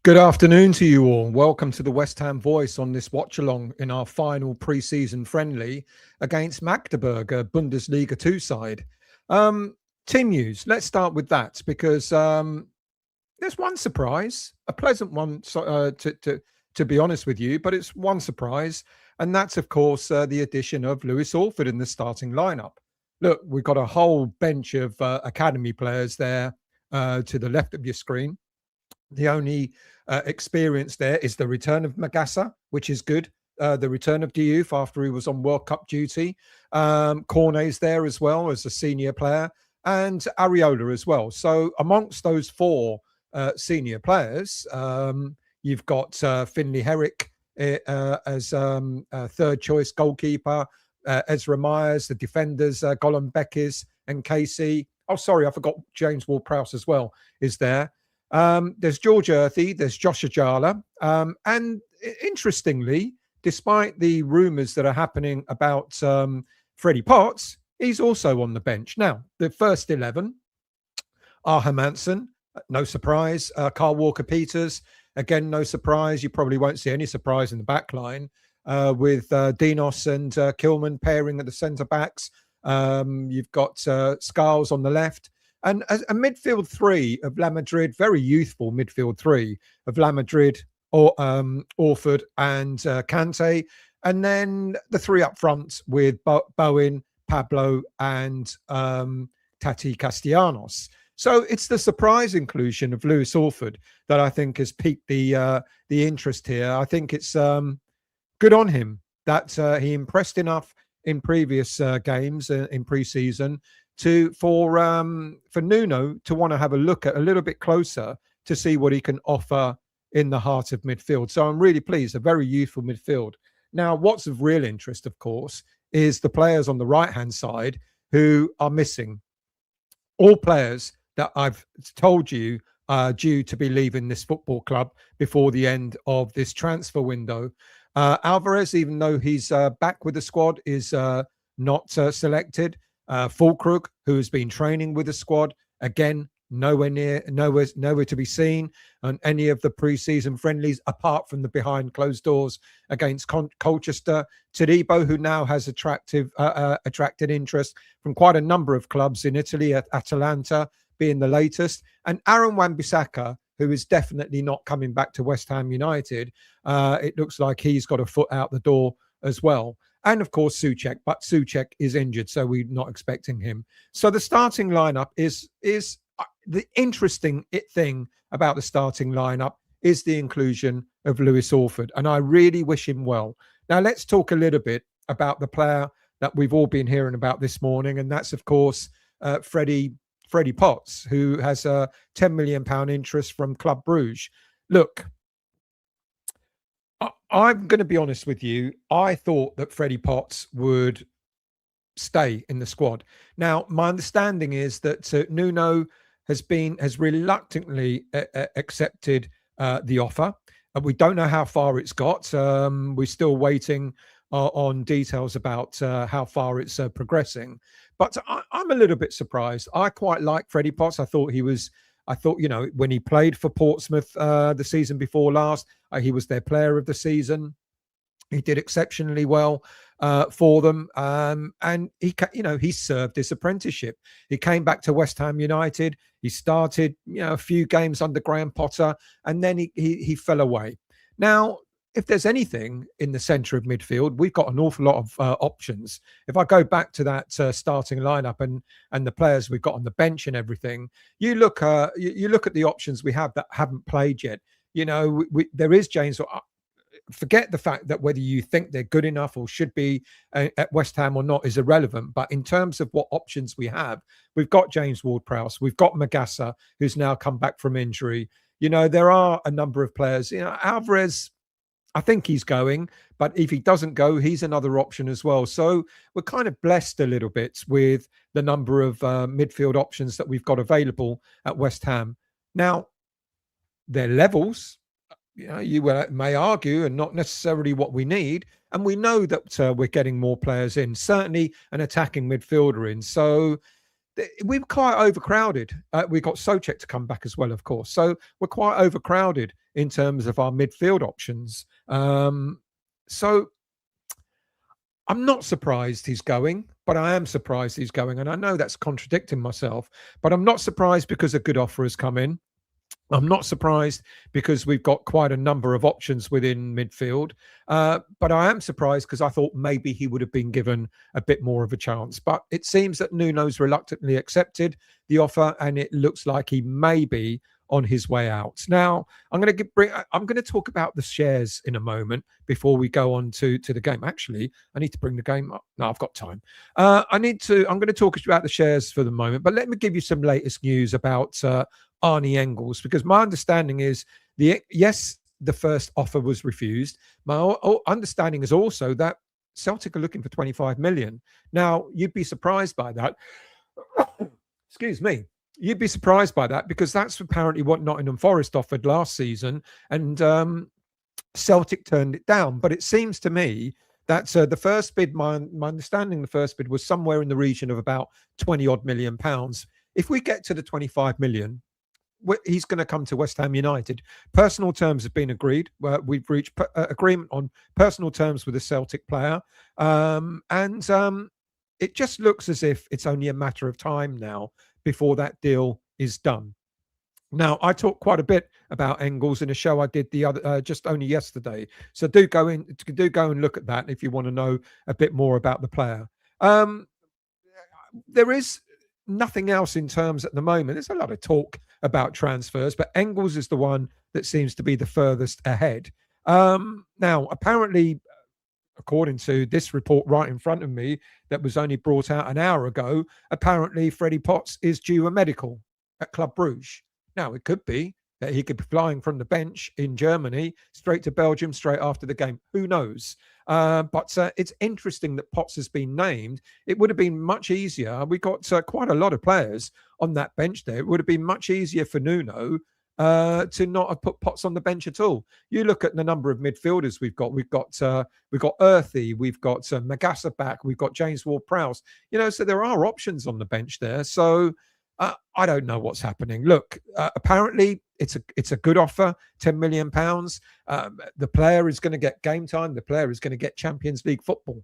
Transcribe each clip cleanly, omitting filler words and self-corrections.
Good afternoon to you all. Welcome to the West Ham Voice on this watch-along in our final pre-season friendly against Magdeburg, a Bundesliga 2 side. Team news, let's start with that because there's one surprise, a pleasant one to be honest with you, but it's one surprise, and that's, of course, the addition of Lewis Orford in the starting lineup. Look, we've got a whole bench of academy players there to the left of your screen. The only experience there is the return of Magassa, which is good. The return of Diouf after he was on World Cup duty. Cornet's there as well as a senior player, and Areola as well. So amongst those four senior players, you've got Finley Herrick as third choice goalkeeper, Ezra Myers, the defenders, Gollum Beckes and Casey. Oh, sorry, I forgot James Ward-Prowse as well is there. There's George Earthy, there's Josh Ajala. And interestingly, despite the rumours that are happening about Freddie Potts, he's also on the bench. Now, the first 11 are Hermansen, no surprise. Carl Walker-Peters, again, no surprise. You probably won't see any surprise in the back line with Dinos and Kilman pairing at the centre-backs. You've got Scarles on the left. And a midfield three of La Madrid, very youthful midfield three of La Madrid, Orford and Kante. And then the three up front with Bowen, Pablo and Tati Castellanos. So it's the surprise inclusion of Lewis Orford that I think has piqued the interest here. I think it's good on him that he impressed enough in previous games in pre-season for Nuno to want to have a look at a little bit closer to see what he can offer in the heart of midfield. So I'm really pleased, a very youthful midfield. Now, what's of real interest, of course, is the players on the right-hand side who are missing. All players that I've told you are due to be leaving this football club before the end of this transfer window. Alvarez, even though he's back with the squad, is not selected. Fulkrug, who has been training with the squad, again, nowhere to be seen on any of the pre-season friendlies, apart from the behind closed doors against Colchester. Todibo, who now has attracted interest from quite a number of clubs in Italy, at Atalanta being the latest, and Aaron Wan-Bissaka, who is definitely not coming back to West Ham United. It looks like he's got a foot out the door as well. And of course, Souček, but Souček is injured, so we're not expecting him. So the starting lineup is the interesting thing about the starting lineup is the inclusion of Lewis Orford, and I really wish him well. Now, let's talk a little bit about the player that we've all been hearing about this morning, and that's, of course, Freddie Potts, who has a £10 million interest from Club Brugge. Look, I'm going to be honest with you. I thought that Freddie Potts would stay in the squad. Now, my understanding is that Nuno has reluctantly accepted the offer. We don't know how far it's got. We're still waiting on details about how far it's progressing. But I'm a little bit surprised. I quite like Freddie Potts. I thought, when he played for Portsmouth the season before last, he was their player of the season. He did exceptionally well for them. And he served his apprenticeship. He came back to West Ham United. He started, a few games under Graham Potter, and then he fell away. Now, if there's anything in the centre of midfield, we've got an awful lot of options. If I go back to that starting lineup and the players we've got on the bench and everything, you look at the options we have that haven't played yet. There is James. Forget the fact that whether you think they're good enough or should be at West Ham or not is irrelevant. But in terms of what options we have, we've got James Ward-Prowse, we've got Magassa, who's now come back from injury. There are a number of players. Alvarez, I think he's going, but if he doesn't go, he's another option as well. So we're kind of blessed a little bit with the number of midfield options that we've got available at West Ham. Now, their levels, you may argue, and not necessarily what we need. And we know that we're getting more players in, certainly an attacking midfielder in. So, we're quite overcrowded. We've got Soucek to come back as well, of course. So we're quite overcrowded in terms of our midfield options. So I'm not surprised he's going, but I am surprised he's going. And I know that's contradicting myself, but I'm not surprised because a good offer has come in. I'm not surprised because we've got quite a number of options within midfield. But I am surprised because I thought maybe he would have been given a bit more of a chance. But it seems that Nuno's reluctantly accepted the offer, and it looks like he may be on his way out. Now, I'm going to talk about the shares in a moment before we go on to the game. Actually, I need to bring the game up. No, I've got time. I'm going to talk about the shares for the moment, but let me give you some latest news about Arnie Engels, because my understanding is the first offer was refused. My understanding is also that Celtic are looking for 25 million. Now, you'd be surprised by that. Excuse me. You'd be surprised by that because that's apparently what Nottingham Forest offered last season, and Celtic turned it down. But it seems to me that the first bid, my understanding, the first bid was somewhere in the region of about 20 odd million pounds. If we get to the 25 million, he's going to come to West Ham United. Personal terms have been agreed. We've reached agreement on personal terms with a Celtic player. It just looks as if it's only a matter of time now before that deal is done. Now, I talked quite a bit about Engels in a show I did the other just only yesterday. So do go and look at that if you want to know a bit more about the player. There is nothing else in terms at the moment. There's a lot of talk about transfers, but Engels is the one that seems to be the furthest ahead. Now, apparently, according to this report right in front of me that was only brought out an hour ago, apparently Freddie Potts is due a medical at Club Brugge. Now, it could be that he could be flying from the bench in Germany straight to Belgium straight after the game. Who knows? But it's interesting that Potts has been named. It would have been much easier. We got quite a lot of players on that bench there. It would have been much easier for Nuno to not have put Potts on the bench at all. You look at the number of midfielders we've got. We've got Earthy, we've got Magassa back, we've got James Ward-Prowse. So there are options on the bench there. So I don't know what's happening. Look, apparently it's a good offer, £10 million. The player is going to get game time. The player is going to get Champions League football,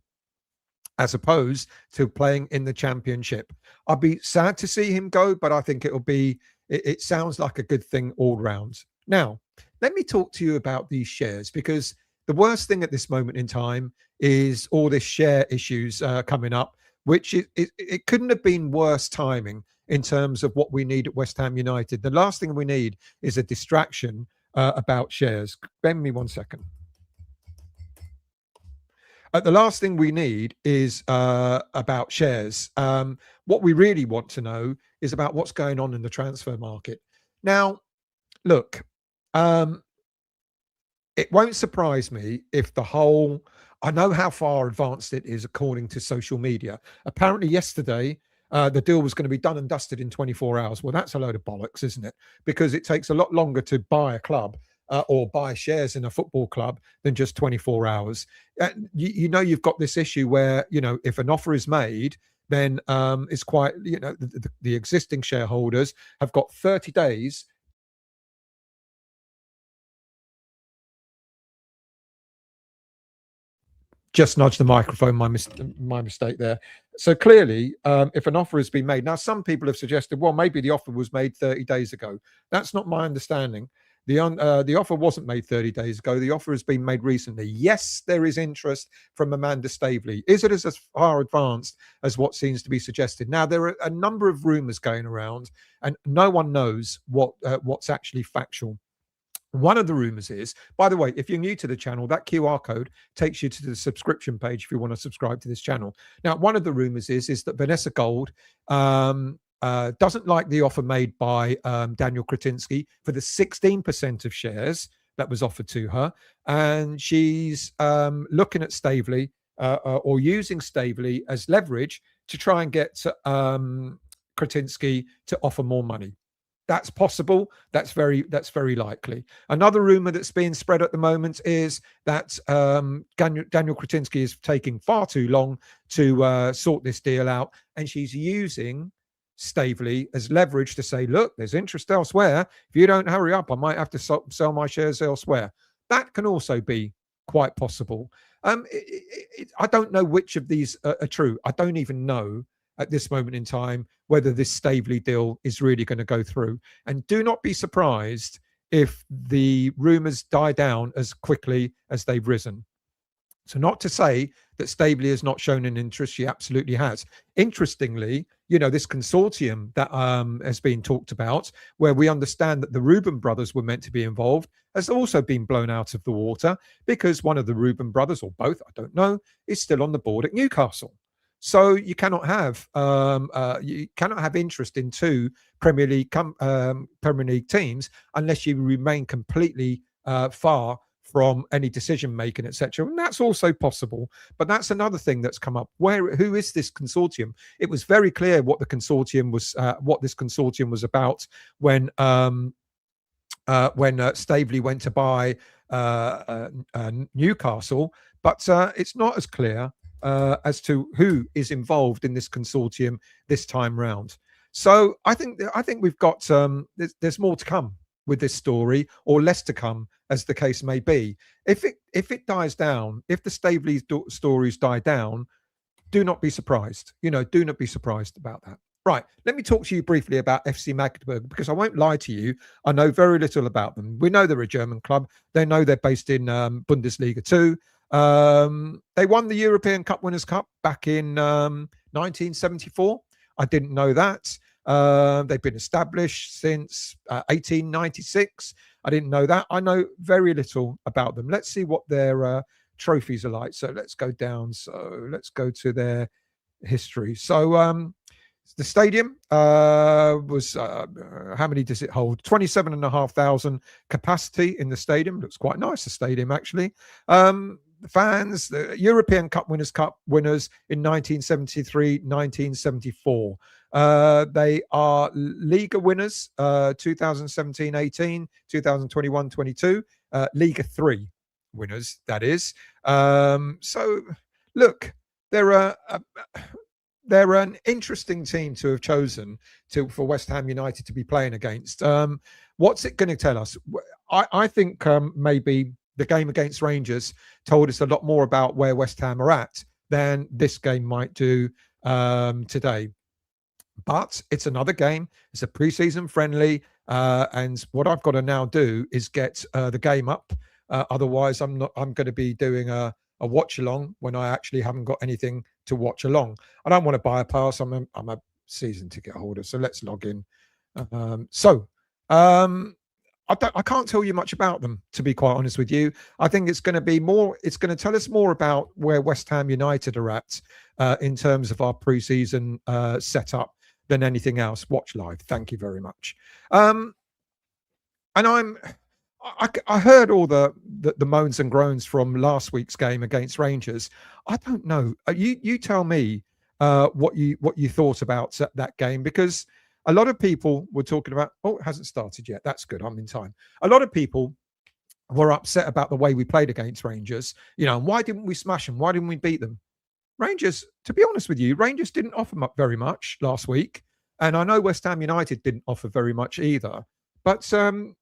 as opposed to playing in the Championship. I'd be sad to see him go, but I think it sounds like a good thing all round. Now, let me talk to you about these shares, because the worst thing at this moment in time is all this share issues coming up, which it couldn't have been worse timing in terms of what we need at West Ham United. The last thing we need is a distraction about shares. Bear with me 1 second. The last thing we need is about shares. What we really want to know is about what's going on in the transfer market. Now, look, it won't surprise me if I know how far advanced it is according to social media. Apparently yesterday, the deal was going to be done and dusted in 24 hours. Well, that's a load of bollocks, isn't it? Because it takes a lot longer to buy a club or buy shares in a football club than just 24 hours. You've got this issue where, if an offer is made, then it's quite, the existing shareholders have got 30 days. Just nudge the microphone, my mistake there. So clearly, if an offer has been made, now some people have suggested, well, maybe the offer was made 30 days ago. That's not my understanding. The offer wasn't made 30 days ago. The offer has been made recently. Yes, there is interest from Amanda Staveley. Is it as far advanced as what seems to be suggested? Now, there are a number of rumours going around, and no one knows what's actually factual. One of the rumors is, by the way, if you're new to the channel, that QR code takes you to the subscription page if you want to subscribe to this channel. Now, one of the rumors is that Vanessa Gold doesn't like the offer made by Daniel Kretinsky for the 16% of shares that was offered to her. And she's looking at Staveley or using Staveley as leverage to try and get Kretinsky to offer more money. That's possible. That's very likely. Another rumor that's being spread at the moment is that Daniel Kretinsky is taking far too long to sort this deal out, and she's using Staveley as leverage to say, look, there's interest elsewhere. If you don't hurry up, I might have to sell my shares elsewhere. That can also be quite possible. I don't know which of these are true. I don't even know at this moment in time whether this Staveley deal is really going to go through. And do not be surprised if the rumours die down as quickly as they've risen. So not to say that Staveley has not shown an interest, she absolutely has. Interestingly, this consortium that has been talked about, where we understand that the Reuben brothers were meant to be involved, has also been blown out of the water because one of the Reuben brothers, or both, I don't know, is still on the board at Newcastle. So you cannot have interest in two Premier League teams unless you remain completely far from any decision making, etc. And that's also possible. But that's another thing that's come up. Who is this consortium? It was very clear what the consortium was, what this consortium was about when Staveley went to buy Newcastle. But it's not as clear as to who is involved in this consortium this time round. So I think we've got there's more to come with this story, or less to come, as the case may be. If it dies down, if the Staveley stories die down, do not be surprised. Do not be surprised about that. Right, let me talk to you briefly about FC Magdeburg, because I won't lie to you, I know very little about them. We know they're a German club. They know they're based in Bundesliga 2. They won the European Cup Winners' Cup back in 1974. I didn't know that. They've been established since 1896. I didn't know that. I know very little about them. Let's see what their trophies are like. So let's go down. So let's go to their history. So the stadium was, how many does it hold? 27,500 capacity in the stadium. Looks quite nice, the stadium, actually. The fans, the European Cup Winners' Cup winners in 1973, 1974. They are Liga winners 2017-18, 2021-22, Liga 3 winners, that is. So look, they're an interesting team to have chosen for West Ham United to be playing against. What's it going to tell us? I think maybe the game against Rangers told us a lot more about where West Ham are at than this game might do today. But it's another game. It's a pre-season friendly. And what I've got to now do is get the game up. Otherwise, I'm going to be doing a watch along when I actually haven't got anything to watch along. I don't want to buy a pass. I'm a season ticket holder. So let's log in. I can't tell you much about them, to be quite honest with you. I think it's going to be more. It's going to tell us more about where West Ham United are at in terms of our pre-season setup than anything else. Watch live. Thank you very much. And I heard all the moans and groans from last week's game against Rangers. I don't know. You tell me what you thought about that game, because a lot of people were talking about, oh, it hasn't started yet. That's good. I'm in time. A lot of people were upset about the way we played against Rangers. And why didn't we smash them? Why didn't we beat them? Rangers, to be honest with you, Rangers didn't offer very much last week. And I know West Ham United didn't offer very much either. But a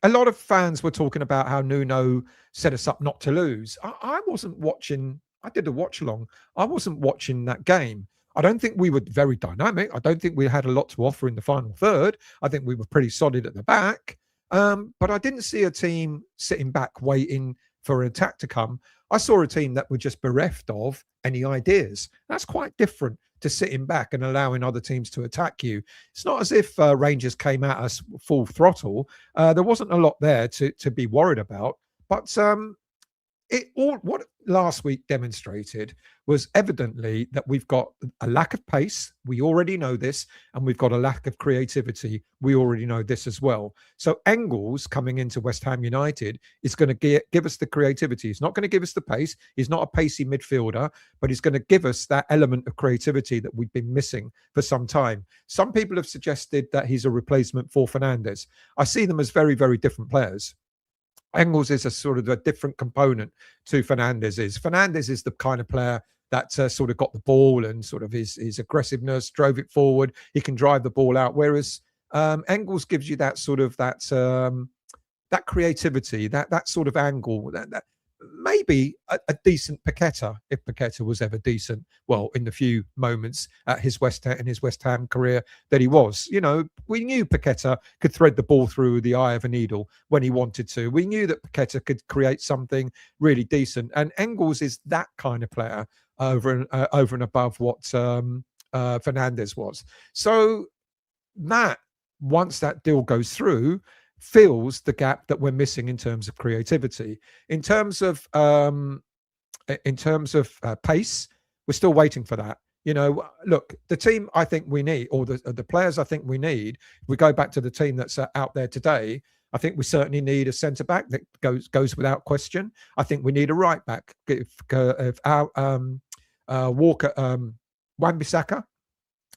lot of fans were talking about how Nuno set us up not to lose. I wasn't watching. I did a watch along. I wasn't watching that game. I don't think we were very dynamic. I don't think we had a lot to offer in the final third. I think we were pretty solid at the back. But I didn't see a team sitting back waiting for an attack to come. I saw a team that were just bereft of any ideas. That's quite different to sitting back and allowing other teams to attack you. It's not as if Rangers came at us full throttle. There wasn't a lot there to be worried about. But what last week demonstrated was evidently that we've got a lack of pace. We already know this. And we've got a lack of creativity. We already know this as well. So Engels coming into West Ham United is going to give us the creativity. He's not going to give us the pace. He's not a pacey midfielder, but he's going to give us that element of creativity that we've been missing for some time. Some people have suggested that he's a replacement for Fernandes. I see them as very, very different players. Engels is a sort of a different component to Fernandes is. Fernandes is the kind of player that sort of got the ball and sort of his aggressiveness, drove it forward. He can drive the ball out. Whereas Engels gives you that sort of that creativity, that sort of angle, that maybe a decent Paqueta, if Paqueta was ever decent. Well, in the few moments at his West Ham career that he was, we knew Paqueta could thread the ball through the eye of a needle when he wanted to. We knew that Paqueta could create something really decent, and Engels is that kind of player over and above what Fernandes was. So that once that deal goes through, fills the gap that we're missing in terms of creativity. In terms of pace, we're still waiting for that. Look, the team I think we need, or the players I think we need, if we go back to the team that's out there today, I think we certainly need a centre back that goes without question. I think we need a right back. If our Walker, Wan-Bissaka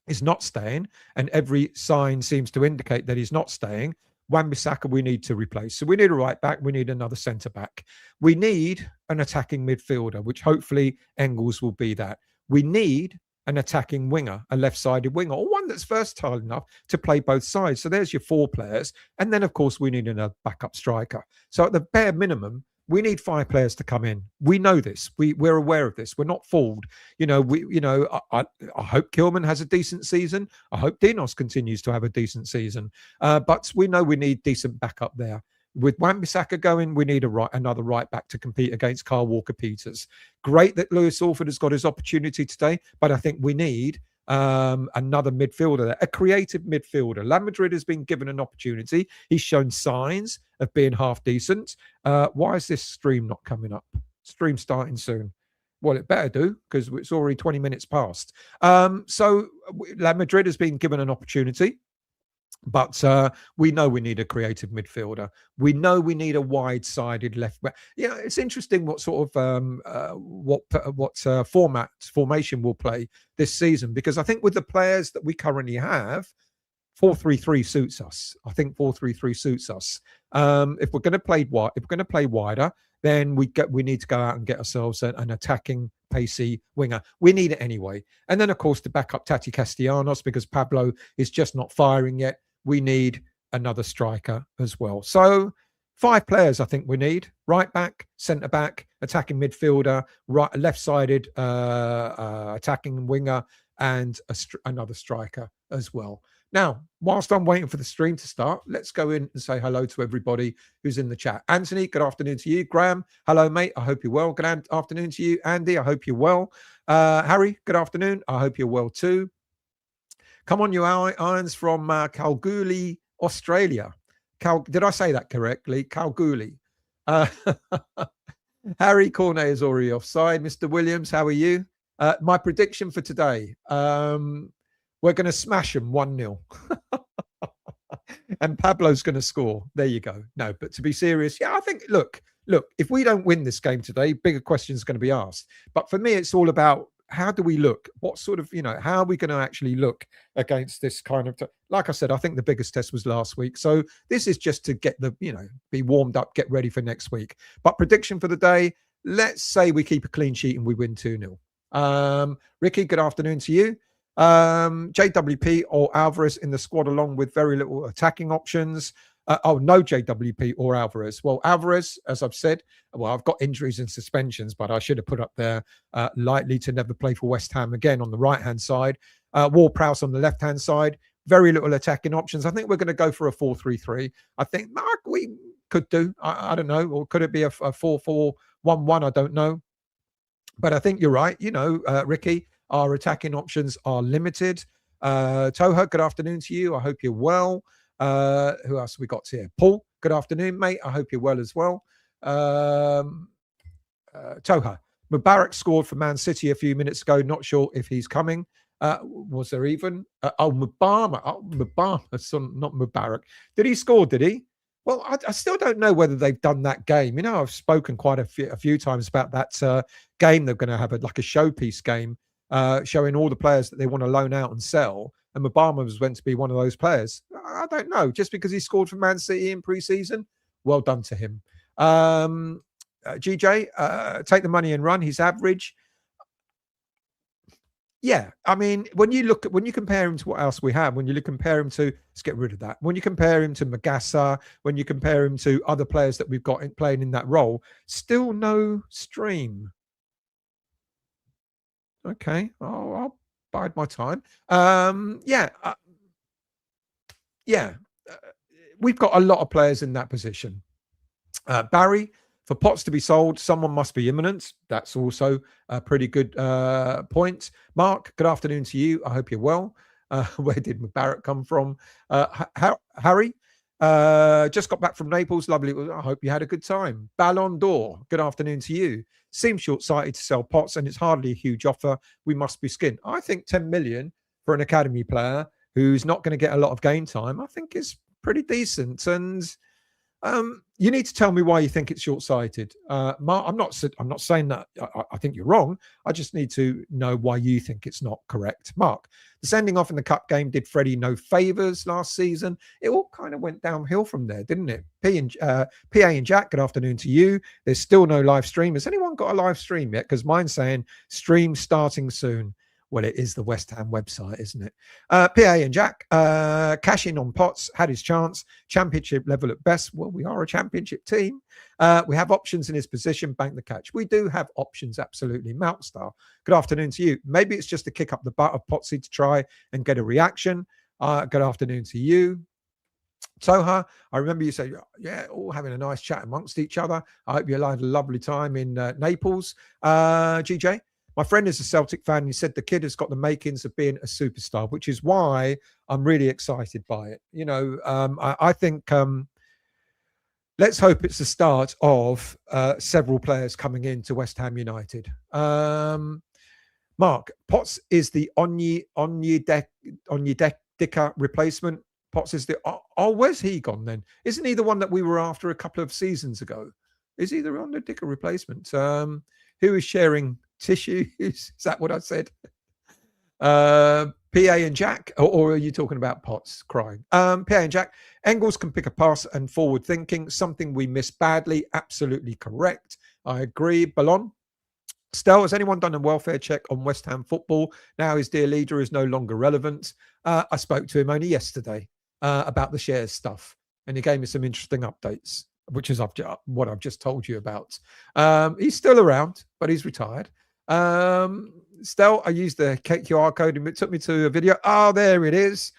is not staying, and every sign seems to indicate that he's not staying, Wan-Bissaka we need to replace. So we need a right back. We need another centre back. We need an attacking midfielder, which hopefully Engels will be that. We need an attacking winger, a left-sided winger, or one that's versatile enough to play both sides. So there's your 4 players. And then, of course, we need another backup striker. So at the bare minimum, we need 5 players to come in. We know this. We're aware of this. We're not fooled. I hope Kilman has a decent season. I hope Dinos continues to have a decent season. But we know we need decent backup there. With Wan-Bissaka going, we need another right back to compete against Kyle Walker-Peters. Great that Lewis Orford has got his opportunity today, but I think we need another midfielder, a creative midfielder. La Madrid has been given an opportunity. He's shown signs of being half decent. Why is this stream not coming up? Stream starting soon. Well, it better do, because it's already 20 minutes past. So La Madrid has been given an opportunity. But we know we need a creative midfielder. We know we need a wide-sided left back. It's interesting what sort of formation we'll play this season, because I think with the players that we currently have, 4-3-3 suits us. I think 4-3-3 suits us. If we're going to play wider, then we need to go out and get ourselves an attacking, pacey winger. We need it anyway. And then, of course, to back up Tati Castellanos, because Pablo is just not firing yet, we need another striker as well. So 5 players I think we need: right back, centre back, attacking midfielder, left-sided attacking winger, and another striker as well. Now, whilst I'm waiting for the stream to start, let's go in and say hello to everybody who's in the chat. Anthony, good afternoon to you. Graham, hello, mate. I hope you're well. Good afternoon to you. Andy, I hope you're well. Harry, good afternoon. I hope you're well too. Come on, you irons from Kalgoorlie, Australia. Did I say that correctly? Kalgoorlie. Harry, Cornet is already offside. Mr. Williams, how are you? My prediction for today, we're going to smash them 1-0. And Pablo's going to score. There you go. No, but to be serious, I think, look, if we don't win this game today, bigger questions are going to be asked. But for me, it's all about, how do we look? What sort of, how are we going to actually look against this kind of, like I said, I think the biggest test was last week. So this is just to get be warmed up, get ready for next week. But prediction for the day, let's say we keep a clean sheet and we win 2-0. Ricky, good afternoon to you. JWP or Alvarez in the squad, along with very little attacking options. No JWP or Alvarez. Well, Alvarez, as I've said, I've got injuries and suspensions, but I should have put up there likely to never play for West Ham again on the right-hand side. Ward-Prowse on the left-hand side. Very little attacking options. I think we're going to go for a 4-3-3. I think, Mark, we could do. I don't know. Or could it be a 4-4-1-1? I don't know. But I think you're right. Ricky, our attacking options are limited. Toha, good afternoon to you. I hope you're well. Who else have we got here? Paul, good afternoon, mate. I hope you're well as well. Toha, Mubarak scored for Man City a few minutes ago. Not sure if he's coming. Was there even? Mubama. Mubama, not Mubarak. Did he score? Did he? Well, I still don't know whether they've done that game. I've spoken quite a few times about that game. They're going to have a showpiece game showing all the players that they want to loan out and sell. And Mubama was meant to be one of those players. I don't know. Just because he scored for Man City in pre-season, well done to him. GJ, take the money and run. He's average. Yeah, I mean, when you compare him to what else we have, when you compare him to, let's get rid of that. When you compare him to Magassa, when you compare him to other players that we've got playing in that role, still no stream. Okay, I'll bide my time. Yeah, yeah, uh, we've got a lot of players in that position. Barry, for Potts to be sold, someone must be imminent. That's also a pretty good point. Mark, good afternoon to you. I hope you're well. Where did Barrett come from? Harry, just got back from Naples. Lovely. I hope you had a good time. Ballon d'Or, good afternoon to you. Seems short-sighted to sell Potts, and it's hardly a huge offer. We must be skinned. I think 10 million for an academy player who's not going to get a lot of game time, I think is pretty decent. And you need to tell me why you think it's short-sighted, Mark. I'm not saying that I think you're wrong. I just need to know why you think it's not correct, Mark. The sending off in the cup game did Freddie no favors last season. It all kind of went downhill from there, didn't it? PA and Jack, good afternoon to you. There's still no live stream. Has anyone got a live stream yet? Because mine's saying stream starting soon. Well, it is the West Ham website, isn't it? PA and Jack, cash in on Potts, had his chance. Championship level at best. Well, we are a championship team. We have options in his position. Bank the catch. We do have options, absolutely. Mountstar, good afternoon to you. Maybe it's just to kick up the butt of Potsy to try and get a reaction. Good afternoon to you. Toha, I remember you said, yeah, all having a nice chat amongst each other. I hope you had a lovely time in Naples. GJ, my friend is a Celtic fan. He said the kid has got the makings of being a superstar, which is why I'm really excited by it. You know, I think let's hope it's the start of several players coming into West Ham United. Mark, Potts is the Onyedika replacement. Potts is the where's he gone then? Isn't he the one that we were after a couple of seasons ago? Is he the Onyedika replacement? Who is sharing tissues? Is that what I said? PA and Jack, or are you talking about Potts crying? PA and Jack, Engels can pick a pass and forward thinking, something we missed badly. Absolutely correct. I agree. Ballon. Stell, has anyone done a welfare check on West Ham football? Now his dear leader is no longer relevant. I spoke to him only yesterday about the shares stuff, and he gave me some interesting updates, which is what I've just told you about. He's still around, but he's retired. Stell, I used the QR code and it took me to a video. Oh, there it is.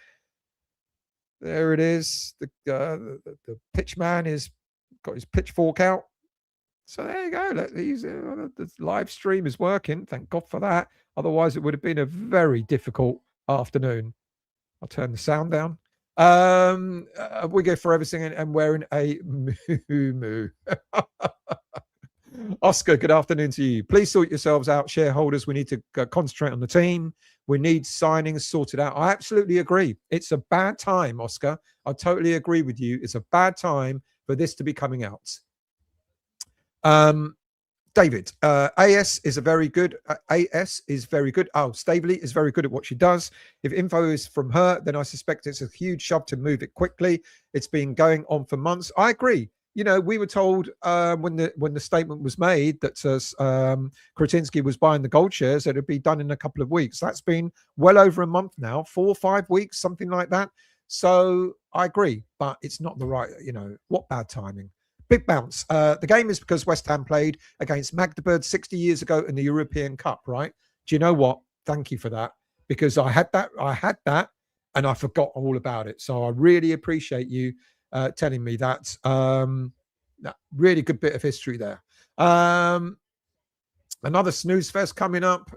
There it is. The pitch man has got his pitchfork out. So there you go. The live stream is working. Thank God for that. Otherwise, it would have been a very difficult afternoon. I'll turn the sound down. We go for everything and wearing a moo. Oscar, good afternoon to you. Please sort yourselves out, shareholders. We need to concentrate on the team. We need signings sorted out. I absolutely agree. It's a bad time, Oscar. I totally agree with you. It's a bad time for this to be coming out. David, AS is very good. Oh, Staveley is very good at what she does. If info is from her, then I suspect it's a huge shove to move it quickly. It's been going on for months. I agree. You know, we were told when the statement was made that Kretinsky was buying the gold shares, that it'd be done in a couple of weeks. That's been well over a month now, 4 or 5 weeks, something like that. So I agree, but it's not the right, what bad timing. Big bounce. The game is because West Ham played against Magdeburg 60 years ago in the European Cup, right? Do you know what? Thank you for that, because I had that and I forgot all about it. So I really appreciate you telling me that. That really good bit of history there. Another snooze fest coming up.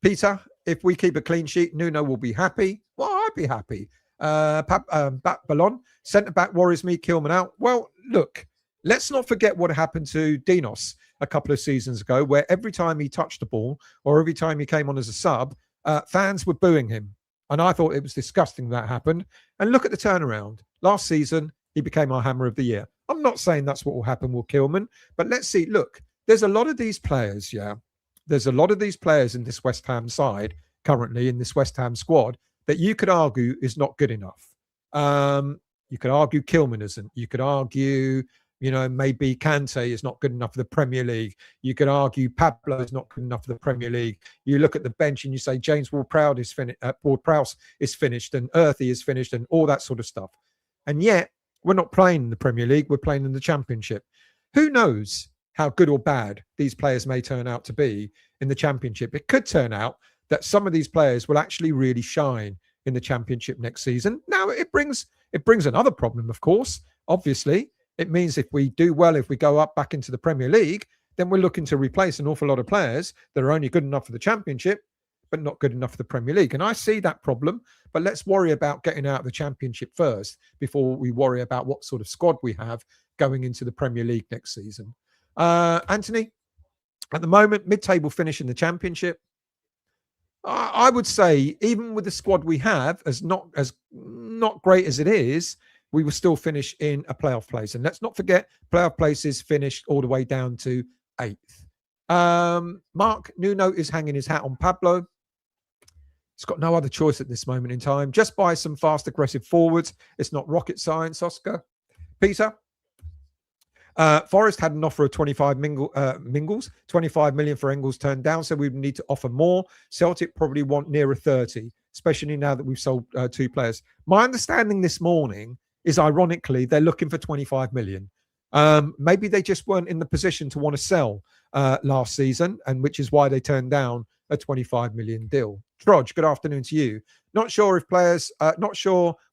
Peter, if we keep a clean sheet, Nuno will be happy. Well, I'd be happy. Ballon, centre-back worries me, Kilman out. Well, look, let's not forget what happened to Dinos a couple of seasons ago, where every time he touched the ball or every time he came on as a sub, fans were booing him. And I thought it was disgusting that happened. And look at the turnaround. Last season, he became our Hammer of the Year. I'm not saying that's what will happen with Kilman, but let's see. Look, there's a lot of these players, yeah. There's a lot of these players in this West Ham side currently, in this West Ham squad, that you could argue is not good enough. You could argue Kilman isn't. You could argue maybe Kante is not good enough for the Premier League. You could argue Pablo is not good enough for the Premier League. You look at the bench and you say James Ward-Prowse is finished, and Earthy is finished, and all that sort of stuff. And yet, we're not playing in the Premier League. We're playing in the Championship. Who knows how good or bad these players may turn out to be in the Championship? It could turn out that some of these players will actually really shine in the Championship next season. Now, it brings another problem, of course. Obviously, it means if we do well, if we go up back into the Premier League, then we're looking to replace an awful lot of players that are only good enough for the Championship, but not good enough for the Premier League. And I see that problem, but let's worry about getting out of the Championship first before we worry about what sort of squad we have going into the Premier League next season. Anthony, at the moment, mid-table finish in the Championship. I would say, even with the squad we have, as not great as it is, we will still finish in a playoff place. And let's not forget, playoff places finished all the way down to 8th. Mark Nuno is hanging his hat on Pablo. He's got no other choice at this moment in time. Just buy some fast, aggressive forwards. It's not rocket science, Oscar. Peter? Forest had an offer of 25 Mingles, 25 million for Engels turned down, so we need to offer more. Celtic probably want nearer 30, especially now that we've sold 2 players. My understanding this morning is, ironically, they're looking for 25 million. Maybe they just weren't in the position to want to sell last season, and which is why they turned down a 25 million deal. Trudge, good afternoon to you. Not sure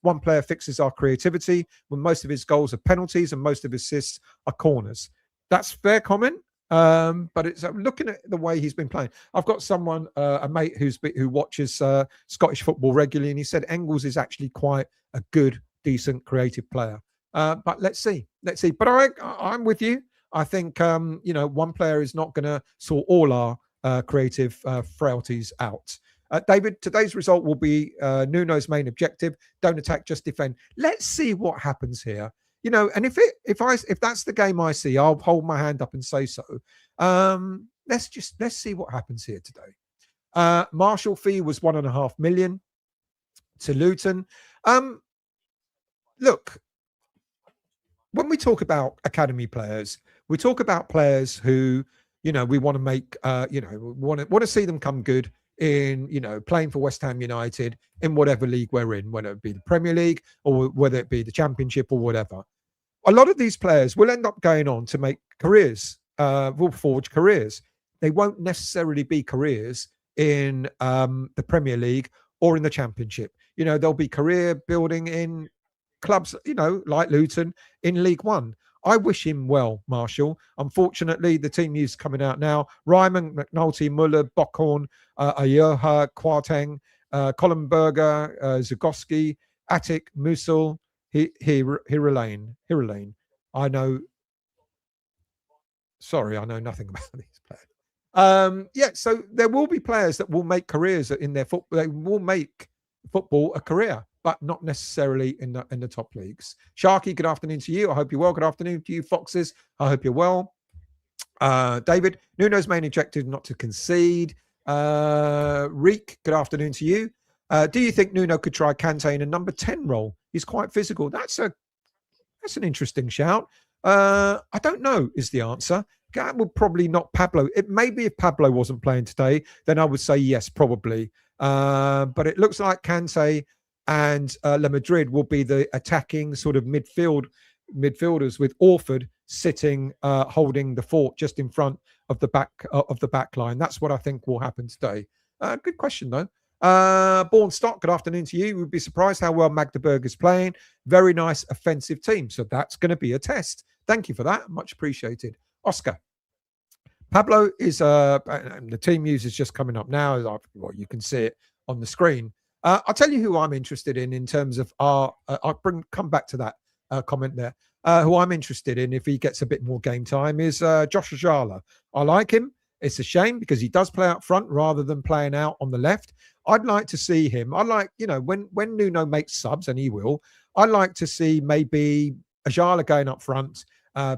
one player fixes our creativity when most of his goals are penalties and most of his assists are corners. That's fair comment. But it's looking at the way he's been playing. I've got someone, a mate who watches Scottish football regularly, and he said Engels is actually quite a good, decent, creative player. But let's see. But I'm with you. I think one player is not going to sort all our creative frailties out. David, today's result will be Nuno's main objective. Don't attack, just defend. Let's see what happens here. And if that's the game I see, I'll hold my hand up and say so. Let's see what happens here today. Marshall fee was 1.5 million to Luton. Look, when we talk about academy players, we talk about players who, we want to make, want to see them come good in, playing for West Ham United in whatever league we're in, whether it be the Premier League or whether it be the Championship or whatever. A lot of these players will end up going on to make careers, will forge careers. They won't necessarily be careers in the Premier League or in the Championship. They'll be career building in clubs, like Luton in League One. I wish him well, Marshall. Unfortunately, the team news coming out now. Ryman, McNulty, Muller, Bockhorn, Ayoha, Kwarteng, Collenberger, Zagoski, Attic, Musil, Hirulane. I know nothing about these players. So there will be players that will make careers in their football. They will make football a career, but not necessarily in the top leagues. Sharky, good afternoon to you. I hope you're well. Good afternoon to you, Foxes. I hope you're well. David, Nuno's main objective not to concede. Reek, good afternoon to you. Do you think Nuno could try Kante in a number 10 role? He's quite physical. That's an interesting shout. I don't know is the answer. That would probably not Pablo. It maybe if Pablo wasn't playing today, then I would say yes, probably. But it looks like Kante and La Madrid will be the attacking sort of midfielders, with Orford sitting, holding the fort just in front of the back line. That's what I think will happen today. Good question though. Born Stock, good afternoon to you. We'd be surprised how well Magdeburg is playing. Very nice offensive team. So that's going to be a test. Thank you for that. Much appreciated. Oscar. Pablo is the team news is just coming up now. Well, you can see it on the screen. I'll tell you who I'm interested in terms of our. Come back to that comment there. Who I'm interested in, if he gets a bit more game time, is Josh Ajala. I like him. It's a shame because he does play up front rather than playing out on the left. I'd like to see him. I like, when Nuno makes subs, and he will, I'd like to see maybe Ajala going up front,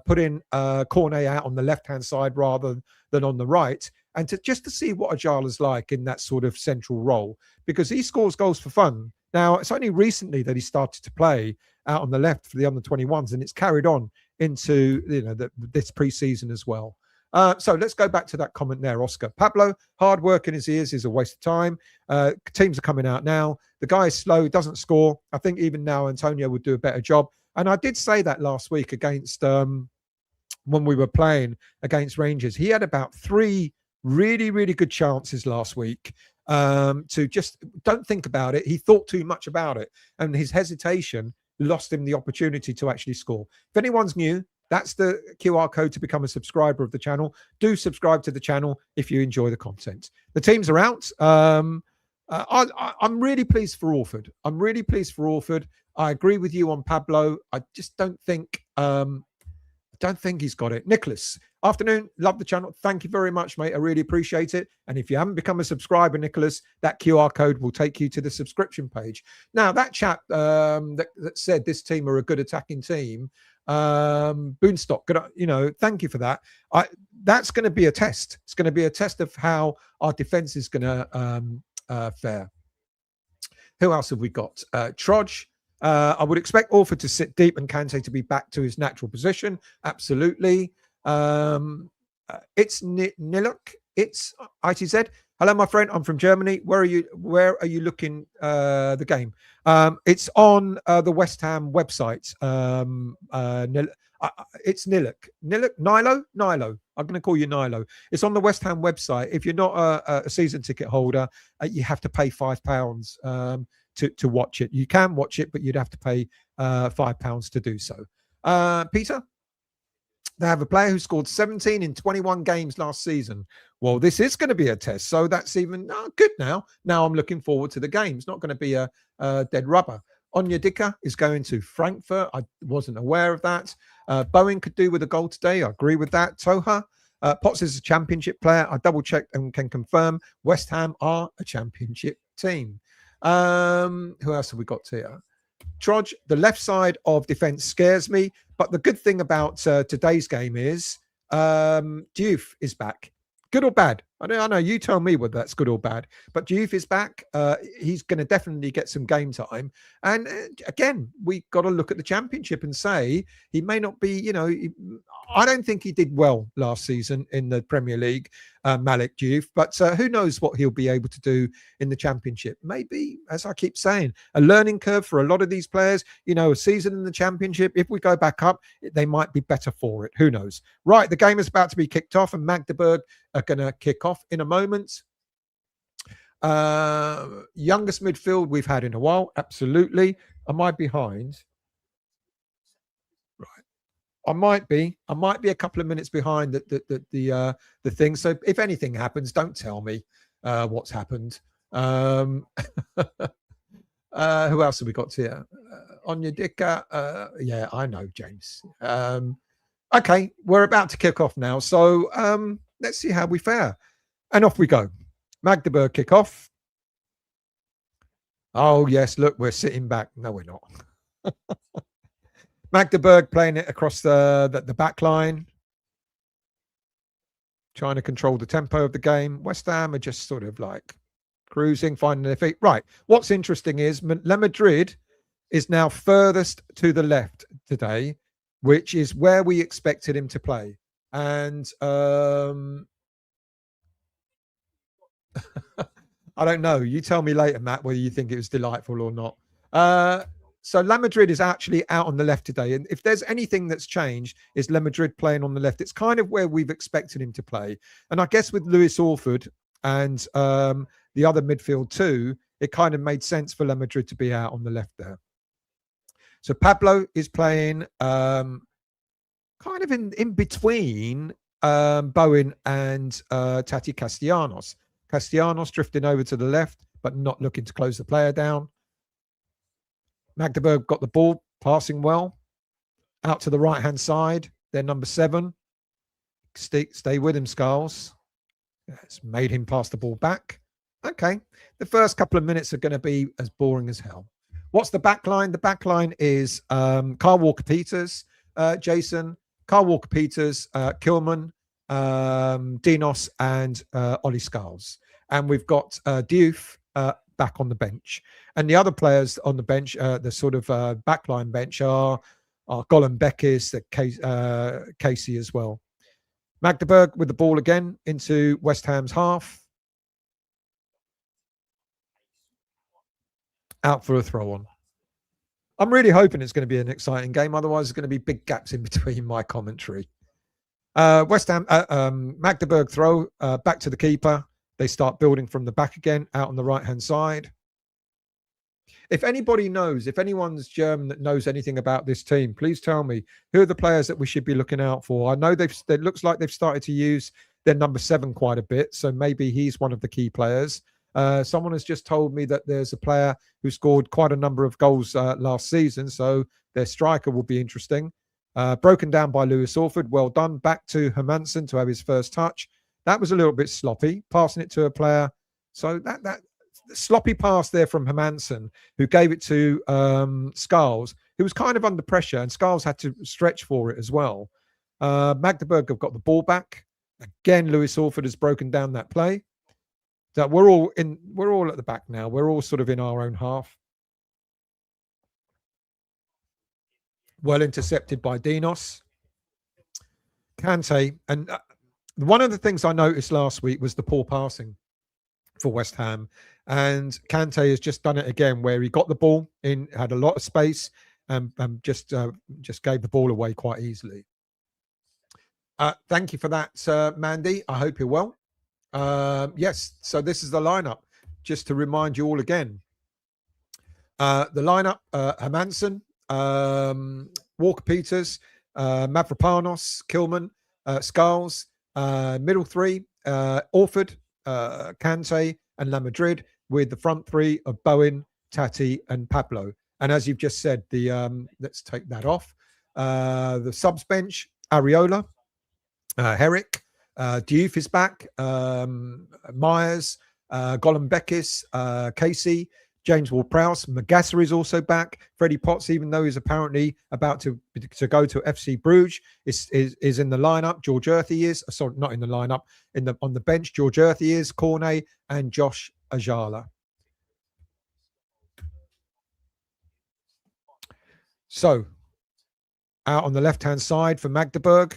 putting Cornet out on the left-hand side rather than on the right, and to see what Ajala's like in that sort of central role, because he scores goals for fun. Now, it's only recently that he started to play out on the left for the under-21s, and it's carried on into this preseason as well. So let's go back to that comment there, Oscar. Pablo, hard work in his ears is a waste of time. Teams are coming out now. The guy is slow, doesn't score. I think even now Antonio would do a better job. And I did say that last week against when we were playing against Rangers. He had about 3 really, really good chances last week to just don't think about it. He thought too much about it. And his hesitation lost him the opportunity to actually score. If anyone's new, that's the QR code to become a subscriber of the channel. Do subscribe to the channel if you enjoy the content. The teams are out. I'm really pleased for Orford. I'm really pleased for Orford. I agree with you on Pablo. I just don't think he's got it. Nicholas, afternoon. Love the channel. Thank you very much, mate. I really appreciate it. And if you haven't become a subscriber, Nicholas, that QR code will take you to the subscription page. Now, that chap that said this team are a good attacking team, Boonstock, thank you for that. That's going to be a test. It's going to be a test of how our defense is going to fare. Who else have we got? Trudge. I would expect Orford to sit deep and Kante to be back to his natural position. Absolutely. It's Niluk. It's ITZ. Hello, my friend. I'm from Germany. Where are you looking the game? It's on the West Ham website. It's Niluk. Nilo. I'm going to call you Nilo. It's on the West Ham website. If you're not a season ticket holder, you have to pay £5 to watch it. You can watch it, but you'd have to pay £5 to do so. Peter, they have a player who scored 17 in 21 games last season. Well, this is going to be a test, so that's even good now. Now I'm looking forward to the game. It's not going to be a dead rubber. Onyedika is going to Frankfurt. I wasn't aware of that. Bowen could do with a goal today. I agree with that. Toha. Potts is a championship player. I double-checked and can confirm West Ham are a championship team. Who else have we got here? Trudge, the left side of defence scares me, but the good thing about today's game is Diouf is back. Good or bad? I know. You tell me whether that's good or bad. But Diouf is back. He's going to definitely get some game time. And again, we got to look at the championship and say he may not be. I don't think he did well last season in the Premier League, Malik Diouf. But who knows what he'll be able to do in the championship? Maybe, as I keep saying, a learning curve for a lot of these players. A season in the championship. If we go back up, they might be better for it. Who knows? Right, the game is about to be kicked off, and Magdeburg are going to kick off in a moment. Youngest midfield we've had in a while. Absolutely. Am I behind? Right. I might be a couple of minutes behind the thing. So if anything happens, don't tell me what's happened. Who else have we got here? Onyedika. Yeah, I know, James. Okay, we're about to kick off now. So let's see how we fare. And off we go. Magdeburg kick off. Oh, yes, look, we're sitting back. No, we're not. Magdeburg playing it across the back line. Trying to control the tempo of the game. West Ham are just sort of like cruising, finding their feet. Right. What's interesting is Le Madrid is now furthest to the left today, which is where we expected him to play. And I don't know. You tell me later, Matt, whether you think it was delightful or not. So La Madrid is actually out on the left today. And if there's anything that's changed, is La Madrid playing on the left. It's kind of where we've expected him to play. And I guess with Lewis Orford and the other midfield too, it kind of made sense for La Madrid to be out on the left there. So Pablo is playing kind of in between Bowen and Tati Castellanos. Castellanos drifting over to the left, but not looking to close the player down. Magdeburg got the ball, passing well. Out to the right-hand side. They're number 7. Stay with him, Skulls. It's made him pass the ball back. Okay. The first couple of minutes are going to be as boring as hell. What's the back line? The back line is Kyle Walker-Peters, Jason, Kyle Walker-Peters, Kilman, Dinos, and Ollie Skulls. And we've got Diouf back on the bench. And the other players on the bench, the sort of backline bench, are Golan Beckis, Casey as well. Magdeburg with the ball again into West Ham's half. Out for a throw on. I'm really hoping it's going to be an exciting game. Otherwise, there's going to be big gaps in between my commentary. West Ham, Magdeburg throw back to the keeper. They start building from the back again, out on the right-hand side. If anybody knows, if anyone's German that knows anything about this team, please tell me who are the players that we should be looking out for. I know it looks like they've started to use their number 7 quite a bit, so maybe he's one of the key players. Someone has just told me that there's a player who scored quite a number of goals last season, so their striker will be interesting. Broken down by Lewis Orford. Well done. Back to Hermansen to have his first touch. That was a little bit sloppy, passing it to a player. So that sloppy pass there from Hermansen, who gave it to Scarles, who was kind of under pressure, and Scarles had to stretch for it as well. Magdeburg have got the ball back. Again, Lewis Orford has broken down that play. So we're all at the back now. We're all sort of in our own half. Well intercepted by Dinos. Kante. And one of the things I noticed last week was the poor passing for West Ham. And Kante has just done it again, where he got the ball in, had a lot of space, and just gave the ball away quite easily. Thank you for that, Mandy. I hope you're well. Yes, so this is the lineup. Just to remind you all again. The lineup, Hermansen, Walker-Peters, Mavropanos, Kilman, Scarles, middle three, Orford, Kante, and La Madrid, with the front three of Bowen, Tati, and Pablo. And as you've just said, let's take that off. The subs bench, Areola, Herrick, Diouf is back, Myers, Golan Beckis, Casey, James Ward-Prowse, Magasser is also back. Freddie Potts, even though he's apparently about to go to FC Bruges, is in the lineup. George Earthy is, sorry, not in the lineup, on the bench. George Earthy is, Cornet, and Josh Ajala. So, out on the left-hand side for Magdeburg,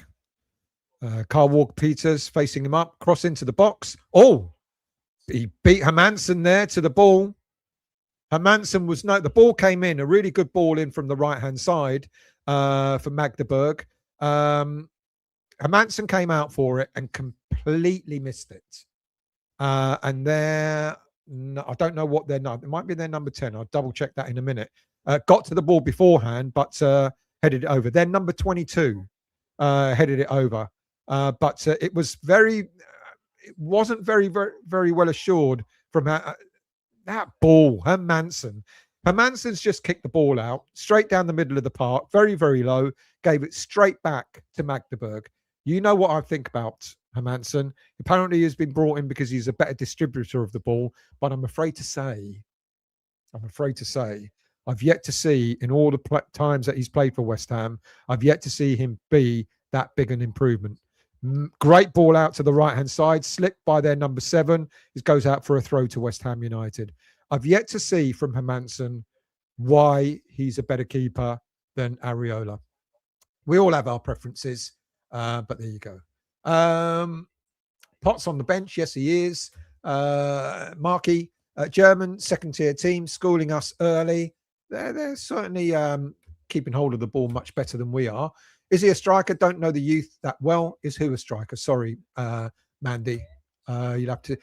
Carl Walker-Peters facing him up, cross into the box. Oh, he beat Hermansen there to the ball. Hermansen the ball came in, a really good ball in from the right-hand side for Magdeburg. Hermansen came out for it and completely missed it. And I don't know what their number, it might be their number 10. I'll double check that in a minute. Got to the ball beforehand, but headed it over. Their number 22 headed it over. But it wasn't very, very, very well assured from that ball. Hermansen's just kicked the ball out straight down the middle of the park, very, very low, gave it straight back to Magdeburg. You know what I think about Hermansen. Apparently he's been brought in because he's a better distributor of the ball, but I'm afraid to say, I've yet to see, in all the times that he's played for West Ham, I've yet to see him be that big an improvement. Great ball out to the right-hand side, slipped by their number 7. It goes out for a throw to West Ham United. I've yet to see from Hermansen why he's a better keeper than Areola. We all have our preferences, but there you go. Potts on the bench. Yes, he is. Markey, German second-tier team, schooling us early. They're certainly keeping hold of the ball much better than we are. Is he a striker? Don't know the youth that well. Is who a striker? Sorry, Mandy. You'll have to.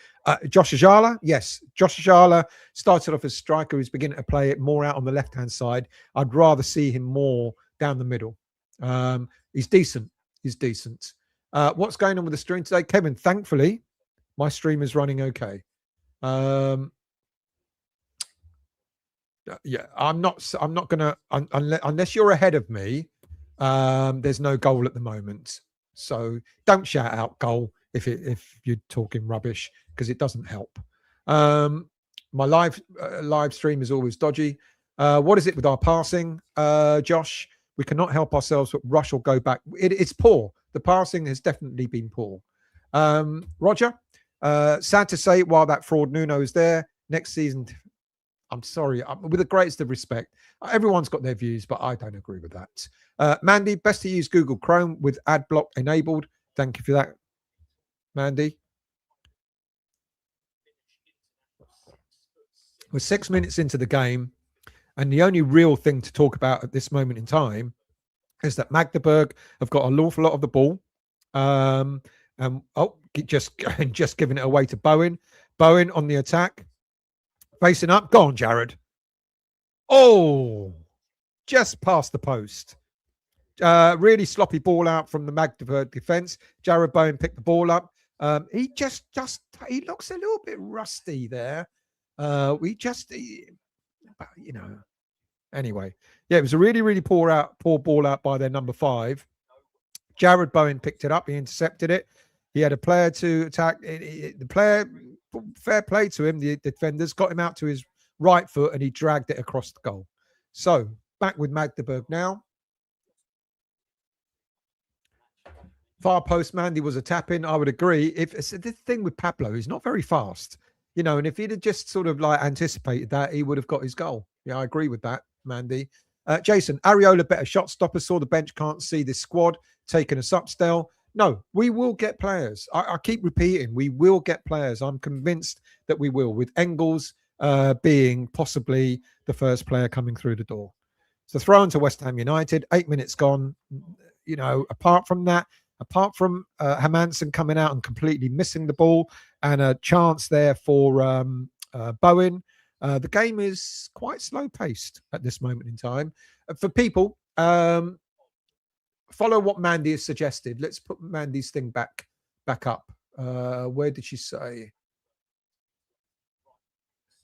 Josh Ajala? Yes. Josh Ajala started off as striker. He's beginning to play it more out on the left-hand side. I'd rather see him more down the middle. He's decent. What's going on with the stream today? Kevin, thankfully, my stream is running okay. Yeah, I'm not going to, unless you're ahead of me, there's no goal at the moment. So don't shout out goal if you're talking rubbish, because it doesn't help. My live stream is always dodgy. What is it with our passing, Josh? We cannot help ourselves, but rush or go back. It's poor. The passing has definitely been poor. Roger, sad to say, while that fraud Nuno is there, next season, I'm sorry, with the greatest of respect. Everyone's got their views, but I don't agree with that. Mandy, best to use Google Chrome with ad block enabled. Thank you for that, Mandy. We're 6 minutes into the game, and the only real thing to talk about at this moment in time is that Magdeburg have got an awful lot of the ball. And just giving it away to Bowen. Bowen on the attack, facing up. Go on, Jared. Oh, just past the post. Really sloppy ball out from the Magdeburg defence. Jared Bowen picked the ball up. He he looks a little bit rusty there. Anyway, yeah, it was a really, really poor ball out by their number 5. Jared Bowen picked it up. He intercepted it. He had a player to attack. The player, fair play to him. The defenders got him out to his right foot and he dragged it across the goal. So back with Magdeburg now. Far post, Mandy was a tap in. I would agree. If it's the thing with Pablo, he's not very fast, and if he'd have just sort of like anticipated that, he would have got his goal. Yeah, I agree with that, Mandy. Jason, Areola better shot stopper. Saw the bench, can't see this squad taking us up still. No, we will get players. I keep repeating, we will get players. I'm convinced that we will, with Engels being possibly the first player coming through the door. So throw into West Ham United, 8 minutes gone. Apart from that, apart from Hermansen coming out and completely missing the ball and a chance there for Bowen, the game is quite slow paced at this moment in time. For people, follow what Mandy has suggested. Let's put Mandy's thing back up. Where did she say?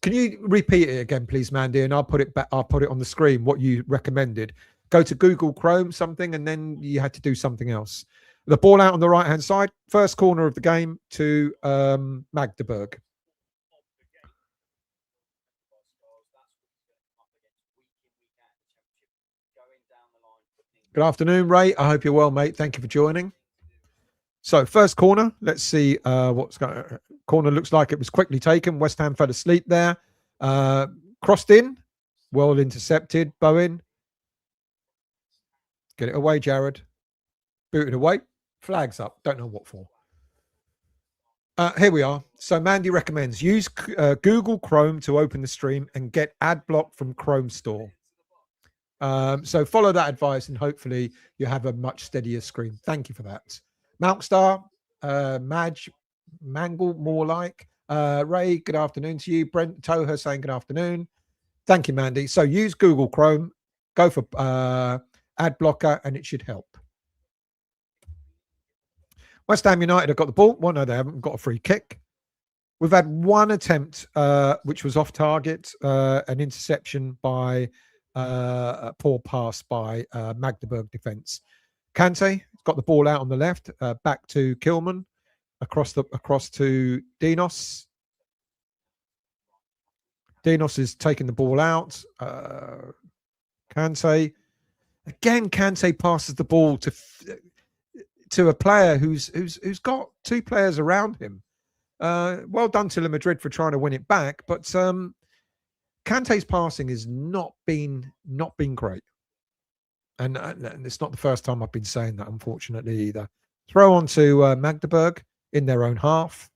Can you repeat it again, please, Mandy? And I'll put it back. I'll put it on the screen. What you recommended. Go to Google Chrome something, and then you had to do something else. The ball out on the right-hand side, first corner of the game to Magdeburg. Good afternoon, Ray. I hope you're well, mate. Thank you for joining. So first corner, let's see what's going on. Corner looks like it was quickly taken. West Ham fell asleep there. Crossed in, well intercepted. Bowen. Get it away, Jared. Booted away. Flags up. Don't know what for. Here we are. So Mandy recommends use Google Chrome to open the stream and get ad block from Chrome Store. So follow that advice and hopefully you have a much steadier screen. Thank you for that. Malkstar, Mangle, more like. Ray, good afternoon to you. Brent Toher saying good afternoon. Thank you, Mandy. So use Google Chrome, go for ad blocker, and it should help. West Ham United have got the ball. Well, no, they haven't got a free kick. We've had one attempt, which was off target, an interception by a poor pass by Magdeburg defence. Kante got the ball out on the left, back to Kilman, across to Dinos. Dinos is taking the ball out. Kante again. Kante passes the ball to a player who's got two players around him. Well done to Madrid for trying to win it back, but Kante's passing has not been great, and it's not the first time I've been saying that, unfortunately, either. Throw on to Magdeburg in their own half.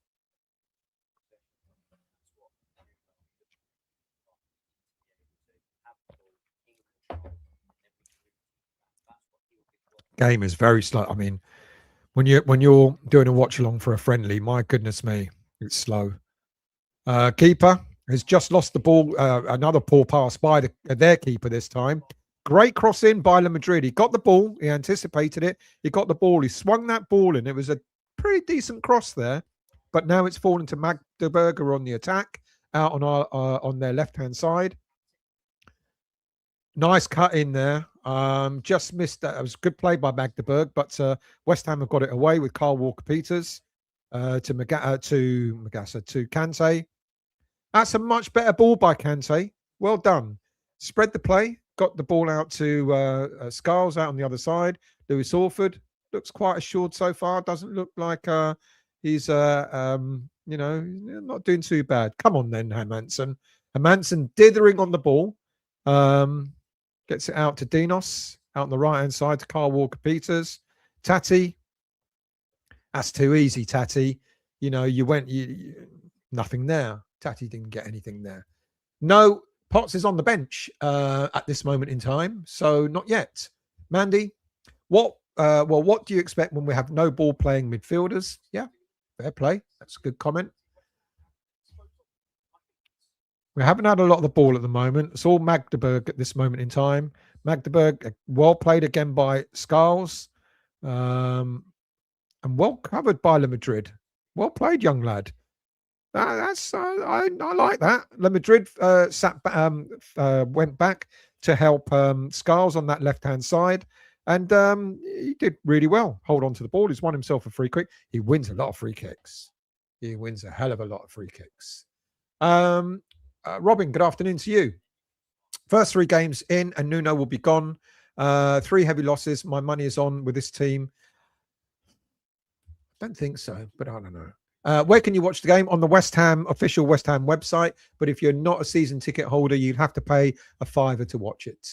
Game is very slow. I mean, when you're doing a watch along for a friendly, my goodness me, it's slow. Keeper has just lost the ball. Another poor pass by their keeper this time. Great cross in by Madrid. He got the ball. He anticipated it. He got the ball. He swung that ball in. It was a pretty decent cross there, but now it's fallen to Magdeburg on the attack out on their left-hand side. Nice cut in there. Just missed that. It was a good play by Magdeburg, but West Ham have got it away with Carl Walker-Peters to Kante. That's a much better ball by Kante. Well done. Spread the play. Got the ball out to Scarles out on the other side. Lewis Orford looks quite assured so far. Doesn't look like he's not doing too bad. Come on then, Hermansen. Hermansen dithering on the ball. Gets it out to Dinos, out on the right-hand side to Kyle Walker-Peters. Tati. That's too easy, Tati. You know, nothing there. Tati didn't get anything there. No, Potts is on the bench at this moment in time, so not yet. Mandy, what do you expect when we have no ball playing midfielders? Yeah, fair play. That's a good comment. We haven't had a lot of the ball at the moment. It's all Magdeburg at this moment in time. Magdeburg, well played again by Scarles, and well covered by Le Madrid. Well played, young lad. I like that. Le Madrid went back to help Scarles on that left-hand side, and he did really well. Hold on to the ball. He's won himself a free kick. He wins a lot of free kicks. He wins a hell of a lot of free kicks. Robin, good afternoon to you. First 3 games in, and Nuno will be gone. 3 heavy losses. My money is on with this team. Don't think so, but I don't know. Where can you watch the game? On the West Ham official West Ham website. But if you're not a season ticket holder, you'd have to pay a £5 to watch it.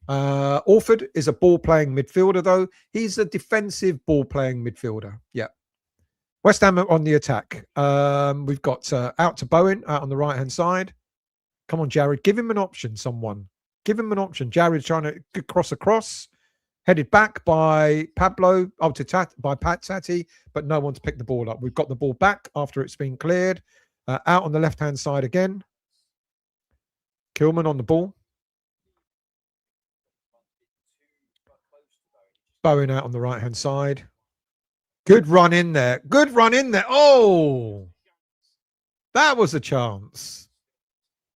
Orford is a ball-playing midfielder, though. He's a defensive ball-playing midfielder. Yeah. West Ham on the attack. We've got out to Bowen, out on the right-hand side. Come on, Jared. Give him an option, someone. Give him an option. Jared's trying to cross across. Headed back by Pablo, by Pat Tati, but no one's picked the ball up. We've got the ball back after it's been cleared. Out on the left-hand side again. Kilman on the ball. Bowen out on the right-hand side. Good run in there. Good run in there. Oh, that was a chance.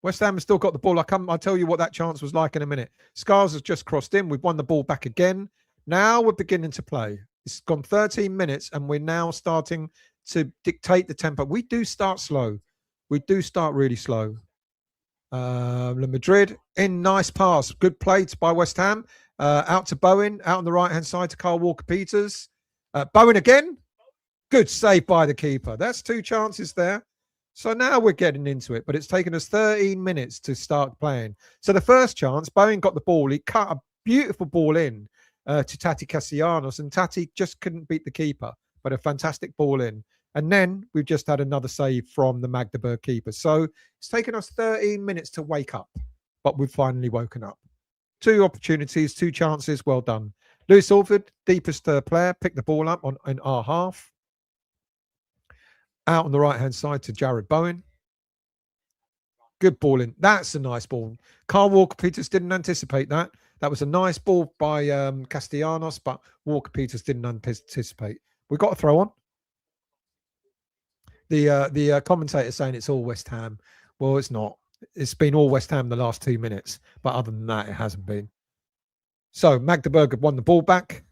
West Ham has still got the ball. I'll tell you what that chance was like in a minute. Scars has just crossed in. We've won the ball back again. Now we're beginning to play. It's gone 13 minutes and we're now starting to dictate the tempo. We do start slow. We do start really slow. Le Madrid in, nice pass. Good play by West Ham. Out to Bowen, out on the right-hand side to Kyle Walker-Peters. Bowen again. Good save by the keeper. That's 2 chances there. So now we're getting into it, but it's taken us 13 minutes to start playing. So the first chance, Bowen got the ball. He cut a beautiful ball in to Tati Castellanos, and Tati just couldn't beat the keeper, but a fantastic ball in. And then we've just had another save from the Magdeburg keeper. So it's taken us 13 minutes to wake up, but we've finally woken up. 2 opportunities, 2 chances, well done. Lewis Orford, deepest player, picked the ball up in our half. Out on the right-hand side to Jared Bowen. Good ball in. That's a nice ball. Carl Walker-Peters didn't anticipate that. That was a nice ball by Castellanos, but Walker-Peters didn't anticipate. We got a throw on. The commentator saying it's all West Ham. Well, it's not. It's been all West Ham the last 2 minutes, but other than that, it hasn't been. So Magdeburg have won the ball back.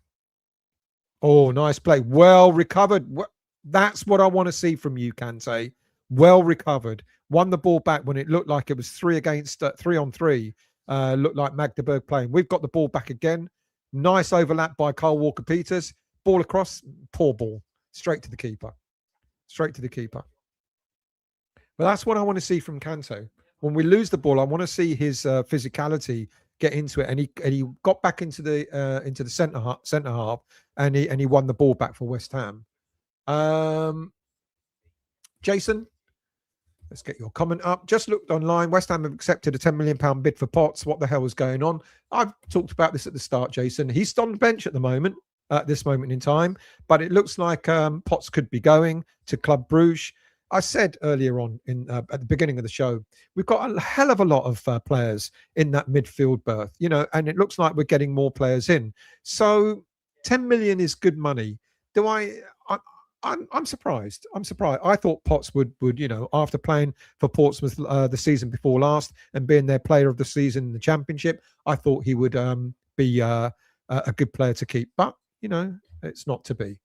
Oh, nice play. Well recovered. That's what I want to see from you, Kante. Well recovered. Won the ball back when it looked like it was 3 on 3. Looked like Magdeburg playing. We've got the ball back again. Nice overlap by Kyle Walker-Peters. Ball across. Poor ball. Straight to the keeper. Straight to the keeper. But that's what I want to see from Kanto. When we lose the ball, I want to see his physicality get into it. And he got back into the centre half, and he won the ball back for West Ham. Jason, let's get your comment up. Just looked online. West Ham have accepted a £10 million bid for Potts. What the hell is going on? I've talked about this at the start, Jason. He's on the bench at the moment, at this moment in time, but it looks like Potts could be going to Club Bruges. I said earlier on at the beginning of the show, we've got a hell of a lot of players in that midfield berth, and it looks like we're getting more players in. So 10 million is good money. I'm surprised. I'm surprised. I thought Potts would after playing for Portsmouth the season before last and being their player of the season in the Championship, I thought he would be a good player to keep. But it's not to be.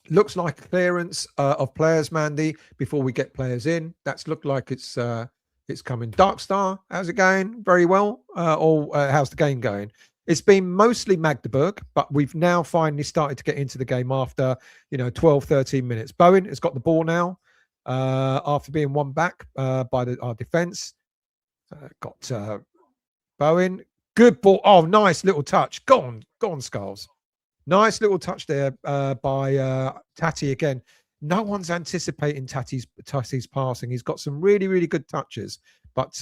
Looks like clearance of players, Mandy, before we get players in. That's looked like it's coming. Dark Star, how's it going? Very well. How's the game going? It's been mostly Magdeburg, but we've now finally started to get into the game after, 12, 13 minutes. Bowen has got the ball now after being won back by our defence. Got Bowen. Good ball. Oh, nice little touch. Go on, Skulls. Nice little touch there by Tati again. No one's anticipating Tati's passing. He's got some really, really good touches, but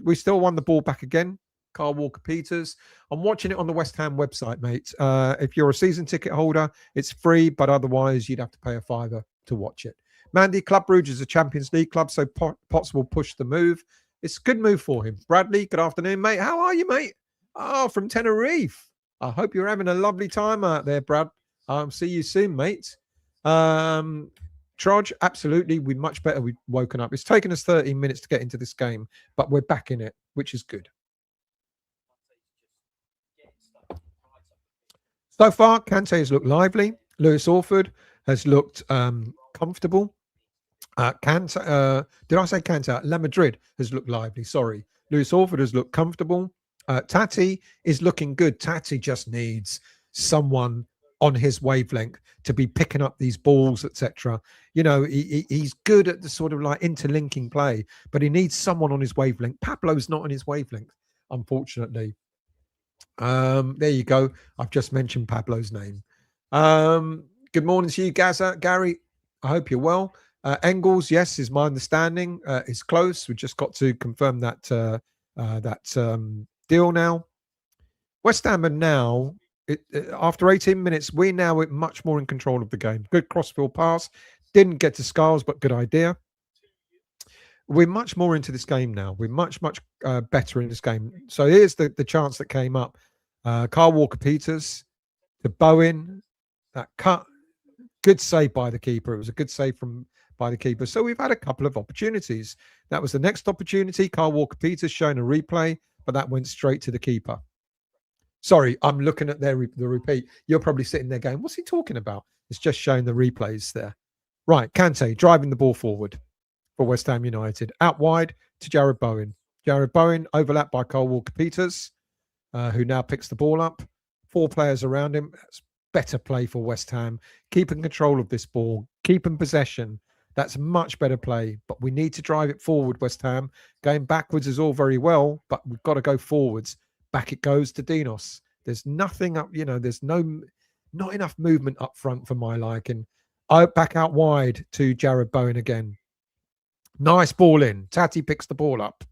we still won the ball back again. Carl Walker-Peters. I'm watching it on the West Ham website, mate. If you're a season ticket holder, it's free, but otherwise you'd have to pay a £5 to watch it. Mandy, Club Brugge is a Champions League club, so Potts will push the move. It's a good move for him. Bradley, good afternoon, mate. How are you, mate? Oh, from Tenerife. I hope you're having a lovely time out there, Brad. See you soon, mate. Trudge, absolutely. We're much better. We've woken up. It's taken us 13 minutes to get into this game, but we're back in it, which is good. So far, Kante has looked lively. Lewis Orford has looked comfortable. Did I say Kante? La Madrid has looked lively. Sorry. Lewis Orford has looked comfortable. Tati is looking good. Tati just needs someone on his wavelength to be picking up these balls, etc. He's good at the sort of like interlinking play, but he needs someone on his wavelength. Pablo's not on his wavelength, unfortunately. There you go. I've just mentioned Pablo's name. Good morning to you, Gaza. Gary, I hope you're well. Engels, yes, is my understanding. Is close. We just got to confirm that deal now. West Ham are now, after 18 minutes, we're now much more in control of the game. Good crossfield pass. Didn't get to Skulls, but good idea. We're much more into this game now. We're much, much better in this game. So here's the chance that came up. Carl Walker-Peters to Bowen. That cut. Good save by the keeper. It was a good save by the keeper. So we've had a couple of opportunities. That was the next opportunity. Carl Walker-Peters showing a replay, but that went straight to the keeper. Sorry, I'm looking at the repeat. You're probably sitting there going, what's he talking about? It's just showing the replays there. Right, Kante driving the ball forward for West Ham United. Out wide to Jared Bowen. Jared Bowen overlapped by Carl Walker-Peters, who now picks the ball up. 4 players around him. That's better play for West Ham. Keeping control of this ball. Keeping possession. That's much better play. But we need to drive it forward, West Ham. Going backwards is all very well, but we've got to go forwards. Back it goes to Dinos. There's nothing up, there's not enough movement up front for my liking. Back out wide to Jared Bowen again. Nice ball in. Tati picks the ball up.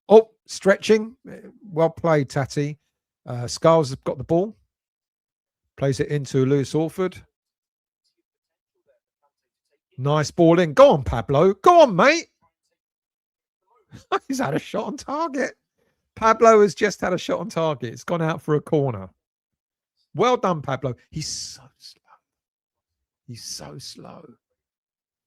Oh, stretching. Well played, Tati. Skulls has got the ball. Plays it into Lewis Orford. Nice ball in. Go on, Pablo. Go on, mate. He's had a shot on target. Pablo has just had a shot on target. It's gone out for a corner. Well done, Pablo. He's so slow. He's so slow.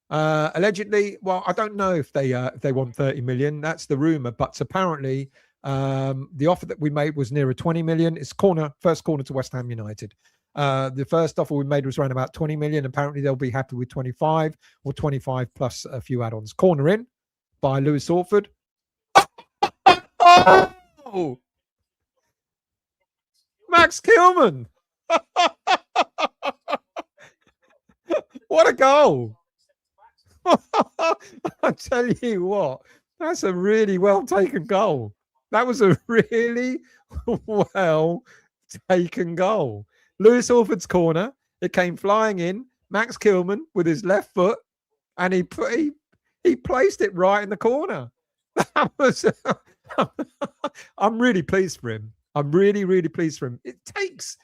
Allegedly, well, I don't know if they want 30 million. That's the rumor, but apparently the offer that we made was nearer 20 million. It's first corner to West Ham United. The first offer we made was around about 20 million. Apparently they'll be happy with 25 or 25 plus a few add-ons. Corner in by Lewis Orford. Oh! Max Kilman. What a goal. I tell you what, that's a really well taken goal. That was a really well taken goal. Lewis Orford's corner. It came flying in. Max Kilman with his left foot, and he placed it right in the corner. That was. I'm really pleased for him. I'm really, really pleased for him. It takes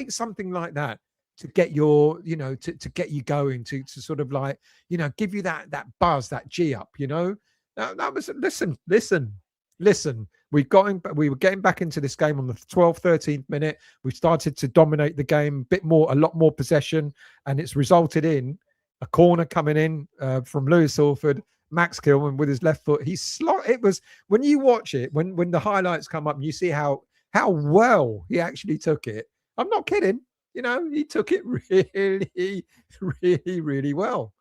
something like that to get your, to get you going, to sort of like, give you that buzz, that G up, That was listen. We were getting back into this game on the 12th, 13th minute. We started to dominate the game a lot more possession, and it's resulted in a corner coming in from Lewis Orford. Max Kilman with his left foot. It was, when you watch it, when the highlights come up and you see how well he actually took it. I'm not kidding. He took it really, really, really well.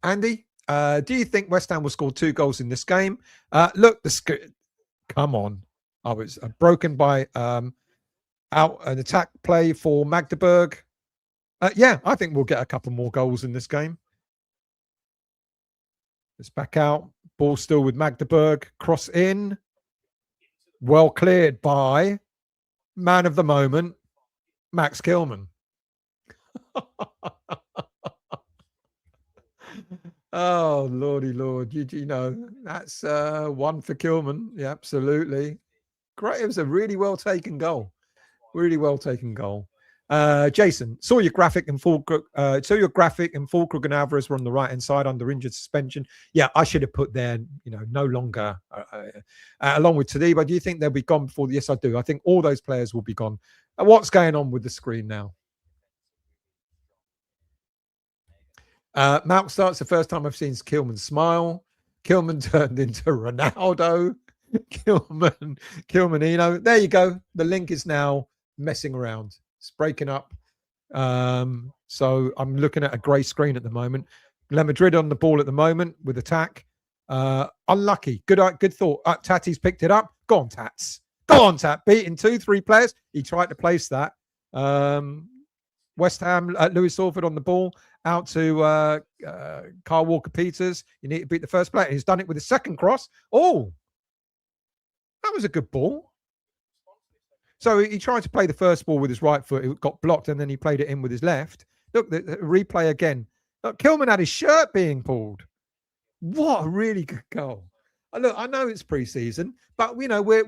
Andy, do you think West Ham will score 2 goals in this game? Look, Come on. Oh, it's broken by out an attack play for Magdeburg. Yeah, I think we'll get a couple more goals in this game. It's back out. Ball still with Magdeburg. Cross in. Well cleared by man of the moment, Max Kilman. Oh, lordy lord. You know, that's one for Kilman. Yeah, absolutely. Great. It was a really well taken goal. Really well taken goal. Jason, saw your graphic and Fulkrug and Alvarez were on the right hand side under injured suspension. Yeah, I should have put there, you know, no longer along with Tadiba. Do you think they'll be gone before? Yes, I do. I think all those players will be gone. What's going on with the screen now? Malk starts the first time I've seen Kilman smile. Kilman turned into Ronaldo. Kilmanino. There you go. The link is now messing around. It's breaking up. So I'm looking at a grey screen at the moment. Le Madrid on the ball at the moment with attack. Unlucky. Good thought. Tati's picked it up. Go on, Tats. Go on, Tat. Beating 2-3 players. He tried to place that. West Ham, Lewis Orford on the ball. Out to Kyle Walker-Peters. You need to beat the first player. He's done it with the second cross. Oh, that was a good ball. So he tried to play the first ball with his right foot. It got blocked, and then he played it in with his left. Look, the replay again. Look, Kilman had his shirt being pulled. What a really good goal. Look, I know it's preseason, but you know we're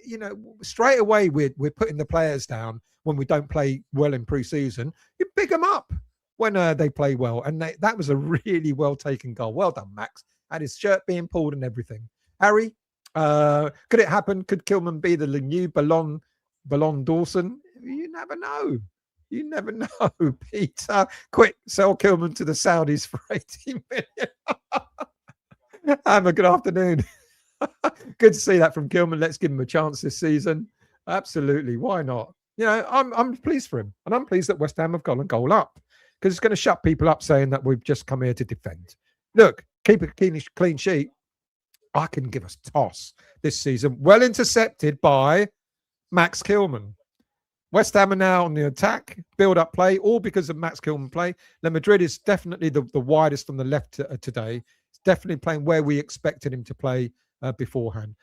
you know straight away we're putting the players down when we don't play well in preseason. You pick them up when they play well, and that was a really well taken goal. Well done, Max. Had his shirt being pulled and everything. Harry, could it happen? Could Kilman be the new Ballon Dawson? You never know. You never know. Peter, quick, sell Kilman to the Saudis for 80 million. Have a good afternoon. Good to see that from Kilman. Let's give him a chance this season. Absolutely. Why not? You know, I'm pleased for him. And I'm pleased that West Ham have got a goal up because it's going to shut people up saying that we've just come here to defend. Look, keep a clean sheet. I can give us toss this season. Well intercepted by Max Kilman. West Ham are now on the attack, build-up play, all because of Max Kilman play. Le Madrid is definitely the widest on the left today. It's definitely playing where we expected him to play beforehand.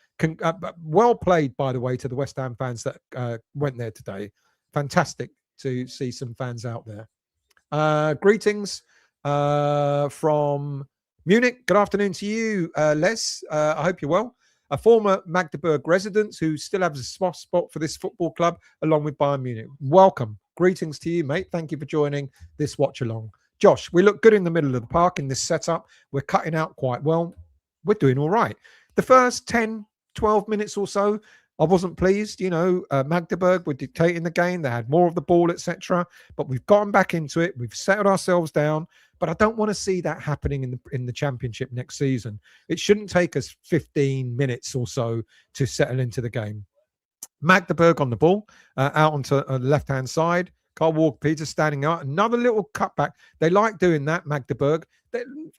Well played, by the way, to the West Ham fans that went there today. Fantastic to see some fans out there. Greetings from Munich. Good afternoon to you, Les. I hope you're well. A former Magdeburg resident who still has a soft spot for this football club, along with Bayern Munich. Welcome. Greetings to you, mate. Thank you for joining this watch along. Josh, we look good in the middle of the park in this setup. We're cutting out quite well. We're doing all right. The first 10, 12 minutes or so, I wasn't pleased. You know, Magdeburg were dictating the game. They had more of the ball, etc. But we've gotten back into it. We've settled ourselves down. But I don't want to see that happening in the championship next season. It shouldn't take us 15 minutes or so to settle into the game. Magdeburg on the ball, out onto the left-hand side. Carl Walker-Peters standing out. Another little cutback. They like doing that, Magdeburg.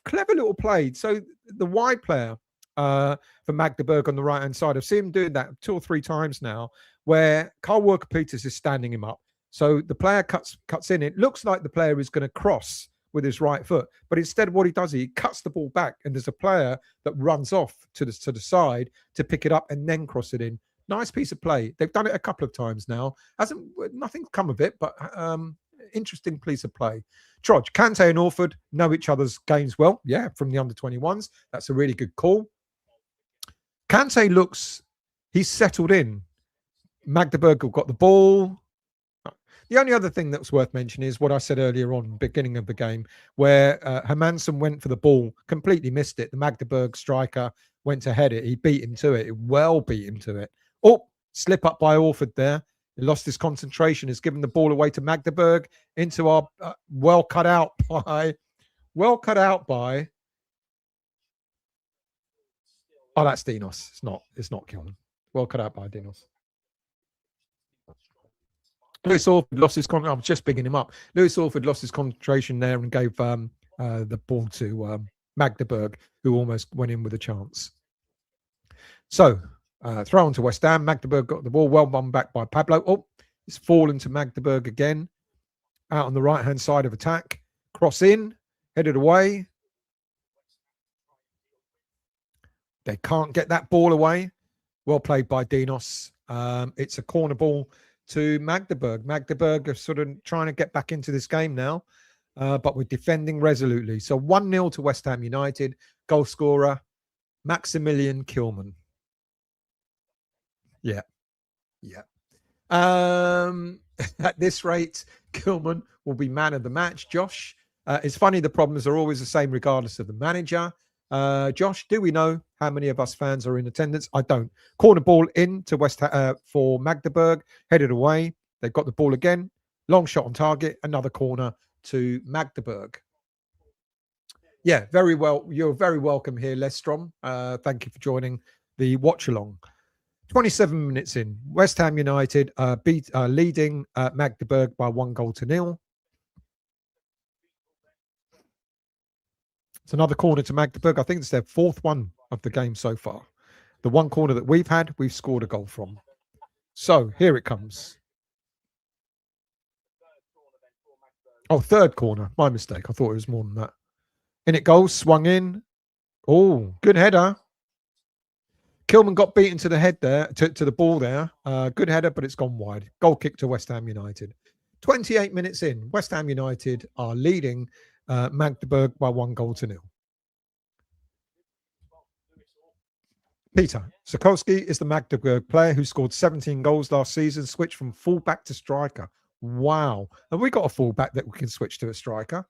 Clever little play. So the wide player for Magdeburg on the right-hand side, I've seen him doing that 2 or 3 times now, where Carl Walker-Peters is standing him up. So the player cuts in. It looks like the player is going to cross with his right foot, but instead what he does, he cuts the ball back, and there's a player that runs off to the side to pick it up and then cross it in. Nice piece of play. They've done it a couple of times now. Nothing's come of it, but interesting piece of play. Trodge, Kante and Orford know each other's games well. Yeah, from the under-21s. That's a really good call. Kante he's settled in. Magdeburg have got the ball. The only other thing that's worth mentioning is what I said earlier on, beginning of the game, where Hermansen went for the ball, completely missed it. The Magdeburg striker went to head it. He beat him to it. He well beat him to it. Oh, slip up by Orford there. He lost his concentration. Has given the ball away to Magdeburg into our well cut out by. Oh, that's Dinos. It's not Kilman. Well cut out by Dinos. Lewis Orford lost his concentration. I'm just picking him up. Lewis Orford lost his concentration there and gave the ball to Magdeburg, who almost went in with a chance. So Throw on to West Ham. Magdeburg got the ball. Well won back by Pablo. Oh, it's fallen to Magdeburg again. Out on the right-hand side of attack. Cross in. Headed away. They can't get that ball away. Well played by Dinos. It's a corner ball to Magdeburg. Magdeburg are sort of trying to get back into this game now, but we're defending resolutely. So 1-0 to West Ham United. Goal scorer, Maximilian Kilman. Yeah. At this rate, Kilman will be man of the match. Josh, it's funny, the problems are always the same regardless of the manager. Josh, do we know how many of us fans are in attendance? I don't. Corner ball in to for Magdeburg, headed away. They've got the ball again. Long shot on target. Another corner to Magdeburg. Yeah, very well. You're very welcome here, Lestrom. Thank you for joining the watch along. 27 minutes in, West Ham United leading Magdeburg by 1-0. It's another corner to Magdeburg. I think it's their fourth one of the game so far. The one corner that we've had, we've scored a goal from. So here it comes. Oh, third corner. My mistake. I thought it was more than that. In it goes, swung in. Oh, good header. Kilman got beaten to the head there, to the ball there. Good header, but it's gone wide. Goal kick to West Ham United. 28 minutes in, West Ham United are leading Magdeburg by 1-0. Peter Sokolski is the Magdeburg player who scored 17 goals last season, switched from fullback to striker. Wow. Have we got a fullback that we can switch to a striker?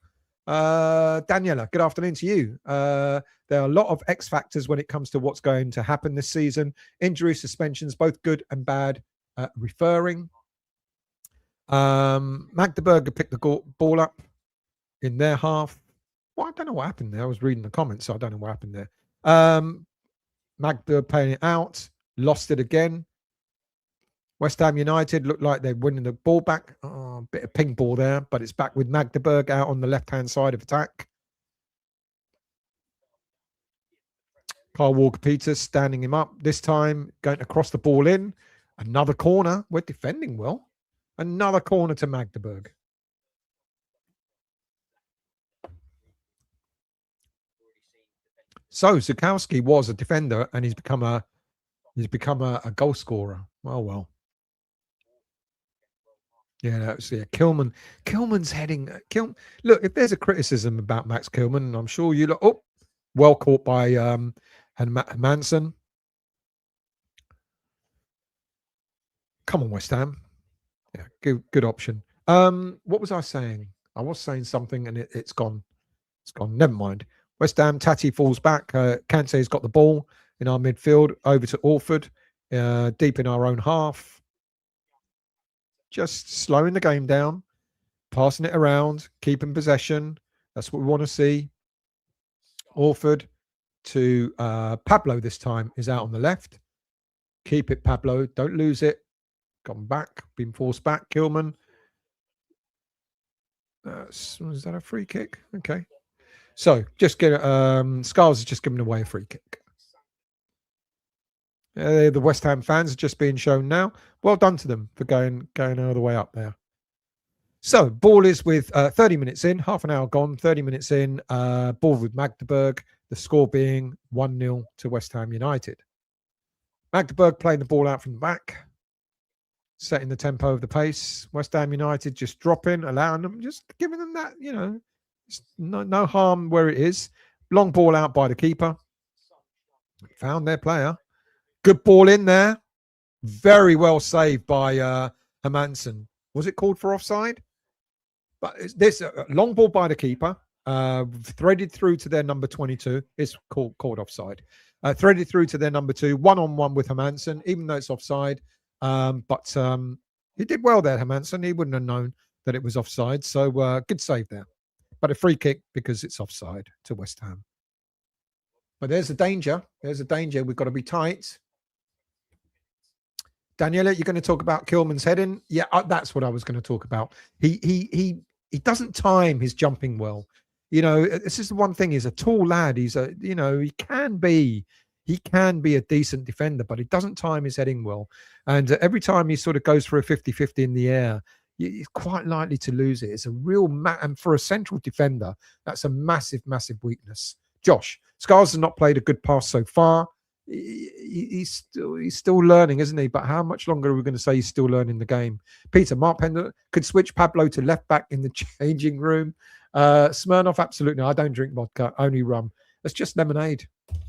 Daniela, good afternoon to you. There are a lot of X factors when it comes to what's going to happen this season. Injury, suspensions, both good and bad. Referring. Magdeburg picked the ball up in their half. Well, I don't know what happened there. I was reading the comments, so I don't know what happened there. Magdeburg playing it out. Lost it again. West Ham United looked like they're winning the ball back. Oh, a bit of ping ball there, but it's back with Magdeburg out on the left-hand side of attack. Carl Walker-Peters standing him up. This time going to cross the ball in. Another corner. We're defending well. Another corner to Magdeburg. So Zukowski was a defender and he's become a goal scorer. Oh well. Yeah, that's Kilman's heading. Look, if there's a criticism about Max Kilman, I'm sure you look. Oh, well caught by Manson. Come on, West Ham. Yeah, good option. What was I saying? I was saying something and it's gone. It's gone. Never mind. West Ham. Tati falls back. Kante's got the ball in our midfield over to Orford, deep in our own half. Just slowing the game down, passing it around, keeping possession. That's what we want to see. Orford to Pablo this time is out on the left. Keep it, Pablo. Don't lose it. Gone back. Been forced back. Kilman. Was that a free kick? Okay. So just get Scars has just given away a free kick. The West Ham fans are just being shown now. Well done to them for going all the way up there. So ball is with 30 minutes in, half an hour gone, 30 minutes in, ball with Magdeburg, the score being 1-0 to West Ham United. Magdeburg playing the ball out from the back, setting the tempo of the pace. West Ham United just dropping, allowing them, just giving them that, no harm where it is. Long ball out by the keeper. Found their player. Good ball in there. Very well saved by Hermansen. Was it called for offside? But this long ball by the keeper, threaded through to their number 22. It's called offside. Threaded through to their number 2, one-on-one with Hermansen, even though it's offside. But he did well there, Hermansen. He wouldn't have known that it was offside. So good save there. But a free kick because it's offside to West Ham. But there's a danger. There's a danger. We've got to be tight. Daniela, you're going to talk about Kilman's heading? Yeah, that's what I was going to talk about. He doesn't time his jumping well. This is the one thing. He's a tall lad. He can be he can be a decent defender, but he doesn't time his heading well. And every time he sort of goes for a 50-50 in the air, he's quite likely to lose it. It's a real and for a central defender, that's a massive, massive weakness. Josh, Scars has not played a good pass so far. He's still learning, isn't he? But how much longer are we going to say he's still learning the game? Peter, Mark Pender could switch Pablo to left back in the changing room. Smirnoff, absolutely. I don't drink vodka, only rum. It's just lemonade.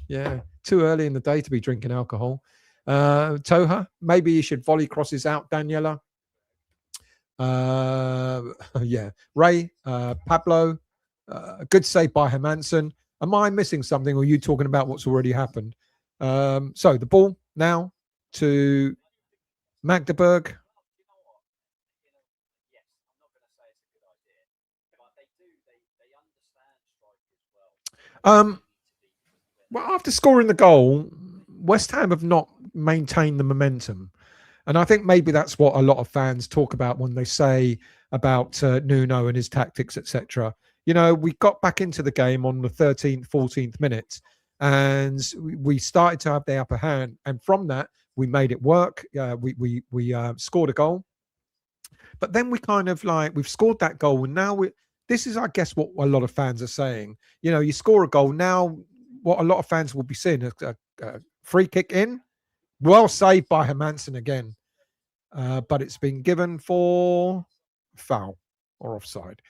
Yeah, too early in the day to be drinking alcohol. Toha, maybe you should volley crosses out, Daniela. Yeah, Ray, Pablo, good save by Hermansen. Am I missing something, or are you talking about what's already happened? So the ball now to Magdeburg. Well, after scoring the goal, West Ham have not maintained the momentum. And I think maybe that's what a lot of fans talk about when they say about Nuno and his tactics, etc. You know, we got back into the game on the 13th, 14th minute, and we started to have the upper hand. And from that, we made it work. We scored a goal. But then we kind of like, we've scored that goal. And now this is, I guess, what a lot of fans are saying. You know, you score a goal. Now, what a lot of fans will be seeing a free kick in. Well saved by Hermansen again. But it's been given for foul or offside.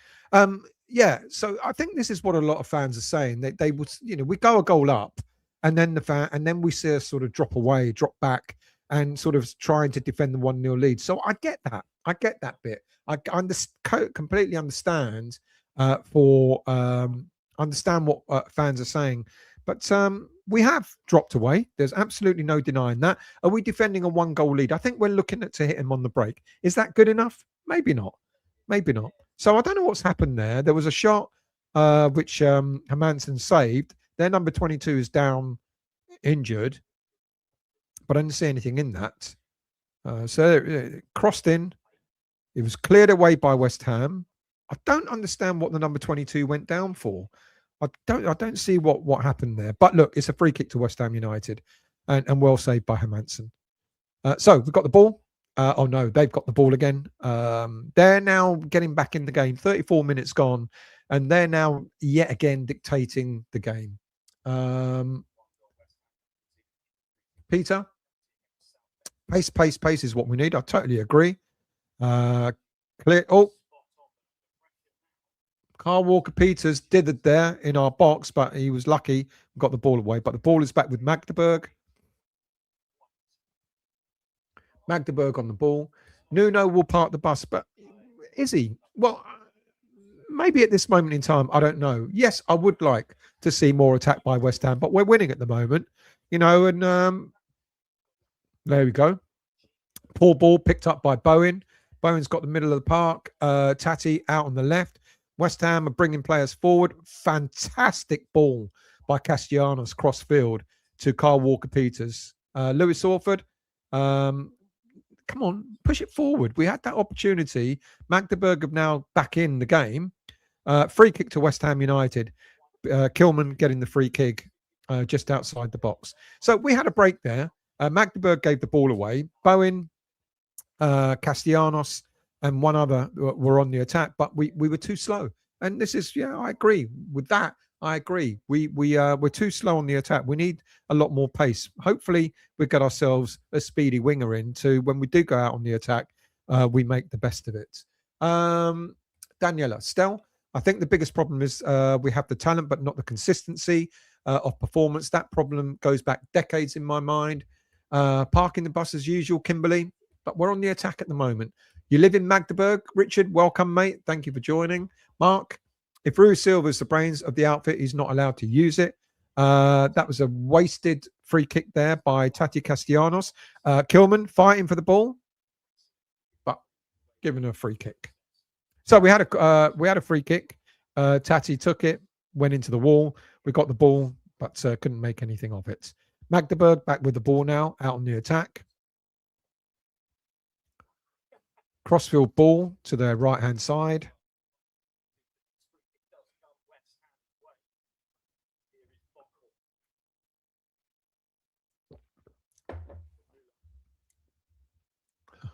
Yeah, so I think this is what a lot of fans are saying. They would, you know, we go a goal up, and then we see us sort of drop away, drop back, and sort of trying to defend the 1-0 lead. So I get that. I get that bit. I completely understand understand what fans are saying, but we have dropped away. There's absolutely no denying that. Are we defending a 1-goal lead? I think we're looking to hit him on the break. Is that good enough? Maybe not. Maybe not. So I don't know what's happened there. There was a shot which Hermansen saved. Their number 22 is down injured, but I didn't see anything in that. So it crossed in. It was cleared away by West Ham. I don't understand what the number 22 went down for. I don't see what happened there. But look, it's a free kick to West Ham United, and well saved by Hermansen. So we've got the ball. Oh no, they've got the ball again. They're now getting back in the game. 34 minutes gone, and they're now yet again dictating the game. Peter, pace is what we need. I totally agree. Clear. Oh, Carl Walker-Peters did it there in our box, but he was lucky, got the ball away. But the ball is back with Magdeburg. Magdeburg on the ball. Nuno will park the bus, but is he? Well, maybe at this moment in time, I don't know. Yes, I would like to see more attack by West Ham, but we're winning at the moment, you know, and there we go. Poor ball picked up by Bowen. Bowen's got the middle of the park. Tati out on the left. West Ham are bringing players forward. Fantastic ball by Castellanos cross field to Carl Walker-Peters. Lewis Orford, come on, push it forward. We had that opportunity. Magdeburg are now back in the game. Free kick to West Ham United. Kilman getting the free kick just outside the box. So we had a break there. Magdeburg gave the ball away. Bowen, Castellanos, and one other were on the attack, but we were too slow. And this is, yeah, I agree with that. I agree. We're too slow on the attack. We need a lot more pace. Hopefully, we get ourselves a speedy winger in to when we do go out on the attack, we make the best of it. Daniela, Stel, I think the biggest problem is we have the talent, but not the consistency of performance. That problem goes back decades in my mind. Parking the bus as usual, Kimberly, but we're on the attack at the moment. You live in Magdeburg, Richard. Welcome, mate. Thank you for joining. Mark, if Rui Silva is the brains of the outfit, he's not allowed to use it. That was a wasted free kick there by Tati Castellanos. Kilman fighting for the ball, but given a free kick. So we had a free kick. Tati took it, went into the wall. We got the ball, but couldn't make anything of it. Magdeburg back with the ball now, out on the attack. Crossfield ball to their right-hand side.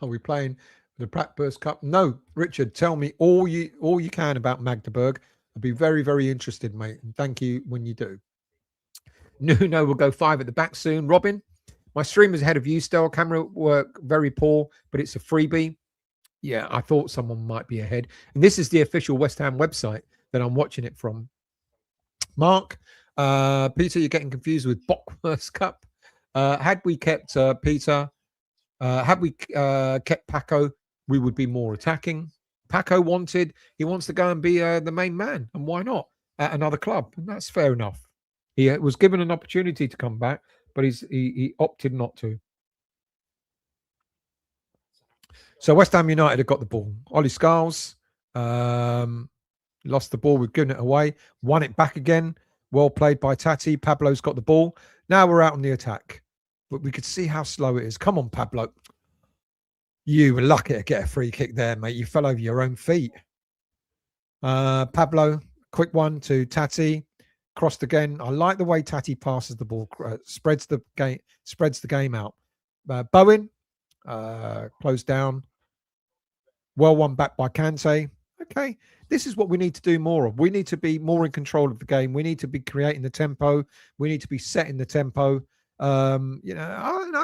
Are we playing the Bratwurst Cup? No, Richard, tell me all you can about Magdeburg. I'd be very, very interested, mate. And thank you when you do. Nuno will go 5 at the back soon. Robin, my stream is ahead of you still. Camera work very poor, but it's a freebie. Yeah, I thought someone might be ahead. And this is the official West Ham website that I'm watching it from. Mark, Peter, you're getting confused with Bockwurst Cup. Had we kept Peter, had we kept Paco, we would be more attacking. Paco he wants to go and be the main man. And why not? At another club. And that's fair enough. He was given an opportunity to come back, but he opted not to. So West Ham United have got the ball. Ollie Scarles lost the ball. We've given it away. Won it back again. Well played by Tati. Pablo's got the ball. Now we're out on the attack. But we could see how slow it is. Come on, Pablo. You were lucky to get a free kick there, mate. You fell over your own feet. Pablo, quick one to Tati. Crossed again. I like the way Tati passes the ball. Spreads the game out. Bowen, closed down. Well won back by Kante. Okay, this is what we need to do more of. We need to be more in control of the game. We need to be creating the tempo. We need to be setting the tempo. I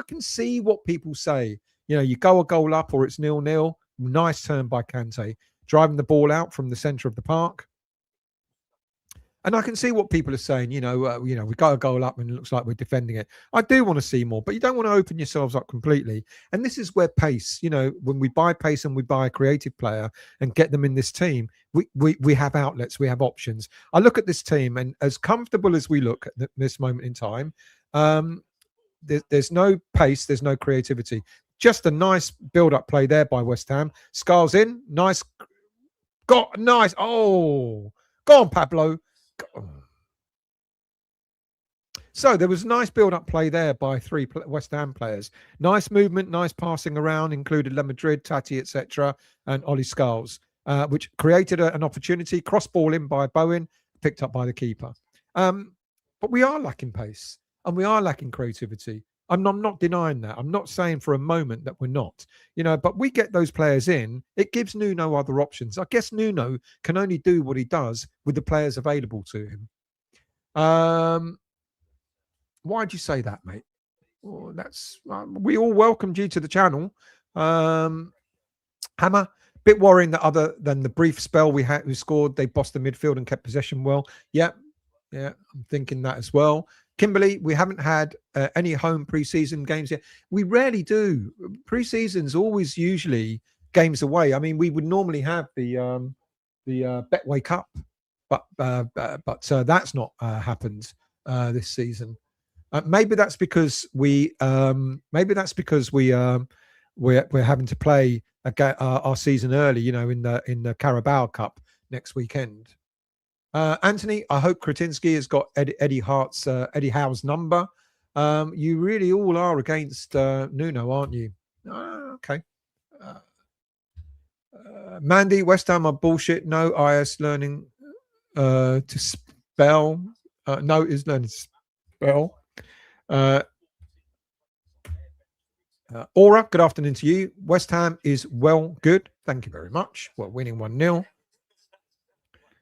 can see what people say. You go a goal up or it's 0-0. Nice turn by Kante, driving the ball out from the centre of the park. And I can see what people are saying. We got a goal up and it looks like we're defending it. I do want to see more, but you don't want to open yourselves up completely. And this is where pace, when we buy pace and we buy a creative player and get them in this team, we have outlets, we have options. I look at this team, and as comfortable as we look at this moment in time, there's no pace, there's no creativity. Just a nice build-up play there by West Ham. Scarles in, nice. Nice. Oh, go on, Pablo. So there was a nice build-up play there by 3 West Ham players. Nice movement, nice passing around, included La Madrid, Tati, etc., and Ollie Scarles, which created an opportunity. Cross ball in by Bowen, picked up by the keeper. But we are lacking pace and we are lacking creativity. I'm not denying that. I'm not saying for a moment that we're not, but we get those players in. It gives Nuno other options. I guess Nuno can only do what he does with the players available to him. Why'd you say that, mate? Well, that's we all welcomed you to the channel. Hammer, bit worrying that other than the brief spell we scored, they bossed the midfield and kept possession well. Yeah, I'm thinking that as well. Kimberly, we haven't had any home preseason games yet. We rarely do. Preseason's always usually games away. I mean, we would normally have the Betway Cup, but that's not happened this season. Maybe that's because we're having to play our season early. In the Carabao Cup next weekend. Anthony, I hope Kretinsky has got Eddie Howe's number. You really all are against Nuno, aren't you? Okay. Mandy, West Ham are bullshit. No IS learning to spell. No is learning to spell. Aura, good afternoon to you. West Ham is well good. Thank you very much. We're winning 1-0.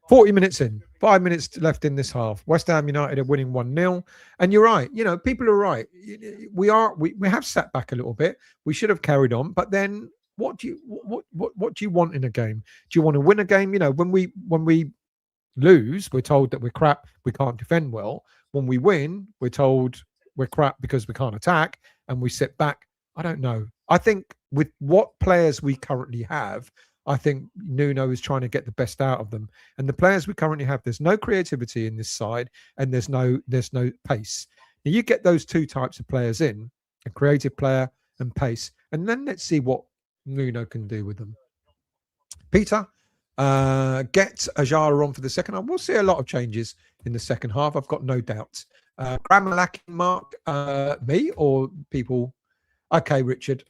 40 minutes in, 5 minutes left in this half. West Ham United are winning 1-0. And you're right. People are right. We have sat back a little bit. We should have carried on. But then what do you want in a game? Do you want to win a game? When we lose, we're told that we're crap, we can't defend well. When we win, we're told we're crap because we can't attack and we sit back. I don't know. I think with what players we currently have, I think Nuno is trying to get the best out of them. And the players we currently have, there's no creativity in this side and there's no pace. Now you get those two types of players in, a creative player and pace, and then let's see what Nuno can do with them. Peter, get Ajara on for the second half. We'll see a lot of changes in the second half. I've got no doubt. Grammar lacking, Mark, me or people? Okay, Richard.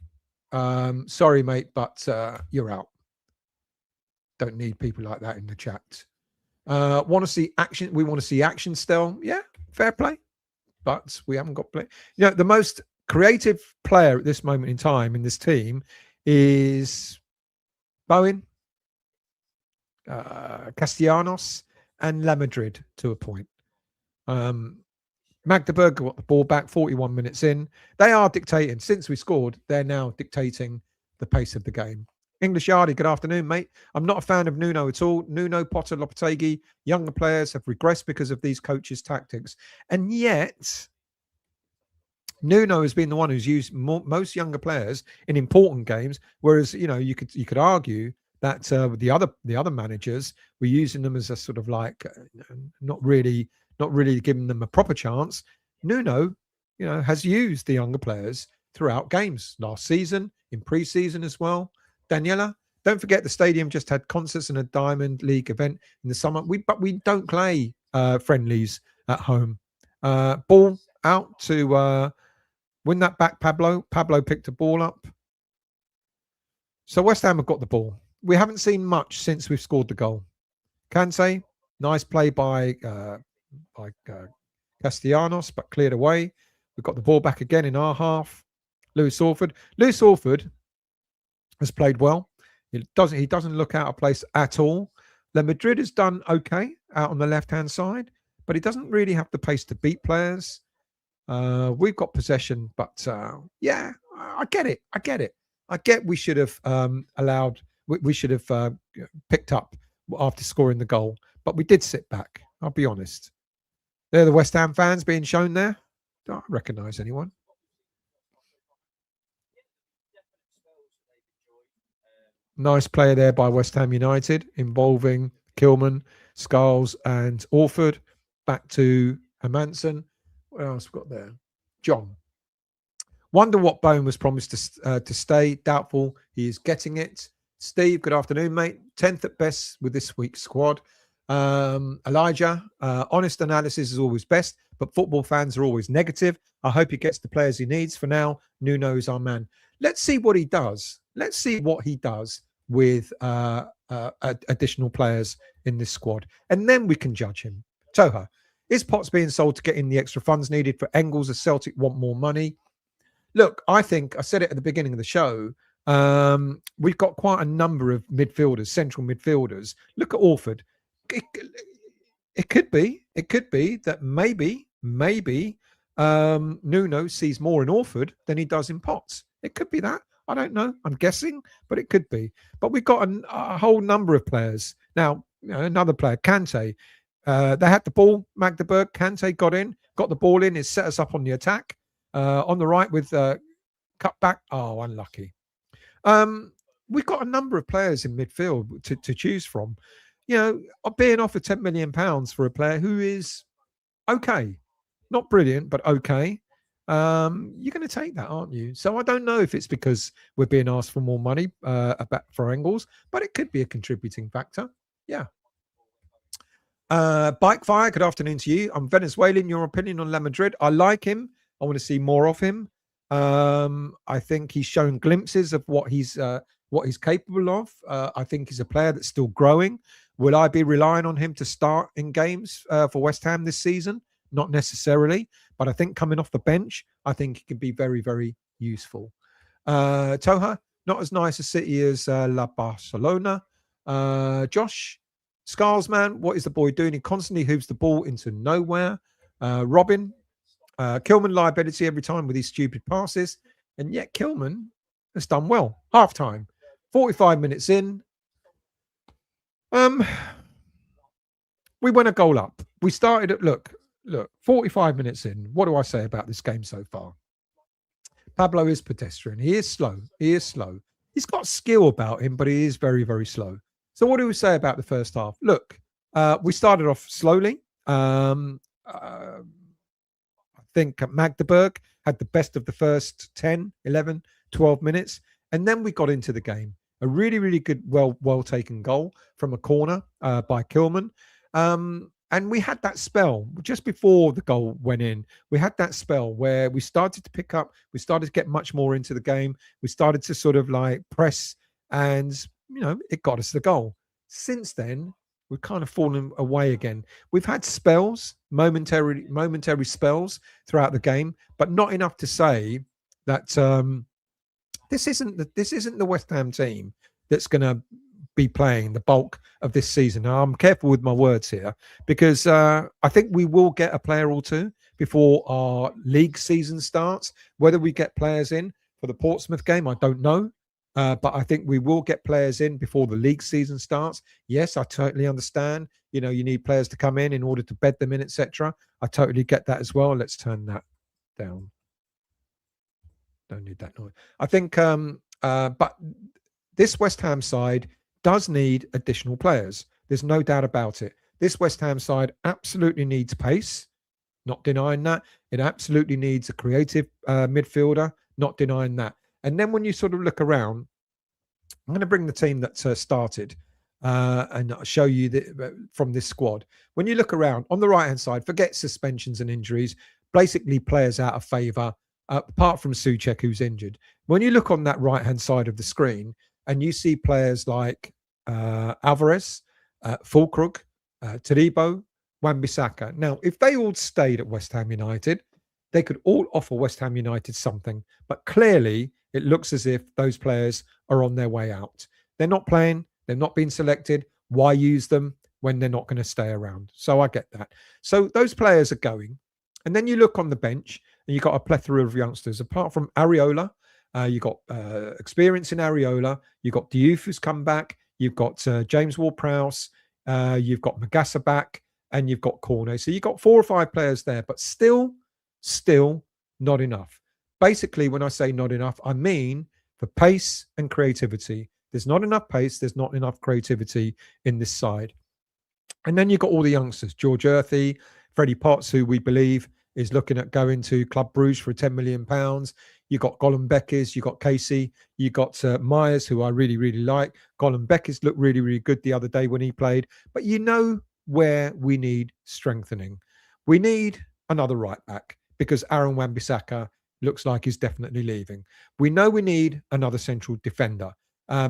Sorry, mate, but you're out. Don't need people like that in the chat. Want to see action? We want to see action still. Yeah, fair play. But we haven't got play. The most creative player at this moment in time in this team is Bowen, Castellanos, and La Madrid to a point. Magdeburg got the ball back 41 minutes in. They are dictating. Since we scored, they're now dictating the pace of the game. English Yardie, good afternoon, mate. I'm not a fan of Nuno at all. Nuno, Potter, Lopetegui, younger players have regressed because of these coaches' tactics. And yet, Nuno has been the one who's used most younger players in important games, whereas you could argue that the other managers were using them as a sort of like not really giving them a proper chance. Nuno, has used the younger players throughout games last season, in pre-season as well. Daniela, don't forget the stadium just had concerts and a Diamond League event in the summer. But we don't play friendlies at home. Ball out to win that back, Pablo. Pablo picked the ball up. So West Ham have got the ball. We haven't seen much since we've scored the goal. Kante, nice play by Castellanos, but cleared away. We've got the ball back again in our half. Lewis Orford has played well. He doesn't look out of place at all. La Madrid has done okay out on the left-hand side, but he doesn't really have the pace to beat players. We've got possession, but I get it. I get we should have we should have picked up after scoring the goal, but we did sit back. I'll be honest. They're the West Ham fans being shown there. Don't recognise anyone. Nice player there by West Ham United, involving Kilman, Skulls, and Orford. Back to Hermanson. What else we got there? John. Wonder what Bowen was promised to stay. Doubtful he is getting it. Steve, good afternoon, mate. 10th at best with this week's squad. Elijah, honest analysis is always best, but football fans are always negative. I hope he gets the players he needs. For now, Nuno is our man. Let's see what he does. Let's see what he does with additional players in this squad, and then we can judge him. Toha, is Potts being sold to get in the extra funds needed for Engels as Celtic want more money? Look, I think I said it at the beginning of the show. We've got quite a number of midfielders, central midfielders. Look at Orford. It could be that maybe Nuno sees more in Orford than he does in Potts. It could be that. I don't know. I'm guessing, but it could be. But we've got a whole number of players. Now, another player, Kante. They had the ball, Magdeburg. Kante got the ball in. It set us up on the attack. On the right with cut back. Oh, unlucky. We've got a number of players in midfield to choose from. Being offered £10 million for a player who is okay, not brilliant, but okay. You're going to take that, aren't you? So I don't know if it's because we're being asked for more money for Engels, but it could be a contributing factor. Yeah. Bike Fire, good afternoon to you. I'm Venezuelan. Your opinion on La Madrid? I like him. I want to see more of him. I think he's shown glimpses of what he's capable of. I think he's a player that's still growing. Will I be relying on him to start in games for West Ham this season? Not necessarily, but I think coming off the bench, I think he can be very, very useful. Toha, not as nice a city as La Barcelona. Josh, Scarsman, what is the boy doing? He constantly hooves the ball into nowhere. Robin, Kilman liability every time with his stupid passes, and yet Kilman has done well. Half time, 45 minutes in. We went a goal up. We started at look, 45 minutes in. What do I say about this game so far? Pablo is pedestrian. He is slow. He's got skill about him, but he is very, very slow. So what do we say about the first half? Look, we started off slowly. I think Magdeburg had the best of the first 10, 11, 12 minutes. And then we got into the game. A really, really good, well taken goal from a corner by Kilman. And we had that spell just before the goal went in. We had that spell where we started to pick up. We started to get much more into the game. We started to sort of like press, and it got us the goal. Since then, we've kind of fallen away again. We've had spells, momentary spells throughout the game, but not enough to say that this isn't the West Ham team that's going to be playing the bulk of this season. Now, I'm careful with my words here because I think we will get a player or two before our league season starts. Whether we get players in for the Portsmouth game, I don't know. But I think we will get players in before the league season starts. Yes, I totally understand. You know, you need players to come in order to bed them in, etc. I totally get that as well. Let's turn that down. Don't need that noise. I think, but this West Ham side does need additional players. There's no doubt about it. This West Ham side absolutely needs pace. Not denying that. It absolutely needs a creative midfielder. Not denying that. And then when you sort of look around, I'm going to bring the team that started and show you from this squad. When you look around on the right-hand side, forget suspensions and injuries, basically players out of favour, apart from Souček, who's injured. When you look on that right-hand side of the screen and you see players like Alvarez, Fulkrug, Todibo, Wan-Bissaka. Now, if they all stayed at West Ham United, they could all offer West Ham United something. But clearly, it looks as if those players are on their way out. They're not playing. They're not being selected. Why use them when they're not going to stay around? So I get that. So those players are going. And then you look on the bench and you've got a plethora of youngsters. Apart from Areola, you've got experience in Areola. You've got Diouf who's come back. You've got James Ward-Prowse. You've got Magassa back. And you've got Cornet. So you've got 4 or 5 players there, but still not enough. Basically, when I say not enough, I mean for pace and creativity. There's not enough pace. There's not enough creativity in this side. And then you've got all the youngsters, George Earthy, Freddie Potts, who we believe is looking at going to Club Bruges for £10 million. You've got Gollum Beckers, you've got Casey, you've got Myers, who I really, really like. Gollum Beckers looked really, really good the other day when he played. But you know where we need strengthening. We need another right back because Aaron Wan-Bissaka looks like he's definitely leaving. We know we need another central defender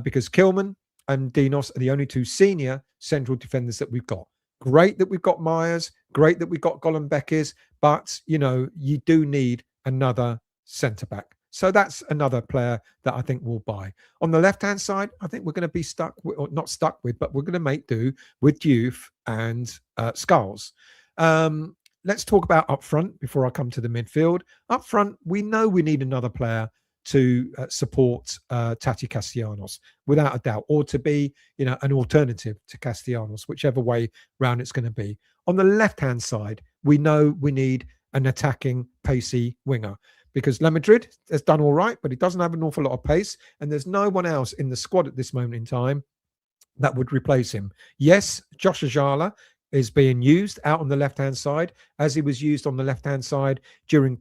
because Kilman and Dinos are the only 2 senior central defenders that we've got. Great that we've got Myers, great that we've got Gollum Beckers, but, you know, you do need another centre-back. So that's another player that I think we'll buy. On the left-hand side, I think we're going to be stuck with, or not stuck with, but we're going to make do with Diouf and Skulls. Let's talk about up front before I come to the midfield. Up front, we know we need another player to support Tati Castellanos, without a doubt, or to be, you know, an alternative to Castellanos, whichever way round it's going to be. On the left-hand side, we know we need an attacking, pacey winger. Because La Madrid has done all right, but he doesn't have an awful lot of pace. And there's no one else in the squad at this moment in time that would replace him. Yes, Josh Ajala is being used out on the left-hand side as he was used on the left-hand side during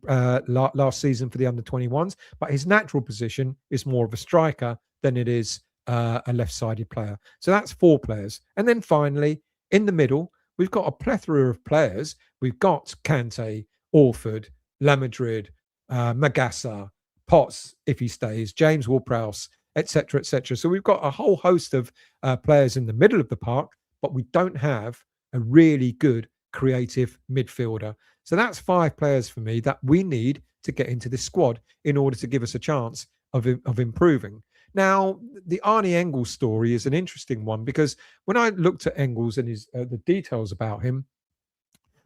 last season for the under-21s. But his natural position is more of a striker than it is a left-sided player. So that's 4 players. And then finally, in the middle, we've got a plethora of players. We've got Kante, Orford, La Madrid, Magassa, Potts, if he stays, James Ward-Prowse, etc., etc. So we've got a whole host of players in the middle of the park, but we don't have a really good creative midfielder. So that's 5 players for me that we need to get into this squad in order to give us a chance of improving. Now, the Arnie Engels story is an interesting one because when I looked at Engels and his the details about him,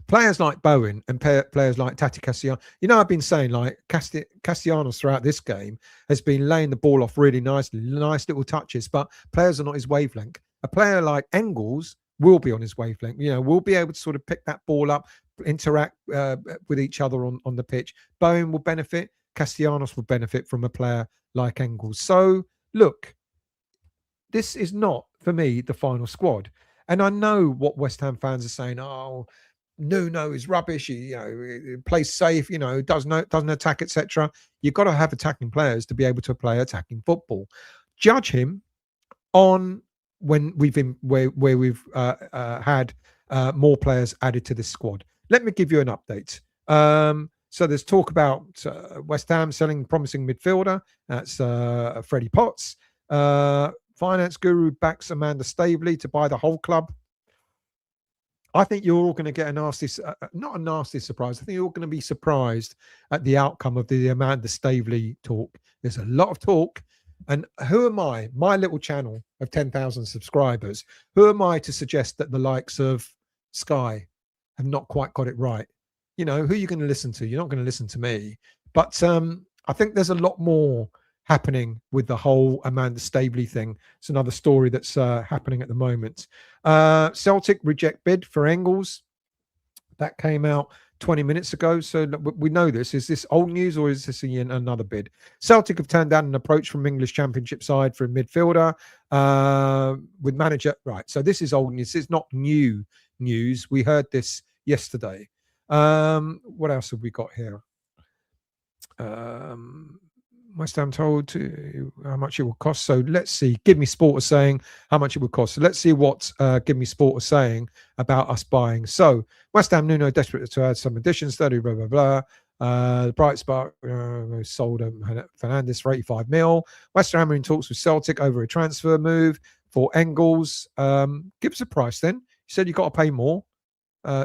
players like Bowen and players like Tati Castellanos, you know, I've been saying like Castellanos throughout this game has been laying the ball off really nicely, nice little touches, but players are not his wavelength. A player like Engels will be on his wavelength, you know, will be able to sort of pick that ball up, interact with each other on the pitch. Bowen will benefit, Castellanos will benefit from a player like Engels. So, look, this is not, for me, the final squad. And I know what West Ham fans are saying, oh, Nuno is rubbish. He plays safe. Doesn't attack, etc. You've got to have attacking players to be able to play attacking football. Judge him on when we've had more players added to this squad. Let me give you an update. So there's talk about West Ham selling promising midfielder. That's Freddie Potts. Finance guru backs Amanda Staveley to buy the whole club. I think you're all going to get a nasty, not a nasty surprise. I think you're all going to be surprised at the outcome of the Amanda Stavely talk. There's a lot of talk. And who am I, my little channel of 10,000 subscribers, who am I to suggest that the likes of Sky have not quite got it right? You know, who are you going to listen to? You're not going to listen to me. But I think there's a lot more happening with the whole Amanda Stavely thing. It's another story that's happening at the moment. Celtic reject bid for Engels. That came out 20 minutes ago. So we know this. Is this old news or is this another bid? Celtic have turned down an approach from English Championship side for a midfielder with manager. Right. So this is old news. It's not new news. We heard this yesterday. What else have we got here? West Ham told to how much it will cost. So let's see. Give Me Sport are saying how much it would cost. So let's see what Give Me Sport are saying about us buying. So West Ham Nuno desperate to add some additions. 30 blah blah blah. The Bright Spark sold Fernandes for 85 mil. West Ham are in talks with Celtic over a transfer move for Engels. Give us a price then. You said you got to pay more.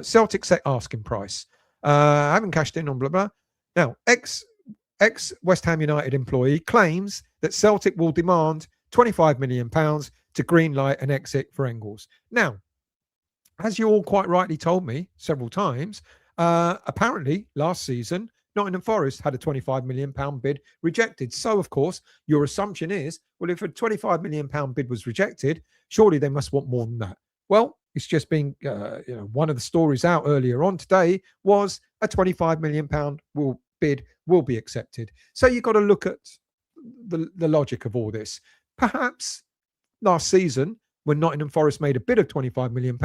Celtic set asking price. Haven't cashed in on blah blah. Now, ex West Ham United employee claims that Celtic will demand £25 million to greenlight an exit for Engels. Now, as you all quite rightly told me several times, apparently last season, Nottingham Forest had a £25 million bid rejected. So, of course, your assumption is, well, if a £25 million bid was rejected, surely they must want more than that. Well, it's just been, one of the stories out earlier on today was a £25 million bid will be accepted. So you've got to look at the logic of all this. Perhaps last season, when Nottingham Forest made a bid of £25 million,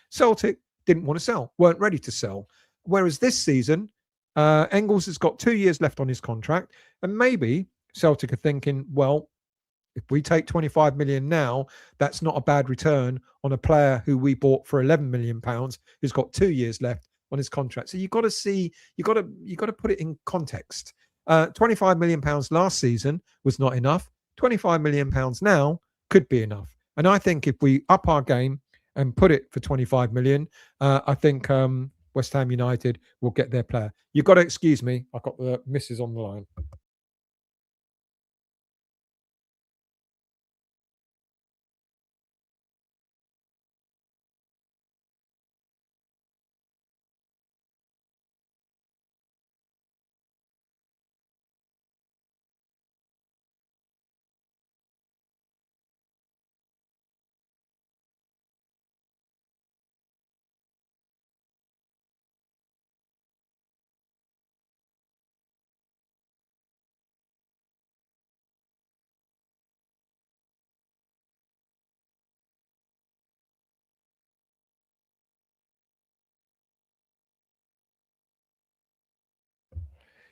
Celtic didn't want to sell, weren't ready to sell. Whereas this season, Engels has got 2 years left on his contract, and maybe Celtic are thinking, well, if we take 25 million now, that's not a bad return on a player who we bought for 11 million pounds, who's got 2 years left on his contract. So you've got to see, you've got to put it in context. 25 million pounds last season was not enough. 25 million pounds now could be enough. And I think if we up our game and put it for 25 million, I think West Ham United will get their player. You've got to excuse me. I've got the missus on the line.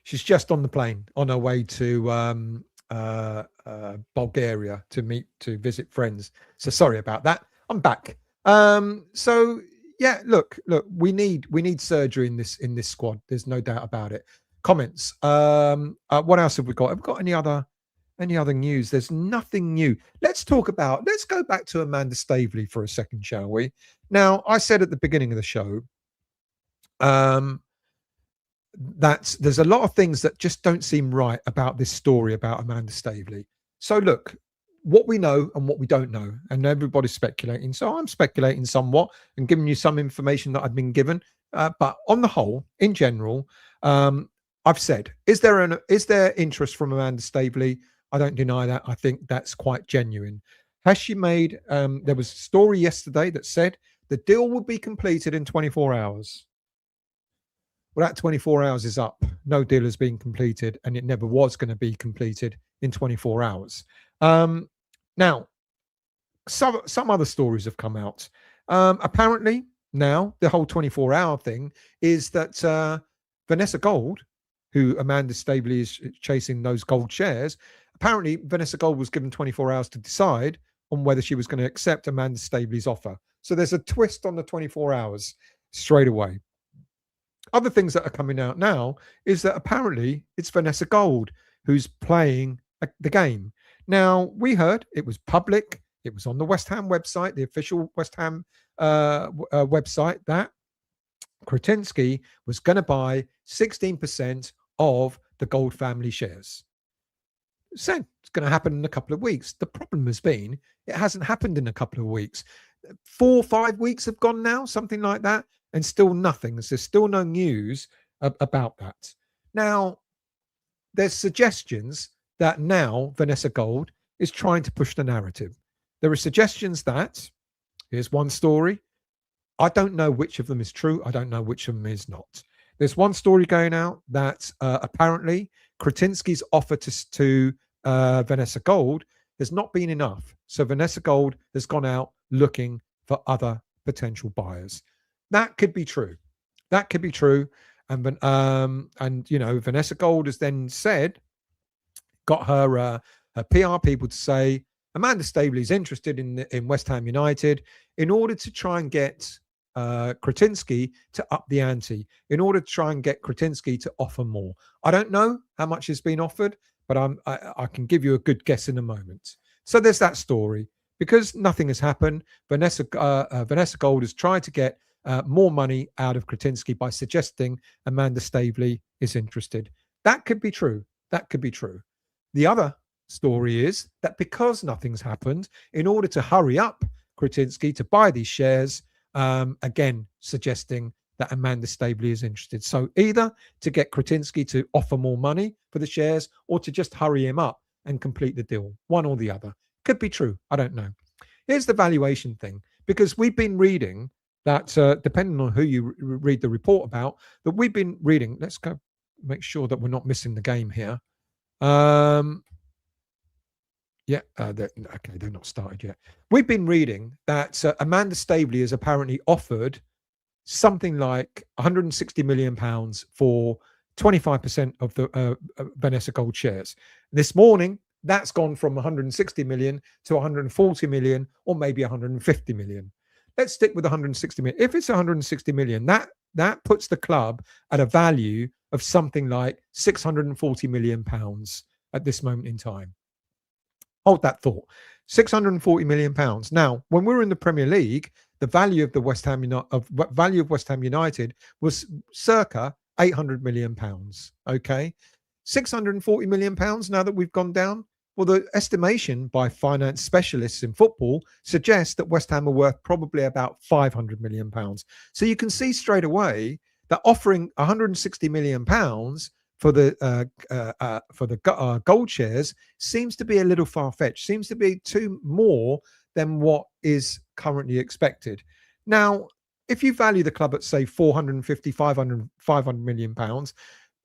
She's just on the plane on her way to Bulgaria to visit friends. So sorry about that. I'm back. So yeah, look, we need surgery in this squad. There's no doubt about it. Comments. What else have we got? Have we got any other news? There's nothing new. Let's go back to Amanda Stavely for a second, shall we? Now, I said at the beginning of the show, that there's a lot of things that just don't seem right about this story about Amanda Stavely. So look, what we know and what we don't know, and everybody's speculating. So I'm speculating somewhat and giving you some information that I've been given. But on the whole, in general, I've said, is there interest from Amanda Stavely? I don't deny that. I think that's quite genuine. Has she made? There was a story yesterday that said the deal would be completed in 24 hours. Well, that 24 hours is up. No deal has been completed, and it never was going to be completed in 24 hours. Now, some other stories have come out. Apparently, now the whole 24-hour thing is that Vanessa Gold, who Amanda Stavely is chasing those gold shares, apparently Vanessa Gold was given 24 hours to decide on whether she was going to accept Amanda Stavely's offer. So there's a twist on the 24 hours straight away. Other things that are coming out now is that apparently it's Vanessa Gold who's playing the game. Now, we heard it was public It was on the West Ham website, the official West Ham website, that Kretinsky was going to buy 16% of the Gold family shares. Said it's going to happen in a couple of weeks. The problem has been it hasn't happened in a couple of weeks. 4 or 5 weeks have gone now, something like that, and still nothing. There's still no news about that. Now, there's suggestions that now Vanessa Gold is trying to push the narrative. There are suggestions that, here's one story, I don't know which of them is true. I don't know which of them is not. There's one story going out that apparently Kretinsky's offer to Vanessa Gold has not been enough. So Vanessa Gold has gone out looking for other potential buyers. That could be true. That could be true. And you know, Vanessa Gold has then said, got her PR people to say Amanda Staveley is interested in West Ham United in order to try and get Kretinsky to up the ante, in order to try and get Kretinsky to offer more. I don't know how much has been offered, but I can give you a good guess in a moment. So there's that story. Because nothing has happened, Vanessa Gold has tried to get more money out of Kretinsky by suggesting Amanda Staveley is interested. That could be true. That could be true. The other story is that because nothing's happened, in order to hurry up Kretinsky to buy these shares, again, suggesting that Amanda Staveley is interested. So either to get Kretinsky to offer more money for the shares or to just hurry him up and complete the deal, one or the other. Could be true. I don't know. Here's the valuation thing, because we've been reading that, depending on who you read the report about, that we've been reading. Let's go make sure that we're not missing the game here. Yeah, they're not started yet. We've been reading that Amanda Staveley has apparently offered something like £160 million for 25% of the Vanessa Gold shares. This morning, that's gone from 160 million to 140 million, or maybe 150 million. Let's stick with 160 million. If it's 160 million, that puts the club at a value of something like 640 million pounds at this moment in time. Hold that thought. 640 million pounds. Now, when we were in the Premier League, the value of the West Ham United was circa 800 million pounds. Okay, 640 million pounds. Now that we've gone down, well, the estimation by finance specialists in football suggests that West Ham are worth probably about 500 million pounds. So you can see straight away that offering 160 million pounds for the gold shares seems to be a little far-fetched, seems to be too more than what is currently expected. Now, if you value the club at, say, 450, 500 million pounds,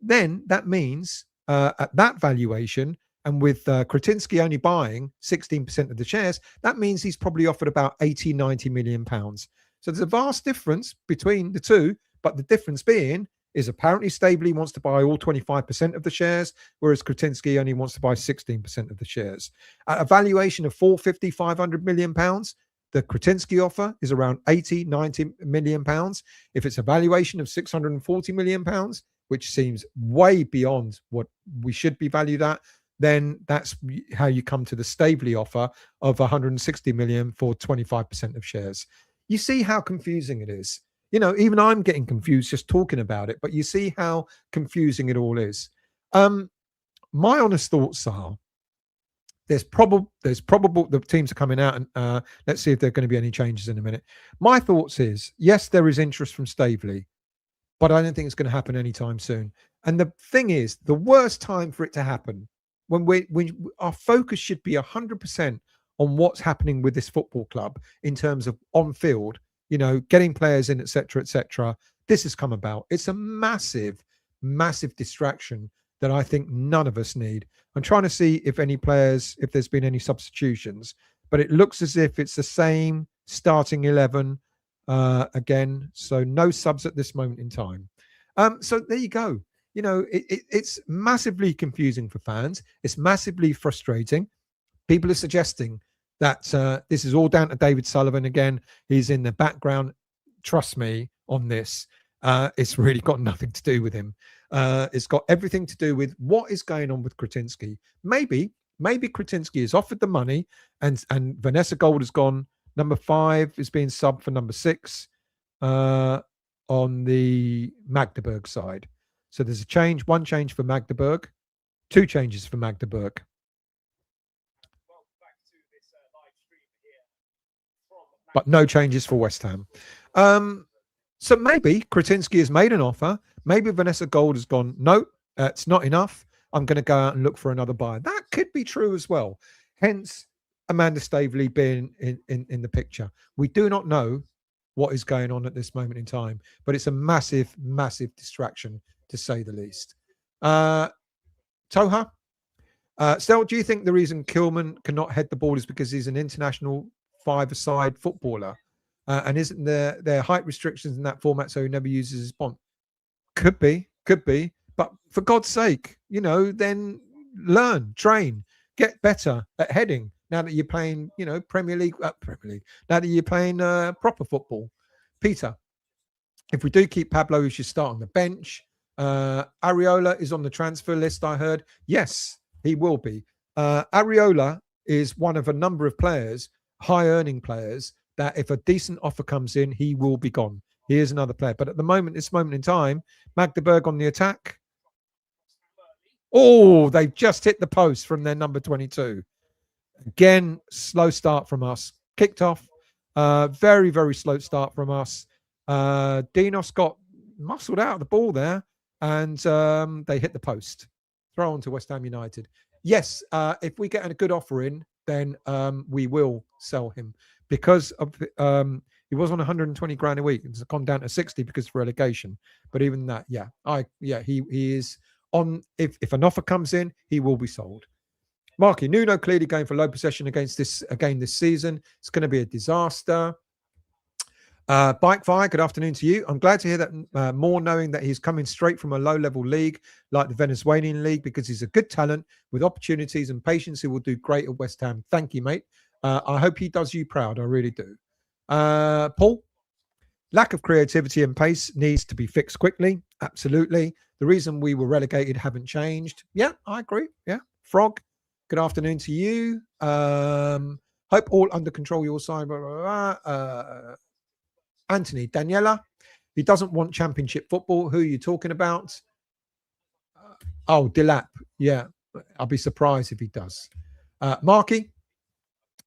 then that means at that valuation, and with Kretinsky only buying 16% of the shares, that means he's probably offered about 80, 90 million pounds. So there's a vast difference between the two, but the difference being is apparently Staveley wants to buy all 25% of the shares, whereas Kretinsky only wants to buy 16% of the shares. At a valuation of 450, 500 million pounds, the Kretinsky offer is around 80, 90 million pounds. If it's a valuation of 640 million pounds, which seems way beyond what we should be valued at, then that's how you come to the Staveley offer of 160 million for 25% of shares. You see how confusing it is. You know, even I'm getting confused just talking about it, but you see how confusing it all is. My honest thoughts are there's probable the teams are coming out, and let's see if there are going to be any changes in a minute. My thoughts is, yes, there is interest from Staveley, but I don't think it's going to happen anytime soon. And the thing is, the worst time for it to happen, when our focus should be 100% on what's happening with this football club in terms of on field, you know, getting players in, etc., etc. This has come about. It's a massive, massive distraction that I think none of us need. I'm trying to see if any players, if there's been any substitutions, but it looks as if it's the same starting 11 again. So no subs at this moment in time. So there you go. You know, it's massively confusing for fans. It's massively frustrating. People are suggesting that this is all down to David Sullivan again. He's in the background. Trust me on this. It's really got nothing to do with him. It's got everything to do with what is going on with Kretinsky. Maybe Maybe Kretinsky has offered the money, and Vanessa Gold has gone. Number 5 is being subbed for number 6 on the Magdeburg side. So there's a change, 1 change for Magdeburg, 2 changes for Magdeburg. But no changes for West Ham. So maybe Kretinsky has made an offer. Maybe Vanessa Gold has gone, no, it's not enough. I'm going to go out and look for another buyer. That could be true as well. Hence, Amanda Staveley being in the picture. We do not know what is going on at this moment in time, but it's a massive, massive distraction, to say the least. Toha, Stel, do you think the reason Kilman cannot head the ball is because he's an international 5-a-side footballer? And isn't there height restrictions in that format, so he never uses his bomb? Could be. But for God's sake, then learn, train, get better at heading. Now that you're playing, Premier League. Now that you're playing proper football. Peter, if we do keep Pablo, he should start on the bench. Areola is on the transfer list, I heard. Yes, he will be. Areola is one of a number of players, high-earning players, that if a decent offer comes in, he will be gone. He is another player. But at this moment in time, Magdeburg on the attack. Oh, they've just hit the post from their number 22. Again, slow start from us. Kicked off. Very, very slow start from us. Dinos got muscled out of the ball there, and they hit the post. Throw on to West Ham United. Yes, if we get a good offer in, then we will sell him. Because of he was on 120 grand a week. It's gone down to 60 because of relegation. But even that, he is on. If an offer comes in, he will be sold. Marky, Nuno clearly going for low possession against this season. It's going to be a disaster. Bike Fire, good afternoon to you. I'm glad to hear that more, knowing that he's coming straight from a low-level league like the Venezuelan league, because he's a good talent with opportunities and patience who will do great at West Ham. Thank you, mate. I hope he does you proud. I really do. Paul, lack of creativity and pace needs to be fixed quickly. Absolutely. The reason we were relegated haven't changed. Yeah, I agree. Yeah. Frog, good afternoon to you. Hope all under control your side. Anthony, Daniela, he doesn't want championship football. Who are you talking about? Oh, Dilap. Yeah, I'll be surprised if he does. Marky,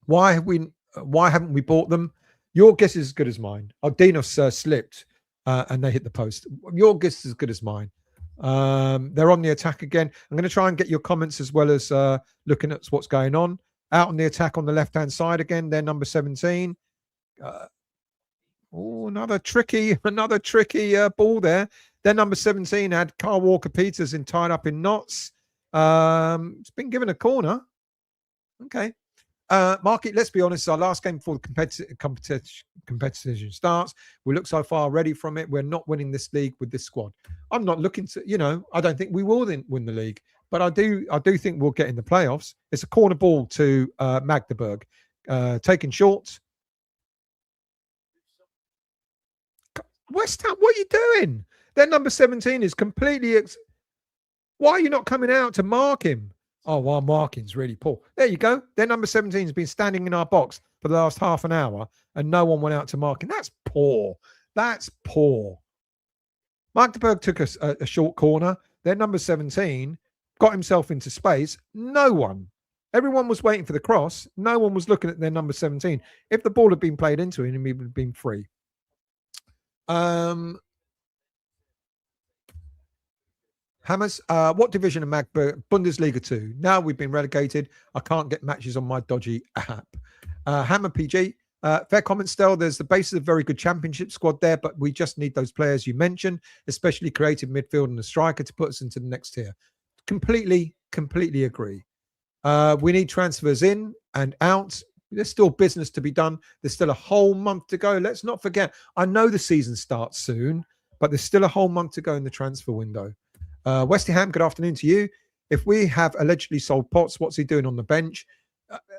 why haven't we bought them? Your guess is as good as mine. Oh, Dinos slipped and they hit the post. Your guess is as good as mine. They're on the attack again. I'm going to try and get your comments as well as looking at what's going on. Out on the attack on the left-hand side again. They're number 17. Another tricky ball there. Their number 17 had Carl Walker-Peters tied up in knots. It's been given a corner. Okay. Market, let's be honest, our last game before the competition starts. We look so far ready from it. We're not winning this league with this squad. I'm not looking to, I don't think we will win the league, but I do think we'll get in the playoffs. It's a corner ball to Magdeburg. Taking short. West Ham, what are you doing? Their number 17 is completely... Why are you not coming out to mark him? Oh, well, marking's really poor. There you go. Their number 17 has been standing in our box for the last half an hour and no one went out to mark him. That's poor. That's poor. Magdeburg took a short corner. Their number 17 got himself into space. No one. Everyone was waiting for the cross. No one was looking at their number 17. If the ball had been played into him, he would have been free. Hammers, what division of Magdeburg? Bundesliga 2. Now we've been relegated. I can't get matches on my dodgy app. Hammer PG, fair comment still. There's the basis of a very good championship squad there, but we just need those players you mentioned, especially creative midfield and a striker to put us into the next tier. Completely agree. We need transfers in and out. There's still business to be done. There's still a whole month to go. Let's not forget, I know the season starts soon, but there's still a whole month to go in the transfer window. Westy Ham, good afternoon to you. If we have allegedly sold Potts, what's he doing on the bench?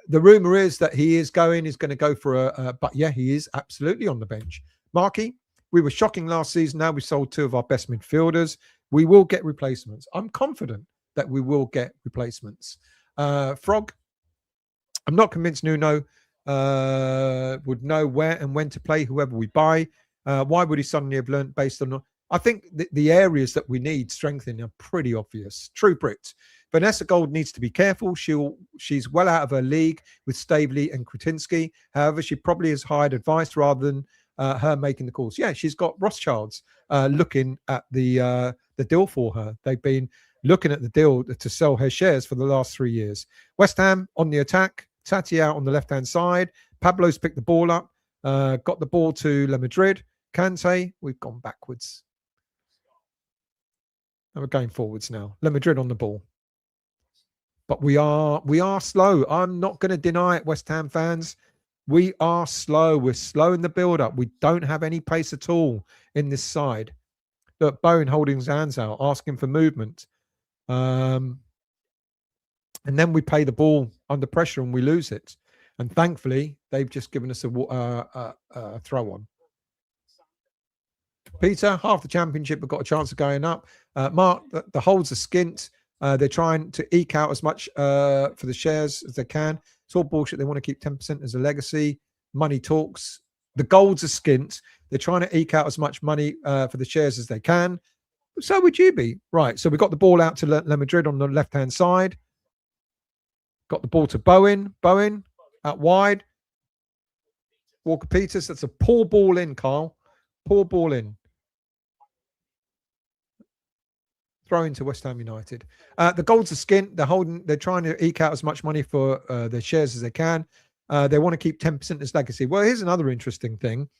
The rumor is that he's going to go for but yeah, he is absolutely on the bench. Marky, we were shocking last season. Now we sold 2 of our best midfielders. We will get replacements. I'm confident that we will get replacements. Frog, I'm not convinced Nuno would know where and when to play whoever we buy. Why would he suddenly have learnt based on... I think the areas that we need strengthening are pretty obvious. True Brit. Vanessa Gold needs to be careful. She's well out of her league with Staveley and Kretinsky. However, she probably has hired advice rather than her making the calls. Yeah, she's got Rothschilds looking at the deal for her. They've been looking at the deal to sell her shares for the last 3 years. West Ham on the attack. Tati out on the left-hand side. Pablo's picked the ball up. Got the ball to Le Madrid. Kante, we've gone backwards. And we're going forwards now. Le Madrid on the ball. But we are slow. I'm not going to deny it, West Ham fans. We are slow. We're slow in the build-up. We don't have any pace at all in this side. Look, Bowen holding his hands out, asking for movement. And then we play the ball under pressure and we lose it. And thankfully, they've just given us a throw on. Peter, half the championship have got a chance of going up. Mark, the holds are skint. They're trying to eke out as much for the shares as they can. It's all bullshit. They want to keep 10% as a legacy. Money talks. The golds are skint. They're trying to eke out as much money for the shares as they can. So would you be. Right, so we got the ball out to Le Madrid on the left-hand side. Got the ball to Bowen. Bowen out wide. Walker Peters. That's a poor ball in, Carl. Poor ball in. Throw into West Ham United. The golds are skint. They're trying to eke out as much money for their shares as they can. They want to keep 10% as legacy. Well, here's another interesting thing.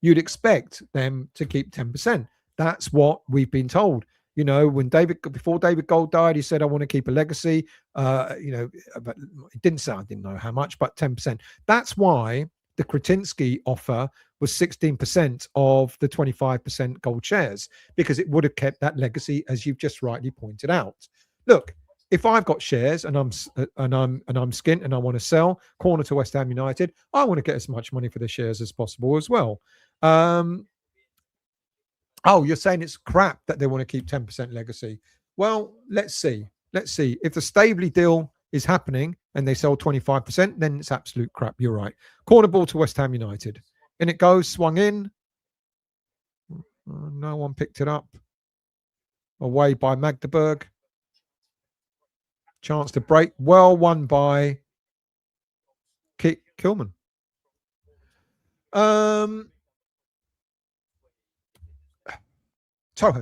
You'd expect them to keep 10%. That's what we've been told. You know, before David Gold died, he said, I want to keep a legacy. But he didn't say, I didn't know how much, but 10%. That's why the Kretinsky offer was 16% of the 25% gold shares, because it would have kept that legacy, as you've just rightly pointed out. Look, if I've got shares and I'm skint and I want to sell corner to West Ham United, I want to get as much money for the shares as possible as well. Oh, you're saying it's crap that they want to keep 10% legacy. Well, let's see. Let's see. If the Staveley deal is happening and they sell 25%, then it's absolute crap. You're right. Corner ball to West Ham United. In it goes, swung in. No one picked it up. Away by Magdeburg. Chance to break. Well won by Kilman. Toho.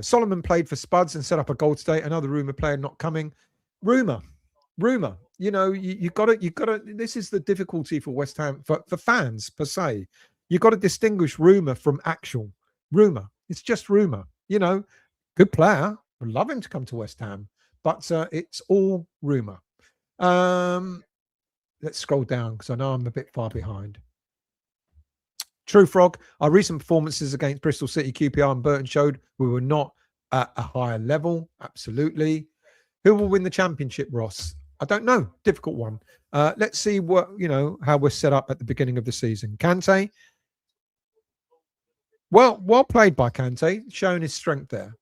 Solomon played for Spuds and set up a Gold State. Another rumour player not coming. Rumour. You know, you got to. This is the difficulty for West Ham, for fans per se. You've got to distinguish rumour from actual. Rumour. It's just rumour. You know, good player. Would love him to come to West Ham, but it's all rumour. Let's scroll down because I know I'm a bit far behind. True Frog, our recent performances against Bristol City, QPR and Burton showed we were not at a higher level. Absolutely. Who will win the championship, Ross? I don't know. Difficult one. Let's see how we're set up at the beginning of the season. Kante. Well played by Kante, showing his strength there.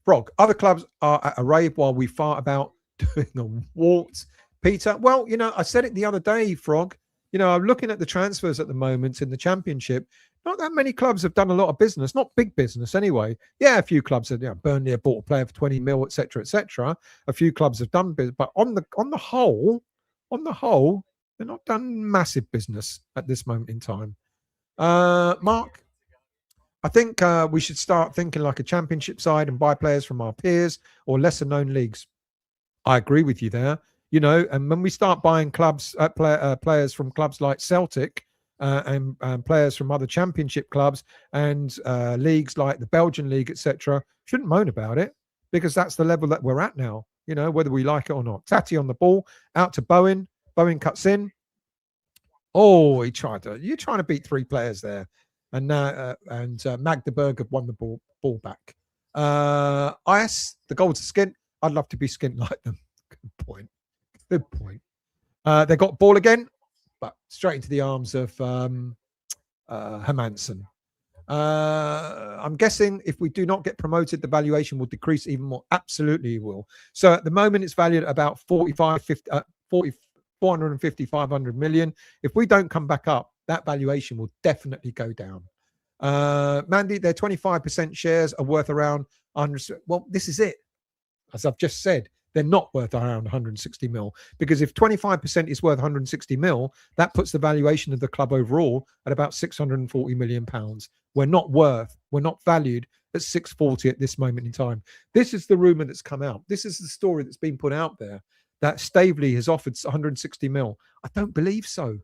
Frog, other clubs are at a rave while we fart about doing a wart. Peter, well, I said it the other day, Frog. I'm looking at the transfers at the moment in the championship. Not that many clubs have done a lot of business, not big business anyway. Yeah, a few clubs have, Burnley have bought a player for 20 mil, etc., etc. A few clubs have done business, but on the whole, they're not done massive business at this moment in time. Mark, I think we should start thinking like a championship side and buy players from our peers or lesser known leagues. I agree with you there. And when we start buying players from clubs like Celtic and players from other championship clubs and leagues like the Belgian league, etc., shouldn't moan about it because that's the level that we're at now, whether we like it or not. Tati on the ball, out to Bowen. Bowen cuts in. Oh, you're trying to beat three players there. And now Magdeburg have won the ball back. Ice, the goals are skint. I'd love to be skint like them. Good point. Good point. They got ball again, but straight into the arms of Hermansen. I'm guessing if we do not get promoted, the valuation will decrease even more. Absolutely, it will. So at the moment, it's valued at about 45, 50, 40, 450, 500 million. If we don't come back up, that valuation will definitely go down. Mandy, their 25% shares are worth around 100. Well, this is it. As I've just said, they're not worth around 160 mil, because if 25% is worth 160 mil, that puts the valuation of the club overall at about 640 million pounds. We're not valued at 640 at this moment in time. This is the rumor that's come out. This is the story that's been put out there, that Staveley has offered 160 mil. I don't believe so.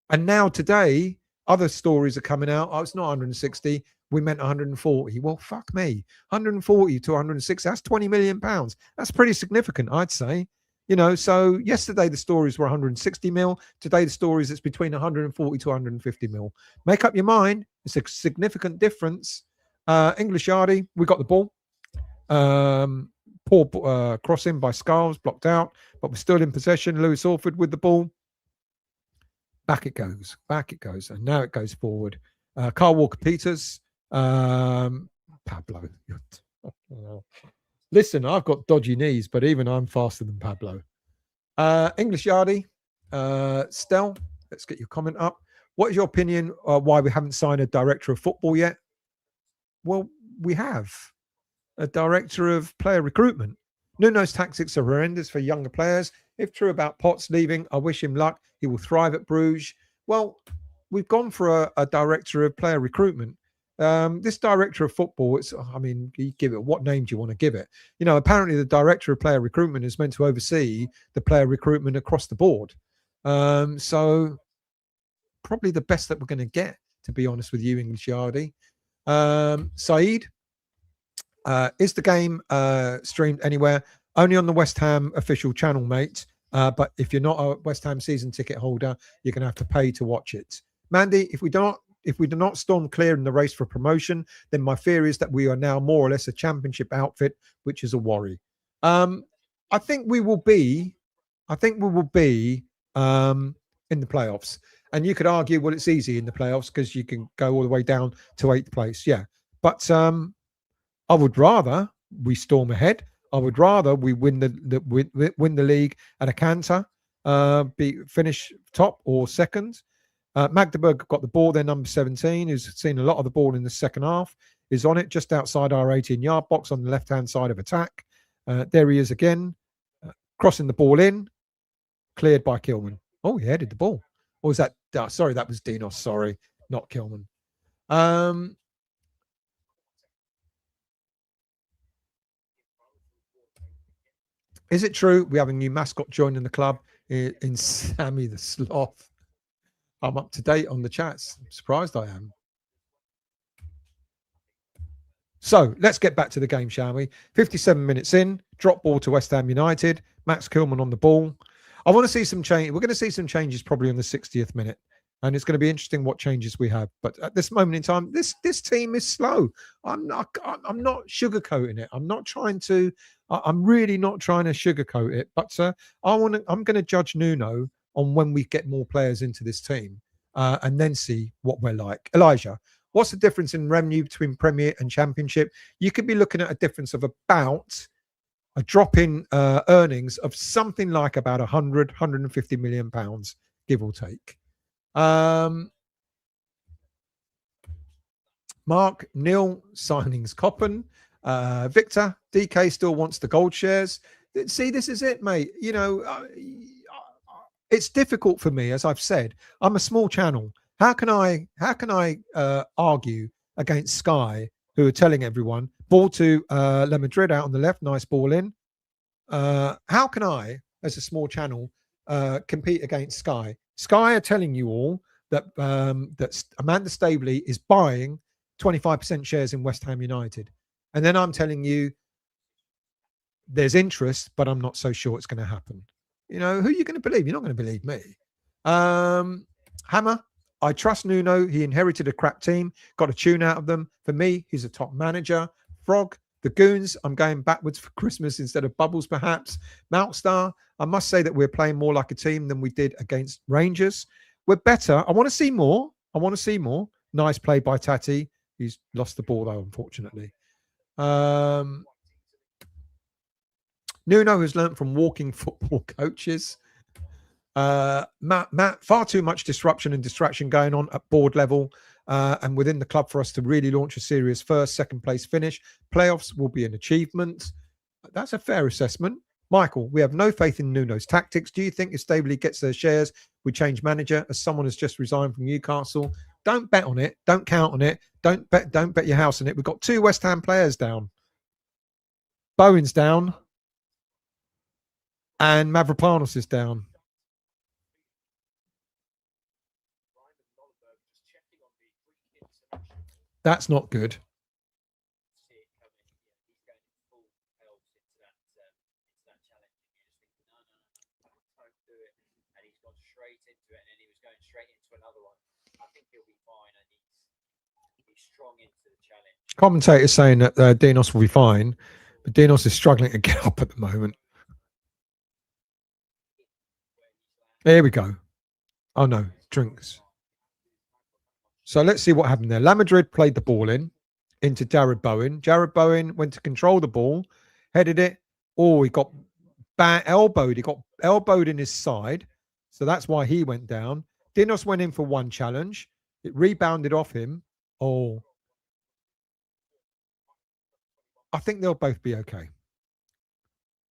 And now today, other stories are coming out. Oh, it's not 160. We meant 140. Well, fuck me. 140 to 160. That's 20 million pounds. That's pretty significant, I'd say. You know, so yesterday the stories were 160 mil. Today the stories it's between 140 to 150 mil. Make up your mind. It's a significant difference. English Yardie, we got the ball. Poor crossing by Scarves, blocked out, but we're still in possession. Lewis Orford with the ball. Back it goes. And now it goes forward. Carl Walker-Peters. Pablo. Listen, I've got dodgy knees, but even I'm faster than Pablo. English Yardie. Stel, let's get your comment up. What is your opinion why we haven't signed a director of football yet? Well, we have a director of player recruitment. Nuno's tactics are horrendous for younger players. If true about Potts leaving, I wish him luck. He will thrive at Bruges. Well, we've gone for a director of player recruitment. This director of football, you give it, what name do you want to give it? You know, apparently the director of player recruitment is meant to oversee the player recruitment across the board. So probably the best that we're going to get, to be honest with you, English Yardie. Saeed, is the game streamed anywhere? Only on the West Ham official channel, mate. But if you're not a West Ham season ticket holder, you're going to have to pay to watch it. Mandy, if we do not storm clear in the race for promotion, then my fear is that we are now more or less a championship outfit, which is a worry. I think we will be in the playoffs. And you could argue, well, it's easy in the playoffs because you can go all the way down to 8th place. Yeah. But I would rather we storm ahead. I would rather we win the league at a canter, finish top or second. Magdeburg got the ball. They're number 17, who's seen a lot of the ball in the second half, is on it just outside our 18-yard box on the left-hand side of attack. There he is again, crossing the ball in, cleared by Kilman. Oh, he headed the ball. Or was that? Sorry, that was Dinos. Sorry, not Kilman. Is it true we have a new mascot joining the club in Sammy the Sloth? I'm up to date on the chats. I'm surprised I am. So let's get back to the game, shall we? 57 minutes in, drop ball to West Ham United. Max Kilman on the ball. I want to see some change. We're going to see some changes probably on the 60th minute. And it's going to be interesting what changes we have. But at this moment in time, this team is slow. I'm not sugarcoating it. I'm really not trying to sugarcoat it. But I'm going to judge Nuno on when we get more players into this team and then see what we're like. Elijah, what's the difference in revenue between Premier and Championship? You could be looking at a difference of about a drop in earnings of something like about 150 million pounds, give or take. Mark, Neil, signings Coppen. Victor, DK still wants the gold shares. See, this is it, mate. You know, it's difficult for me, as I've said. I'm a small channel. How can I argue against Sky, who are telling everyone, ball to La Madrid out on the left, nice ball in. How can I, as a small channel, compete against Sky? Sky are telling you all that that Amanda Staveley is buying 25% shares in West Ham United. And then I'm telling you there's interest, but I'm not so sure it's going to happen. You know, who are you going to believe? You're not going to believe me. Hammer, I trust Nuno. He inherited a crap team, got a tune out of them. For me, he's a top manager. Frog, the Goons, I'm going backwards for Christmas instead of bubbles, perhaps. Malkstar, I must say that we're playing more like a team than we did against Rangers. We're better. I want to see more. Nice play by Tati. He's lost the ball though, unfortunately. Nuno has learnt from walking football coaches. Matt, far too much disruption and distraction going on at board level and within the club for us to really launch a serious first, second place finish. Playoffs will be an achievement. That's a fair assessment. Michael, we have no faith in Nuno's tactics. Do you think if Staveley gets their shares, we change manager as someone has just resigned from Newcastle? Don't bet on it. Don't count on it. Don't bet your house on it. We've got 2 West Ham players down. Bowen's down. And Mavropanos is down. That's not good. Commentators saying that Dinos will be fine, but Dinos is struggling to get up at the moment. There we go. Oh no, drinks. So let's see what happened there. La Madrid played the ball into Jared Bowen. Jared Bowen went to control the ball, headed it. Oh, he got elbowed. He got elbowed in his side. So that's why he went down. Dinos went in for one challenge. It rebounded off him. Oh, I think they'll both be okay.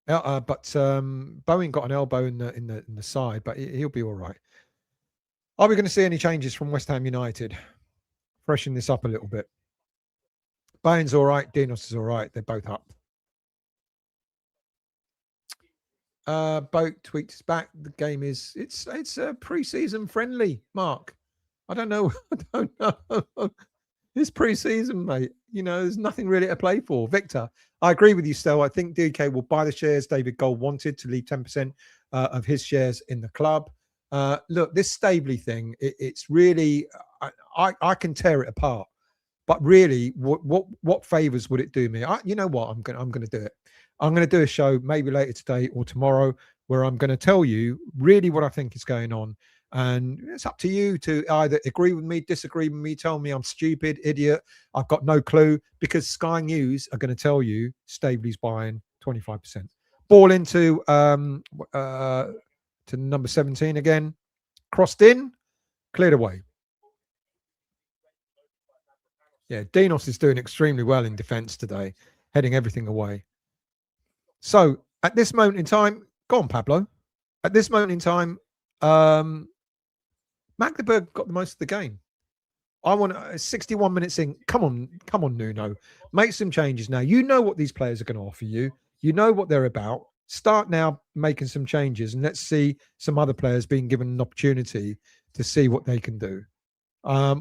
But Bowen got an elbow in the side, but he'll be all right. Are we going to see any changes from West Ham United? Freshen this up a little bit. Bowen's all right. Dinos is all right. They're both up. Boat tweets back. The game is it's a pre-season friendly. Mark, I don't know. I don't know. It's pre-season, mate. You know, there's nothing really to play for. Victor, I agree with you, Stel. I think DK will buy the shares David Gold wanted to leave 10% of his shares in the club. Look, this Staveley thing, it's really, I can tear it apart. But really, what favors would it do me? You know what? I'm gonna do it. I'm gonna do a show maybe later today or tomorrow where I'm going to tell you really what I think is going on. And it's up to you to either agree with me, disagree with me, tell me I'm stupid, idiot, I've got no clue, because Sky News are going to tell you Staveley's buying 25%. Ball into to number 17 again. Crossed in, cleared away. Yeah, Dinos is doing extremely well in defence today, heading everything away. So at this moment in time, go on, Pablo. At this moment in time, Magdeburg got the most of the game. I want 61 minutes in. Come on, Nuno. Make some changes now. You know what these players are going to offer you. You know what they're about. Start now making some changes, and let's see some other players being given an opportunity to see what they can do.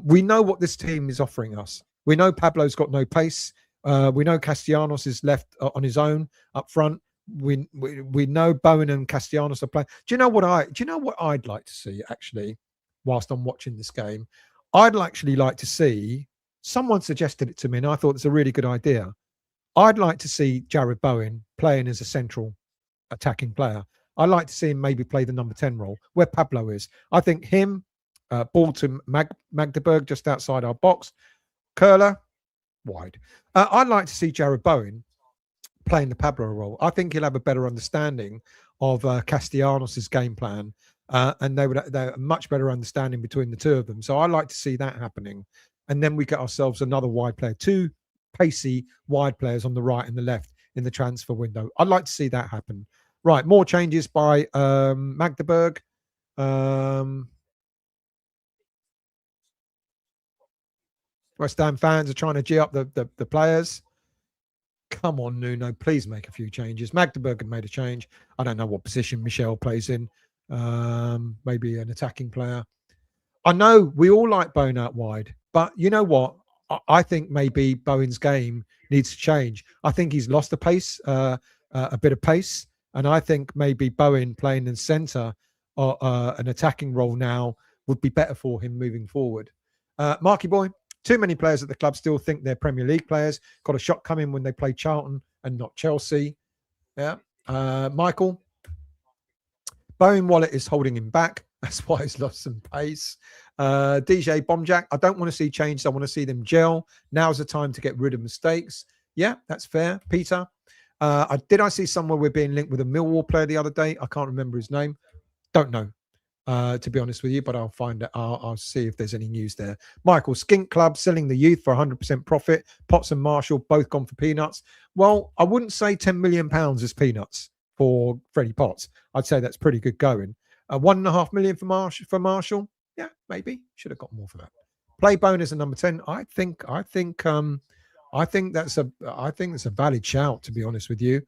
We know what this team is offering us. We know Pablo's got no pace. We know Castellanos is left on his own up front. We know Bowen and Castellanos are playing. Do you know what I'd like to see actually? Whilst I'm watching this game, I'd actually like to see. Someone suggested it to me, and I thought it's a really good idea. I'd like to see Jared Bowen playing as a central attacking player. I'd like to see him maybe play the number 10 role where Pablo is. I think him, ball to Magdeburg just outside our box. Curler, wide. I'd like to see Jared Bowen playing the Pablo role. I think he'll have a better understanding of Castellanos' game plan, and they're a much better understanding between the two of them. So I'd like to see that happening. And then we get ourselves another wide player, two pacey wide players on the right and the left in the transfer window. I'd like to see that happen. Right, more changes by Magdeburg. West Ham fans are trying to G up the players. Come on, Nuno, please make a few changes. Magdeburg have made a change. I don't know what position Michel plays in. Maybe an attacking player. I know we all like Bowen out wide, but you know what? I think maybe Bowen's game needs to change. I think he's lost the pace, a bit of pace, and I think maybe Bowen playing in centre or an attacking role now would be better for him moving forward. Marky boy, too many players at the club still think they're Premier League players. Got a shot coming when they play Charlton and not Chelsea. Yeah. Michael, Bowen wallet is holding him back. That's why he's lost some pace. DJ Bombjack, I don't want to see changes. I want to see them gel. Now's the time to get rid of mistakes. Yeah, that's fair. Peter, did I see somewhere we're being linked with a Millwall player the other day? I can't remember his name. Don't know, to be honest with you, but I'll find it. I'll see if there's any news there. Michael, Skink Club selling the youth for 100% profit. Potts and Marshall both gone for peanuts. Well, I wouldn't say £10 million is peanuts for Freddie Potts. I'd say that's pretty good going. 1.5 million for Marshall. Yeah, maybe should have got more for that. Play bonus at number 10. I think that's a valid shout, to be honest with you.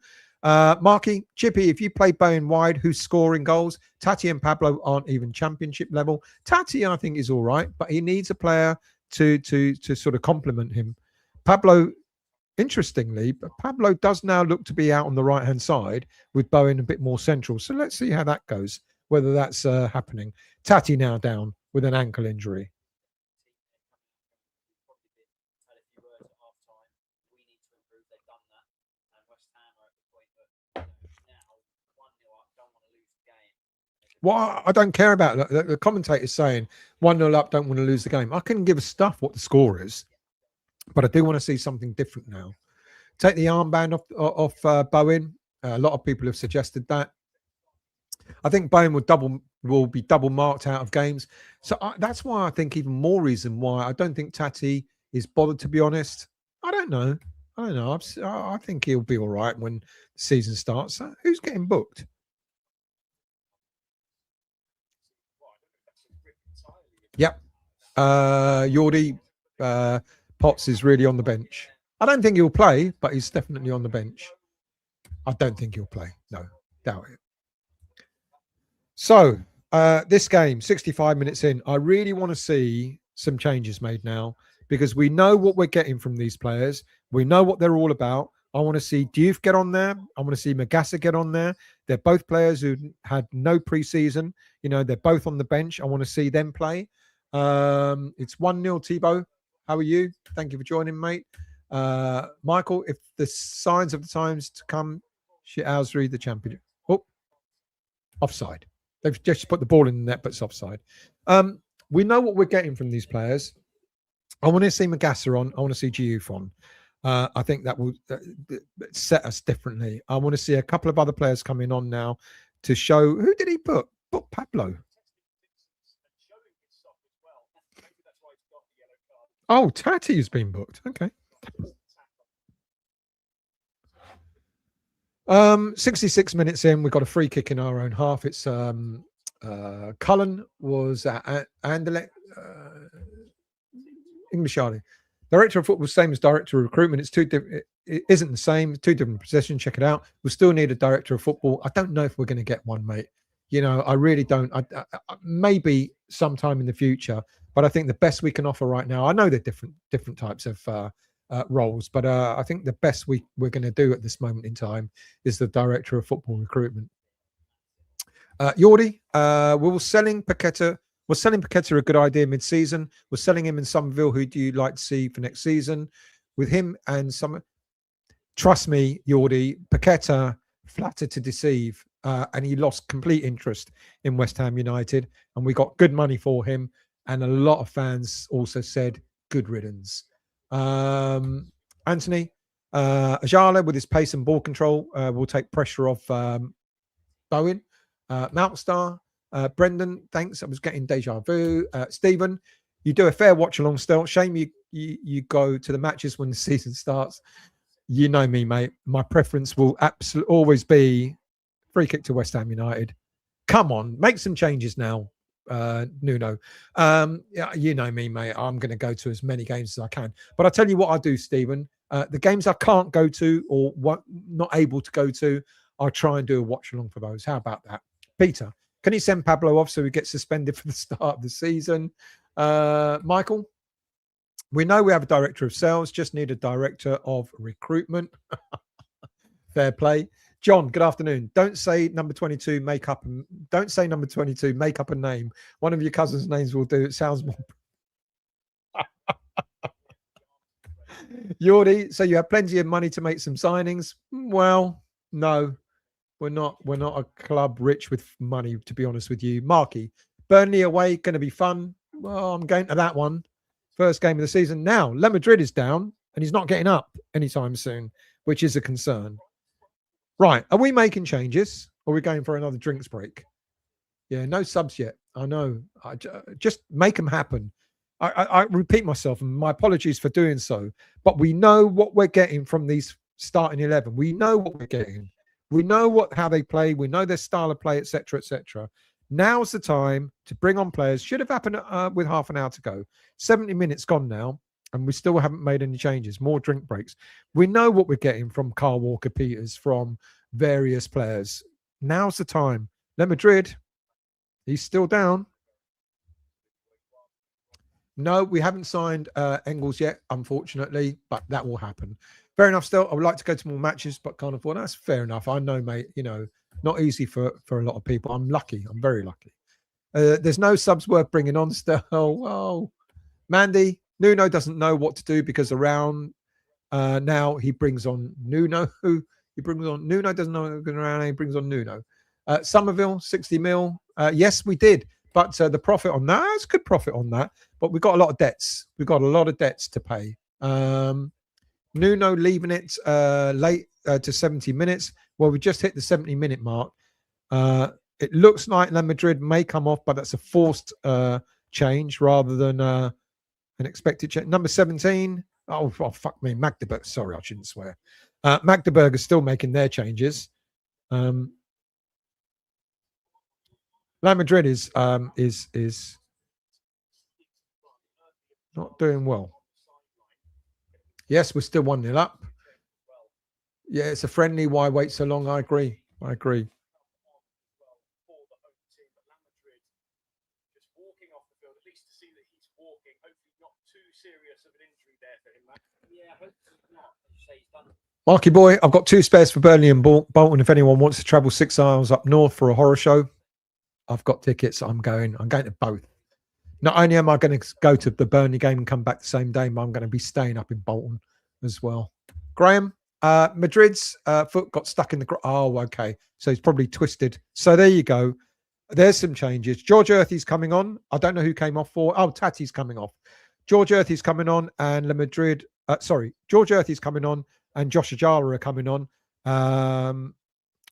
Marky, Chippy, if you play Bowen wide, who's scoring goals? Tati and Pablo aren't even championship level. Tati, I think, is all right, but he needs a player to sort of complement him. Pablo, interestingly, but Pablo does now look to be out on the right-hand side with Bowen a bit more central. So let's see how that goes, whether that's happening. Tati now down with an ankle injury. Well, I don't care about that. The commentator's saying 1-0 up, don't want to lose the game. I couldn't give a stuff what the score is, but I do want to see something different now. Take the armband off Bowen. A lot of people have suggested that. I think Bowen will be double marked out of games. So that's why I think even more reason why I don't think Tati is bothered, to be honest. I don't know. I think he'll be all right when the season starts. So who's getting booked? Yep. Yordi Potts is really on the bench. I don't think he'll play, but he's definitely on the bench. I don't think he'll play. No, doubt it. So this game, 65 minutes in, I really want to see some changes made now because we know what we're getting from these players. We know what they're all about. I want to see Diouf get on there. I want to see Magassa get on there. They're both players who had no preseason. You know, they're both on the bench. I want to see them play. It's 1-0, Thibaut. How are you? Thank you for joining, mate. Michael, if the signs of the times to come, Shithousry, the champion. Oh, offside. They've just put the ball in the net, but it's offside. We know what we're getting from these players. I want to see Magassa on. I want to see Diouf on. I think that will set us differently. I want to see a couple of other players coming on now to show. Who did he put? Put Pablo. Oh, Tati's been booked. Okay. 66 minutes in, we've got a free kick in our own half. It's Cullen was at Anderlecht. English Army. Director of football, same as director of recruitment. It's two different. It isn't the same. Two different positions. Check it out. We still need a director of football. I don't know if we're going to get one, mate. You know, I really don't. Maybe sometime in the future, but I think the best we can offer right now. I know they're different types of roles, but I think the best we're going to do at this moment in time is the director of football recruitment. Yordi, we're selling Paqueta. Was selling Paqueta a good idea mid-season? We're selling him in Somerville. Who do you like to see for next season? With him and some, trust me, Yordi, Paqueta flattered to deceive, and he lost complete interest in West Ham United. And we got good money for him. And a lot of fans also said, good riddance. Anthony, Ajala with his pace and ball control will take pressure off Bowen. Mountstar, Brendan, thanks. I was getting deja vu. Stephen, you do a fair watch along still. Shame you go to the matches when the season starts. You know me, mate. My preference will absolutely always be free kick to West Ham United. Come on, make some changes now, Nuno. Yeah, you know me, mate. I'm going to go to as many games as I can. But I'll tell you what I do, Stephen. The games I can't go to or not able to go to, I'll try and do a watch along for those. How about that? Peter, can you send Pablo off so he gets suspended for the start of the season? Michael, we know we have a director of sales, just need a director of recruitment. Fair play. John, good afternoon. Don't say number 22, don't say number 22, make up a name. One of your cousins' names will do. It sounds more. Yordi, so you have plenty of money to make some signings? Well, no. We're not a club rich with money, to be honest with you. Marky, Burnley away, going to be fun. Well, I'm going to that one. First game of the season. Now, Le Madrid is down and he's not getting up anytime soon, which is a concern. Right. Are we making changes or are we going for another drinks break? Yeah, no subs yet. I know. Just make them happen. I repeat myself, and my apologies for doing so. But we know what we're getting from these starting 11. We know what we're getting. We know how they play. We know their style of play, etc., etc. Now's the time to bring on players. Should have happened with half an hour to go. 70 minutes gone now, and we still haven't made any changes. More drink breaks. We know what we're getting from Carl Walker-Peters, from various players. Now's the time. Le Madrid. He's still down. No, we haven't signed Engels yet, unfortunately, but that will happen. Fair enough. Still, I would like to go to more matches, but can't afford. That's fair enough. I know, mate. Not easy for a lot of people. I'm lucky. I'm very lucky. There's no subs worth bringing on still. Oh, Mandy, Nuno doesn't know what to do because around now he brings on Nuno. Nuno doesn't know what's going around. He brings on Nuno. Somerville, 60 mil. Yes, we did. But the profit on that, it's good profit on that. But we've got a lot of debts. We've got a lot of debts to pay. Nuno leaving it late to 70 minutes. Well, we just hit the 70-minute mark. It looks like Le Madrid may come off, but that's a forced change rather than an expected change. Number 17. Oh, fuck me. Magdeburg. Sorry, I shouldn't swear. Magdeburg is still making their changes. Real Madrid is not doing well. Yes, we're still 1-0 up. Yeah, it's a friendly. Why wait so long? I agree. Marky boy, I've got 2 spares for Burnley and Bolton. If anyone wants to travel 6 hours up north for a horror show, I've got tickets. I'm going to both. Not only am I going to go to the Burnley game and come back the same day, but I'm going to be staying up in Bolton as well. Graham, Madrid's foot got stuck in the... Oh, okay. So he's probably twisted. So there you go. There's some changes. George Earthy's coming on. I don't know who came off for. Oh, Tati's coming off. George Earthy's coming on and Le Madrid... George Earthy's coming on and Josh Ajala are coming on.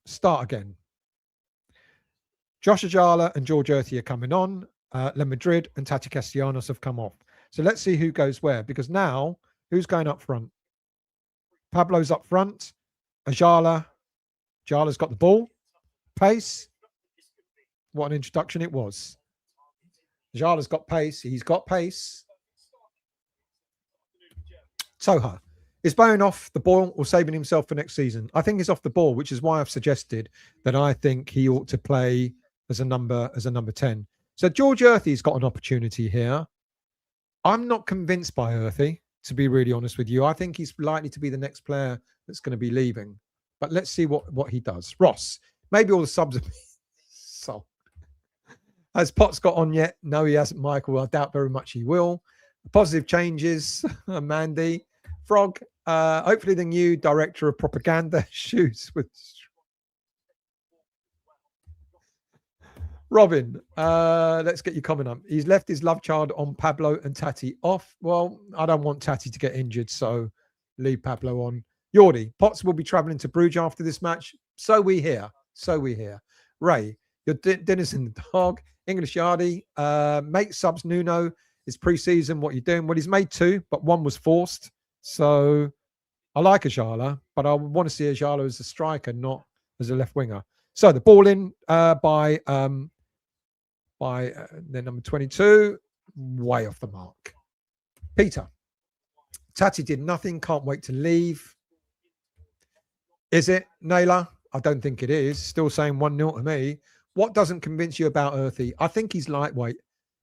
Start again. Josh Ajala and George Earthy are coming on. Le Madrid and Tati Castellanos have come off. So let's see who goes where, because now who's going up front? Pablo's up front. Ajala's got the ball. Pace. What an introduction it was. Ajala's got pace. He's got pace. Toha is bowing off the ball or saving himself for next season. I think he's off the ball, which is why I've suggested that I think he ought to play as a number 10. So George Earthy's got an opportunity here. I'm not convinced by Earthy, to be really honest with you. I think he's likely to be the next player that's going to be leaving. But let's see what he does. Ross, maybe all the subs are sold. Has Potts got on yet? No, he hasn't, Michael. I doubt very much he will. Positive changes, Mandy. Frog, hopefully the new director of propaganda shoots with... Robin, let's get your comment on. He's left his love child on Pablo and Tati off. Well, I don't want Tati to get injured, so leave Pablo on. Yordi, Potts will be travelling to Bruges after this match. So we hear. Ray, your dinner's in the dog. English Yardy, make subs Nuno. It's pre-season. What are you doing? Well, he's made 2, but 1 was forced. So I like Ajala, but I want to see Ajala as a striker, not as a left winger. So the ball in by the number 22, way off the mark. Peter, Tati did nothing. Can't wait to leave. Is it, Naylor? I don't think it is. Still saying 1-0 to me. What doesn't convince you about Earthy? I think he's lightweight.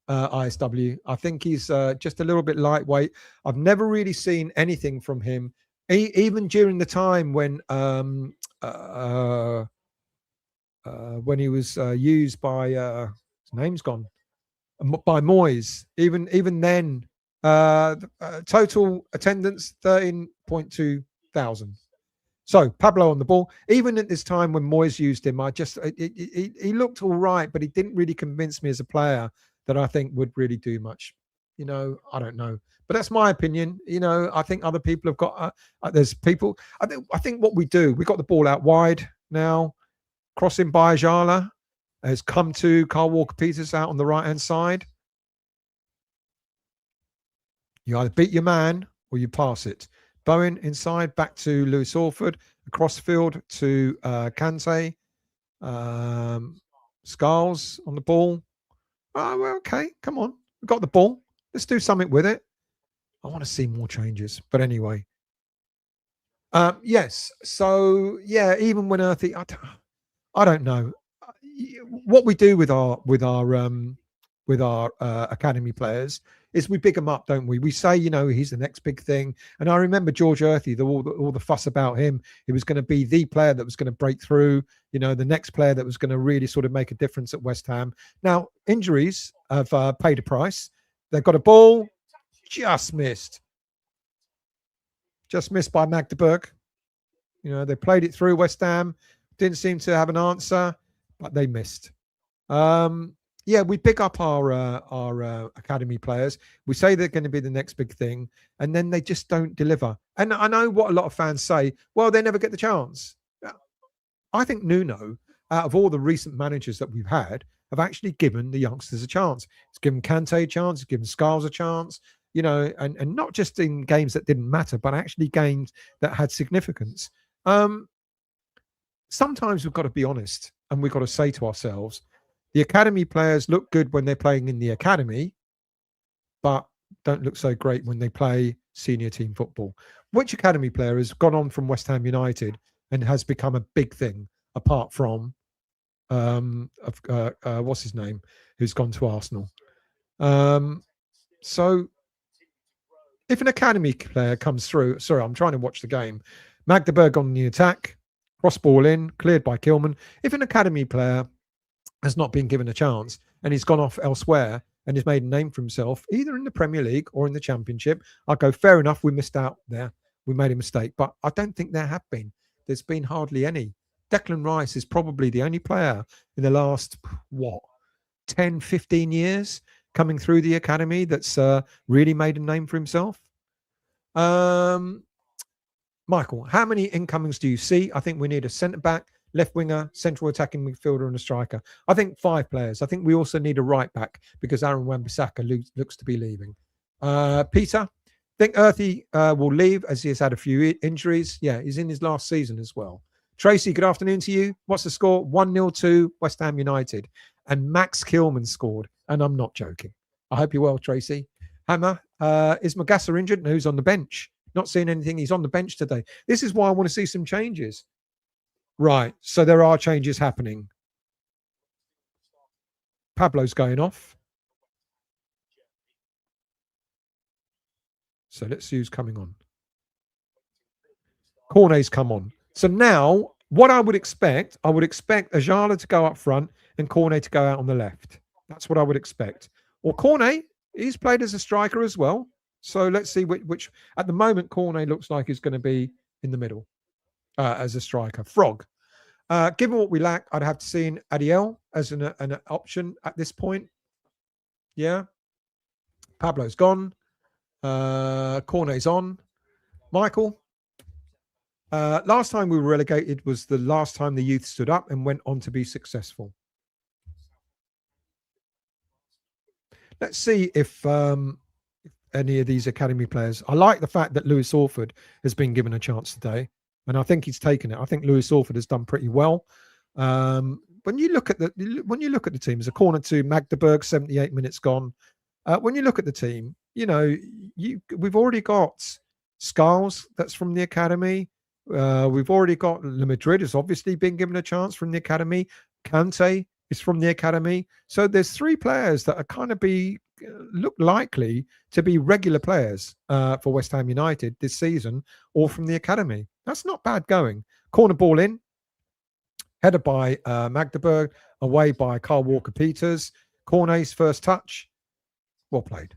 ISW. I think he's just a little bit lightweight. I've never really seen anything from him, even during the time when he was used by his name's gone, by Moyes. Even then, total attendance 13.2 thousand. So Pablo on the ball. Even at this time when Moyes used him, he looked all right, but he didn't really convince me as a player. that I think would really do much. I don't know, but that's my opinion. I think other people have got. There's people. I think what we do, we got the ball out wide now, crossing by Ajala, has come to Carl Walker-Peters out on the right hand side. You either beat your man or you pass it. Bowen inside, back to Lewis Orford, across field to Kante. Skulls on the ball. Oh, well, okay, come on. We've got the ball. Let's do something with it. I want to see more changes. But anyway. Yes. So, yeah, even when Earthy, I don't know. What we do with our academy players is we big them up, don't we? We say, he's the next big thing. And I remember George Earthy, all the fuss about him. He was going to be the player that was going to break through, the next player that was going to really sort of make a difference at West Ham. Now, injuries have paid a price. They've got a ball, just missed by Magdeburg. They played it through West Ham, didn't seem to have an answer, but they missed. Yeah, we pick up our academy players. We say they're going to be the next big thing, and then they just don't deliver. And I know what a lot of fans say, well, they never get the chance. I think Nuno, out of all the recent managers that we've had, have actually given the youngsters a chance. It's given Kante a chance, it's given Skulls a chance, and not just in games that didn't matter, but actually games that had significance. Sometimes we've got to be honest, and we've got to say to ourselves, the academy players look good when they're playing in the academy, but don't look so great when they play senior team football. Which academy player has gone on from West Ham United and has become a big thing, apart from what's his name, who's gone to Arsenal? So if an academy player comes through, sorry, I'm trying to watch the game. Magdeburg on the attack, cross ball in, cleared by Kilman. If an academy player has not been given a chance and he's gone off elsewhere and has made a name for himself, either in the Premier League or in the Championship, I'll go, fair enough, we missed out there. We made a mistake. But I don't think there have been. There's been hardly any. Declan Rice is probably the only player in the last, 10, 15 years coming through the academy that's really made a name for himself. Michael, how many incomings do you see? I think we need a centre-back, left winger, central attacking midfielder, and a striker. I think 5 players. I think we also need a right back because Aaron Wan-Bissaka looks to be leaving. Peter, think Earthy will leave as he has had a few injuries. Yeah, he's in his last season as well. Tracy, good afternoon to you. What's the score? 1-0 to West Ham United. And Max Kilman scored. And I'm not joking. I hope you're well, Tracy. Hammer, is Magassa injured? No, who's on the bench? Not seeing anything. He's on the bench today. This is why I want to see some changes. Right. So there are changes happening. Pablo's going off. So let's see who's coming on. Cornet's come on. So now what I would expect Ajala to go up front and Cornet to go out on the left. That's what I would expect. Or Cornet, he's played as a striker as well. So let's see which at the moment, Cornet looks like he's going to be in the middle as a striker. Frog. Given what we lack, I'd have to see Adiel as an option at this point. Yeah. Pablo's gone. Cornet's on. Michael. Last time we were relegated was the last time the youth stood up and went on to be successful. Let's see if any of these academy players. I like the fact that Lewis Orford has been given a chance today, and I think he's taken it. I think Lewis Orford has done pretty well. When you look at the team, there's a corner to Magdeburg, 78 minutes gone. When you look at the team, we've already got Skulls that's from the academy. We've already got Le Madrid has obviously been given a chance from the academy. Kante is from the academy. So there's 3 players that are kind of look likely to be regular players for West Ham United this season, or from the academy. That's not bad going. Corner ball in, header by Magdeburg, away by Carl Walker-Peters. Cornet's first touch, well played.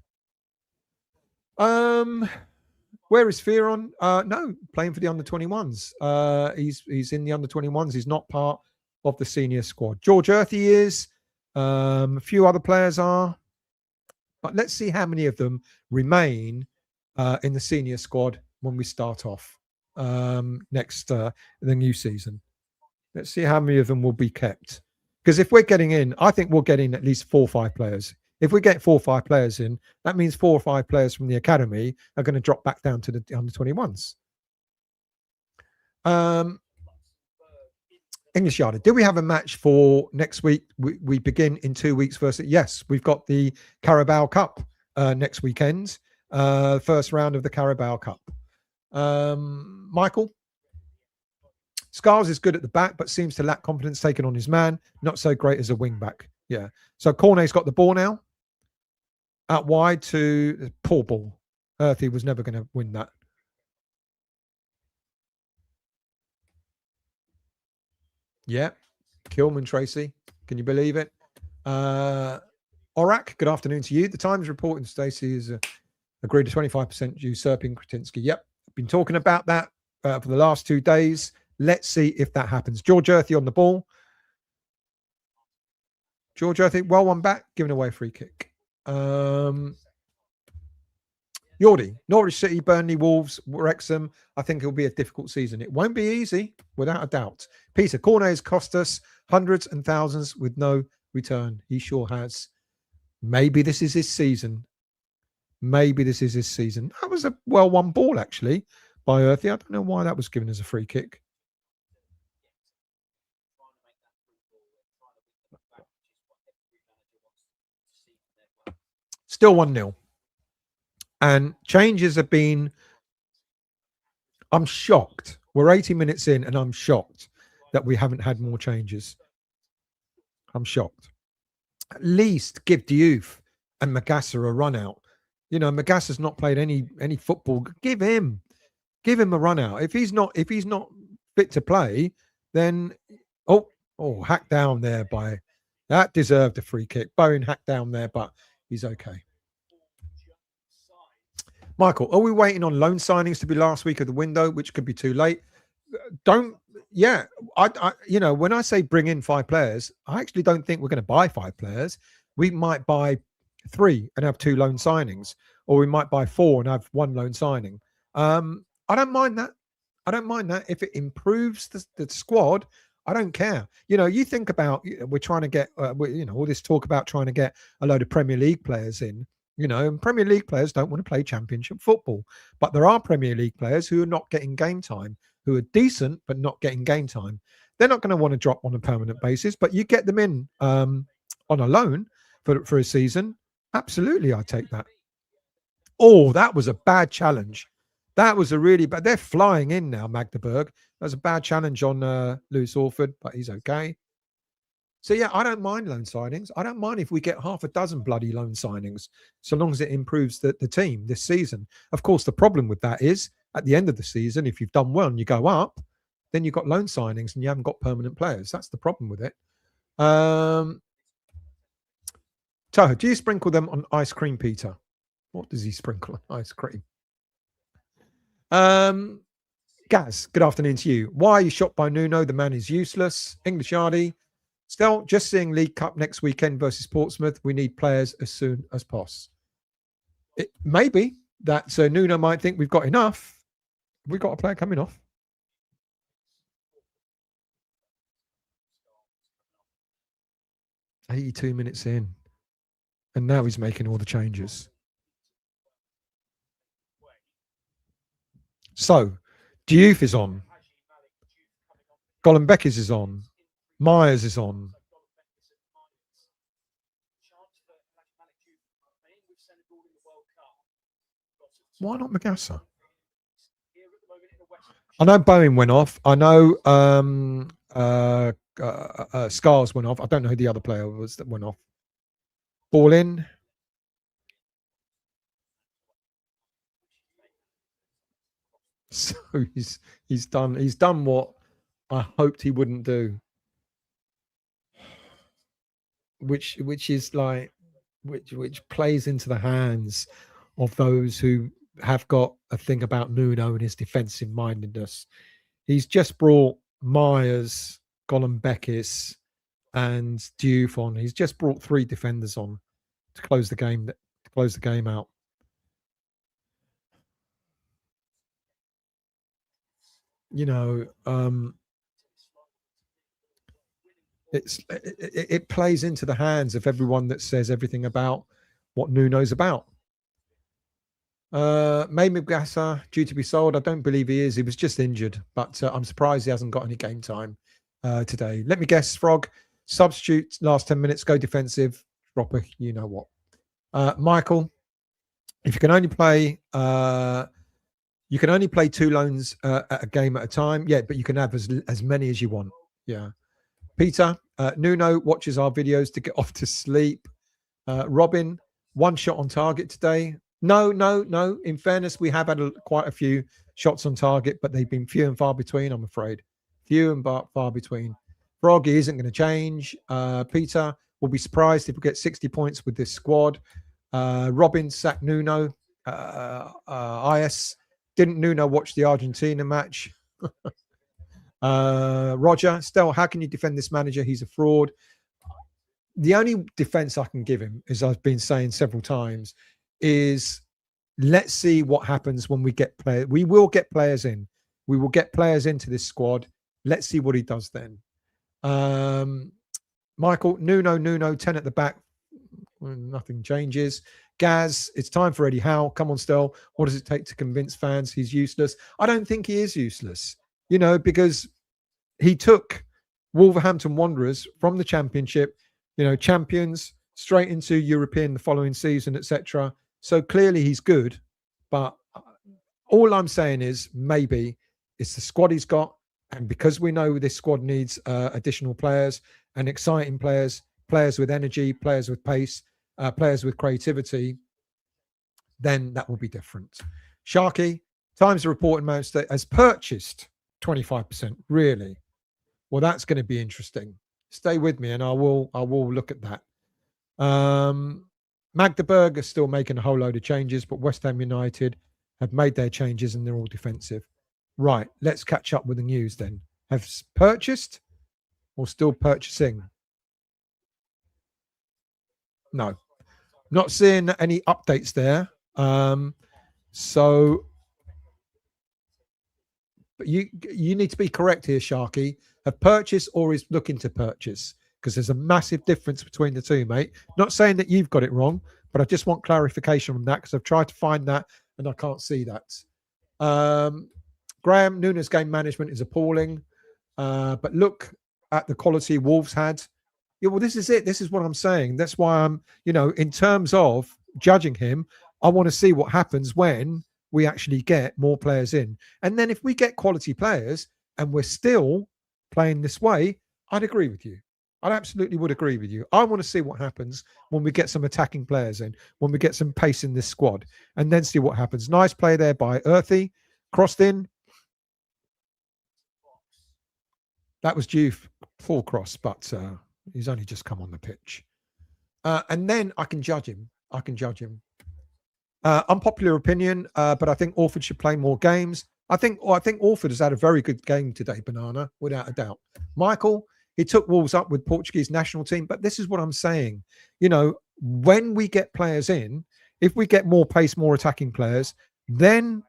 Where is Fearon? No, playing for the under-21s. He's in the under-21s. He's not part of the senior squad. George Earthy is. A few other players are. But let's see how many of them remain in the senior squad when we start off next the new season. Let's see how many of them will be kept. Because if we're getting in, I think we'll get in at least 4 or 5 players. If we get 4 or 5 players in, that means 4 or 5 players from the academy are going to drop back down to the under 21s. English Yarded, do we have a match for next week? We begin in 2 weeks versus. Yes, we've got the Carabao Cup next weekend. First round of the Carabao Cup. Michael? Scars is good at the back, but seems to lack confidence taking on his man. Not so great as a wing back. Yeah. So Cornet's got the ball now. Out wide to poor ball. Earthy was never going to win that. Yeah. Kilman Tracy. Can you believe it? Orak, good afternoon to you. The Times reporting Stacey is agreed to 25% usurping Kretinsky. Yep. Been talking about that for the last 2 days. Let's see if that happens. George Earthy on the ball. George Earthy, well one back, giving away a free kick. Yordi, Norwich City, Burnley, Wolves, Wrexham. I think it'll be a difficult season. It won't be easy, without a doubt. Peter, Cornet has cost us hundreds and thousands with no return. He sure has. Maybe this is his season. Maybe this is his season. That was a well-won ball, actually, by Earthy. I don't know why that was given as a free kick. Still 1-0. And changes have been... I'm shocked. We're 80 minutes in, and I'm shocked that we haven't had more changes. I'm shocked. At least give Diouf and Magassa a run out. You know, Magassa's not played any football. Give him a run out. If he's not fit to play, then hacked down there by that deserved a free kick. Bowen hacked down there, but he's okay. Michael, are we waiting on loan signings to be last week of the window, which could be too late? I when I say bring in 5 players, I actually don't think we're going to buy 5 players. We might buy 3 and have 2 loan signings, or we might buy 4 and have 1 loan signing. I don't mind that. If it improves the squad, I don't care. You know, you think about, we're trying to get, all this talk about trying to get a load of Premier League players in. You know, and Premier League players don't want to play Championship football. But there are Premier League players who are not getting game time, who are decent but not getting game time. They're not going to want to drop on a permanent basis, but you get them in on a loan for a season. Absolutely, I take that. Oh, that was a bad challenge. That was a really bad... They're flying in now, Magdeburg. That was a bad challenge on Lewis Orford, but he's okay. So, yeah, I don't mind loan signings. I don't mind if we get half a dozen bloody loan signings, so long as it improves the team this season. Of course, the problem with that is at the end of the season, if you've done well and you go up, then you've got loan signings and you haven't got permanent players. That's the problem with it. Toho, do you sprinkle them on ice cream, Peter? What does he sprinkle on ice cream? Gaz, good afternoon to you. Why are you shocked by Nuno? The man is useless. English Yardy. Still, just seeing League Cup next weekend versus Portsmouth. We need players as soon as possible. It may be that Nuno might think we've got enough. We've got a player coming off. "82 minutes in, and now he's making all the changes." So, Diouf is on. Callum Marshall is on. Myers is on. Why not Magassa? I know Bowen went off. I know Scars went off. I don't know who the other player was that went off. Ball in. So he's done what I hoped he wouldn't do. Which is like which plays into the hands of those who have got a thing about Nuno and his defensive mindedness. He's just brought Myers, Callum Marshall, and Diouf on. He's just brought 3 defenders on to close the game Close the game out. You know, it plays into the hands of everyone that says everything about what Nuno's about. May Mugasa due to be sold. I don't believe he is. He was just injured, but I'm surprised he hasn't got any game time today. Let me guess, Frog. Substitute last 10 minutes, go defensive, drop a you know what. Michael, if you can only play two loans at a game at a time. Yeah, but you can have as many as you want. Yeah. Peter, Nuno watches our videos to get off to sleep. Robin, one shot on target today. No. In fairness, we have had quite a few shots on target, but they've been few and far between, I'm afraid. Few and far between. Froggy isn't going to change. Peter will be surprised if we get 60 points with this squad. Robin, sack Nuno. IS, didn't Nuno watch the Argentina match? Roger, still, how can you defend this manager? He's a fraud. The only defense I can give him, as I've been saying several times, is let's see what happens when we get players. We will get players in. We will get players into this squad. Let's see what he does then. Michael, Nuno, 10 at the back. Nothing changes. Gaz, it's time for Eddie Howe. Come on, Stel. What does it take to convince fans he's useless? I don't think he is useless, because he took Wolverhampton Wanderers from the Championship, champions, straight into European the following season, etc. So clearly he's good. But all I'm saying is maybe it's the squad he's got. And because we know this squad needs additional players and exciting players, players with energy, players with pace, players with creativity, then that will be different. Sharky, Times are reporting Manchester has purchased 25%. Really? Well, that's going to be interesting. Stay with me and I will look at that. Magdeburg are still making a whole load of changes, but West Ham United have made their changes and they're all defensive. Right, let's catch up with the news then. Have purchased or still purchasing? No, not seeing any updates there. So but you need to be correct here, Sharky. Have purchased or is looking to purchase? Because there's a massive difference between the two, mate. Not saying that you've got it wrong, but I just want clarification on that because I've tried to find that and I can't see that. Graham, Nuno's game management is appalling. But look at the quality Wolves had. Yeah, well, this is it. This is what I'm saying. That's why I'm, in terms of judging him, I want to see what happens when we actually get more players in. And then if we get quality players and we're still playing this way, I'd agree with you. I absolutely would agree with you. I want to see what happens when we get some attacking players in, when we get some pace in this squad, and then see what happens. Nice play there by Earthy. Crossed in. That was due full cross, but he's only just come on the pitch. And then I can judge him. Unpopular opinion, but I think Orford should play more games. I think Orford has had a very good game today, Banana, without a doubt. Michael, he took Wolves up with Portuguese national team, but this is what I'm saying. When we get players in, if we get more pace, more attacking players, then,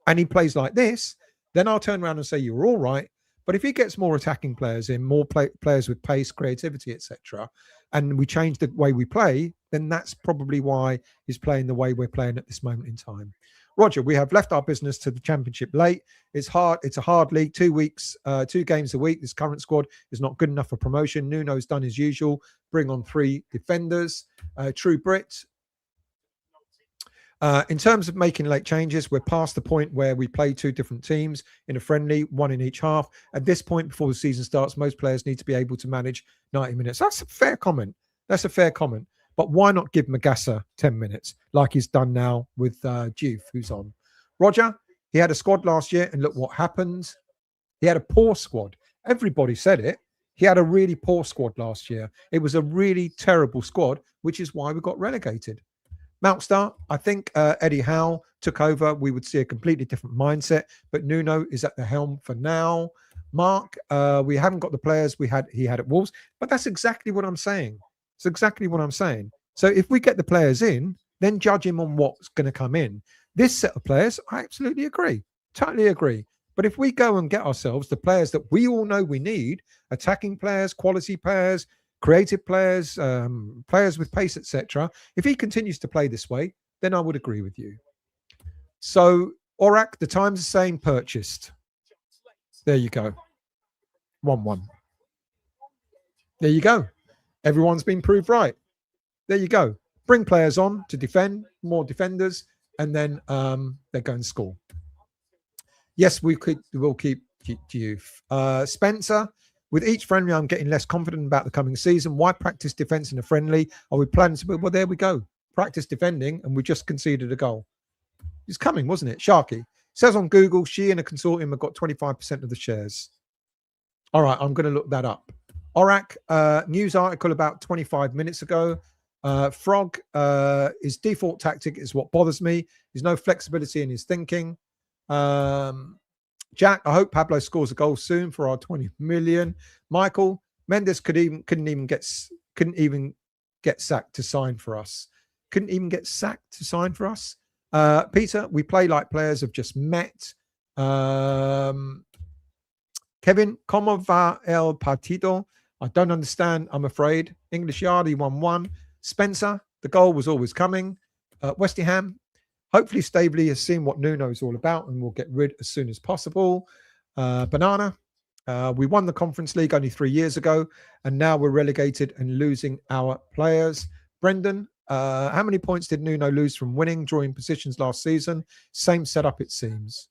and he plays like this, then I'll turn around and say, you're all right. But if he gets more attacking players in, more players with pace, creativity, etc., and we change the way we play, then that's probably why he's playing the way we're playing at this moment in time. Roger, we have left our business to the Championship late. It's hard. It's a hard league. 2 weeks, 2 games a week. This current squad is not good enough for promotion. Nuno's done his usual. Bring on 3 defenders. True Brit. In terms of making late changes, we're past the point where we play 2 different teams in a friendly, 1 in each half. At this point, before the season starts, most players need to be able to manage 90 minutes. That's a fair comment. But why not give Magassa 10 minutes like he's done now with Juve, who's on? Roger, he had a squad last year, and look what happened. He had a poor squad. Everybody said it. He had a really poor squad last year. It was a really terrible squad, which is why we got relegated. Mount Star, I think Eddie Howe took over. We would see a completely different mindset, but Nuno is at the helm for now. Mark, we haven't got the players he had at Wolves, but that's exactly what I'm saying. It's exactly what I'm saying. So if we get the players in, then judge him on what's going to come in. This set of players, I absolutely agree. Totally agree. But if we go and get ourselves the players that we all know we need, attacking players, quality players, creative players, players with pace, etc., if he continues to play this way, then I would agree with you. So, Aurak, the time's the same, purchased. There you go. 1-1. There you go. Everyone's been proved right. There you go. Bring players on to defend, more defenders, and then they go and score. Yes, we'll keep you. Spencer, with each friendly, I'm getting less confident about the coming season. Why practice defence in a friendly? Are we planning to? Well, there we go. Practice defending, and we just conceded a goal. It's coming, wasn't it? Sharky says on Google, she and a consortium have got 25% of the shares. All right, I'm going to look that up. Aurak, news article about 25 minutes ago. Frog, his default tactic is what bothers me. There's no flexibility in his thinking. Jack, I hope Pablo scores a goal soon for our 20 million. Michael, Mendes couldn't even get sacked to sign for us. Couldn't even get sacked to sign for us. Peter, we play like players have just met. Kevin, como va el partido? I don't understand, I'm afraid. English Yardy 1-1. Spencer, the goal was always coming. West Ham, hopefully Staveley has seen what Nuno is all about and will get rid as soon as possible. Banana, we won the Conference League only 3 years ago, and now we're relegated and losing our players. Brendan, how many points did Nuno lose from winning, drawing positions last season? Same setup, it seems.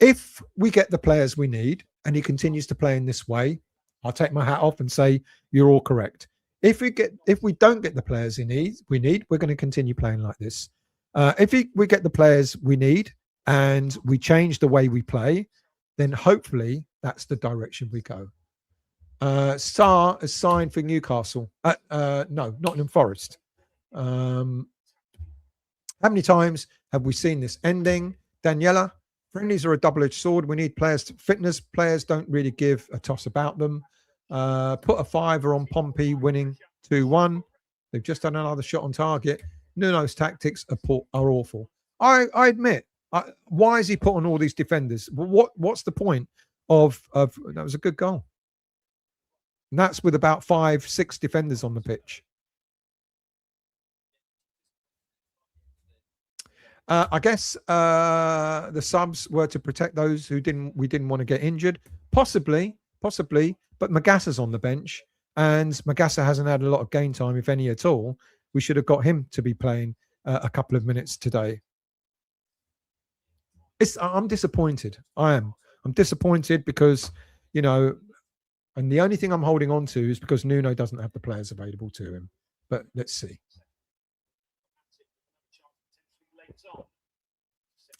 If we get the players we need and he continues to play in this way, I'll take my hat off and say you're all correct. If we don't get the players we need, we're going to continue playing like this. If we get the players we need and we change the way we play, then hopefully that's the direction we go. Sarr has signed for Newcastle. No, Nottingham Forest. How many times have we seen this ending? Daniela, friendlies are a double-edged sword. We need players. Fitness players don't really give a toss about them. Put a fiver on Pompey winning 2-1. They've just done another shot on target. Nuno's tactics are awful. I admit. Why is he put on all these defenders? What's the point of that was a good goal. And that's with about 5-6 defenders on the pitch. I guess the subs were to protect those who we didn't want to get injured. Possibly, but Magassa's on the bench, and Magassa hasn't had a lot of game time, if any at all. We should have got him to be playing a couple of minutes today. I'm disappointed. I'm disappointed because, and the only thing I'm holding on to is because Nuno doesn't have the players available to him. But let's see.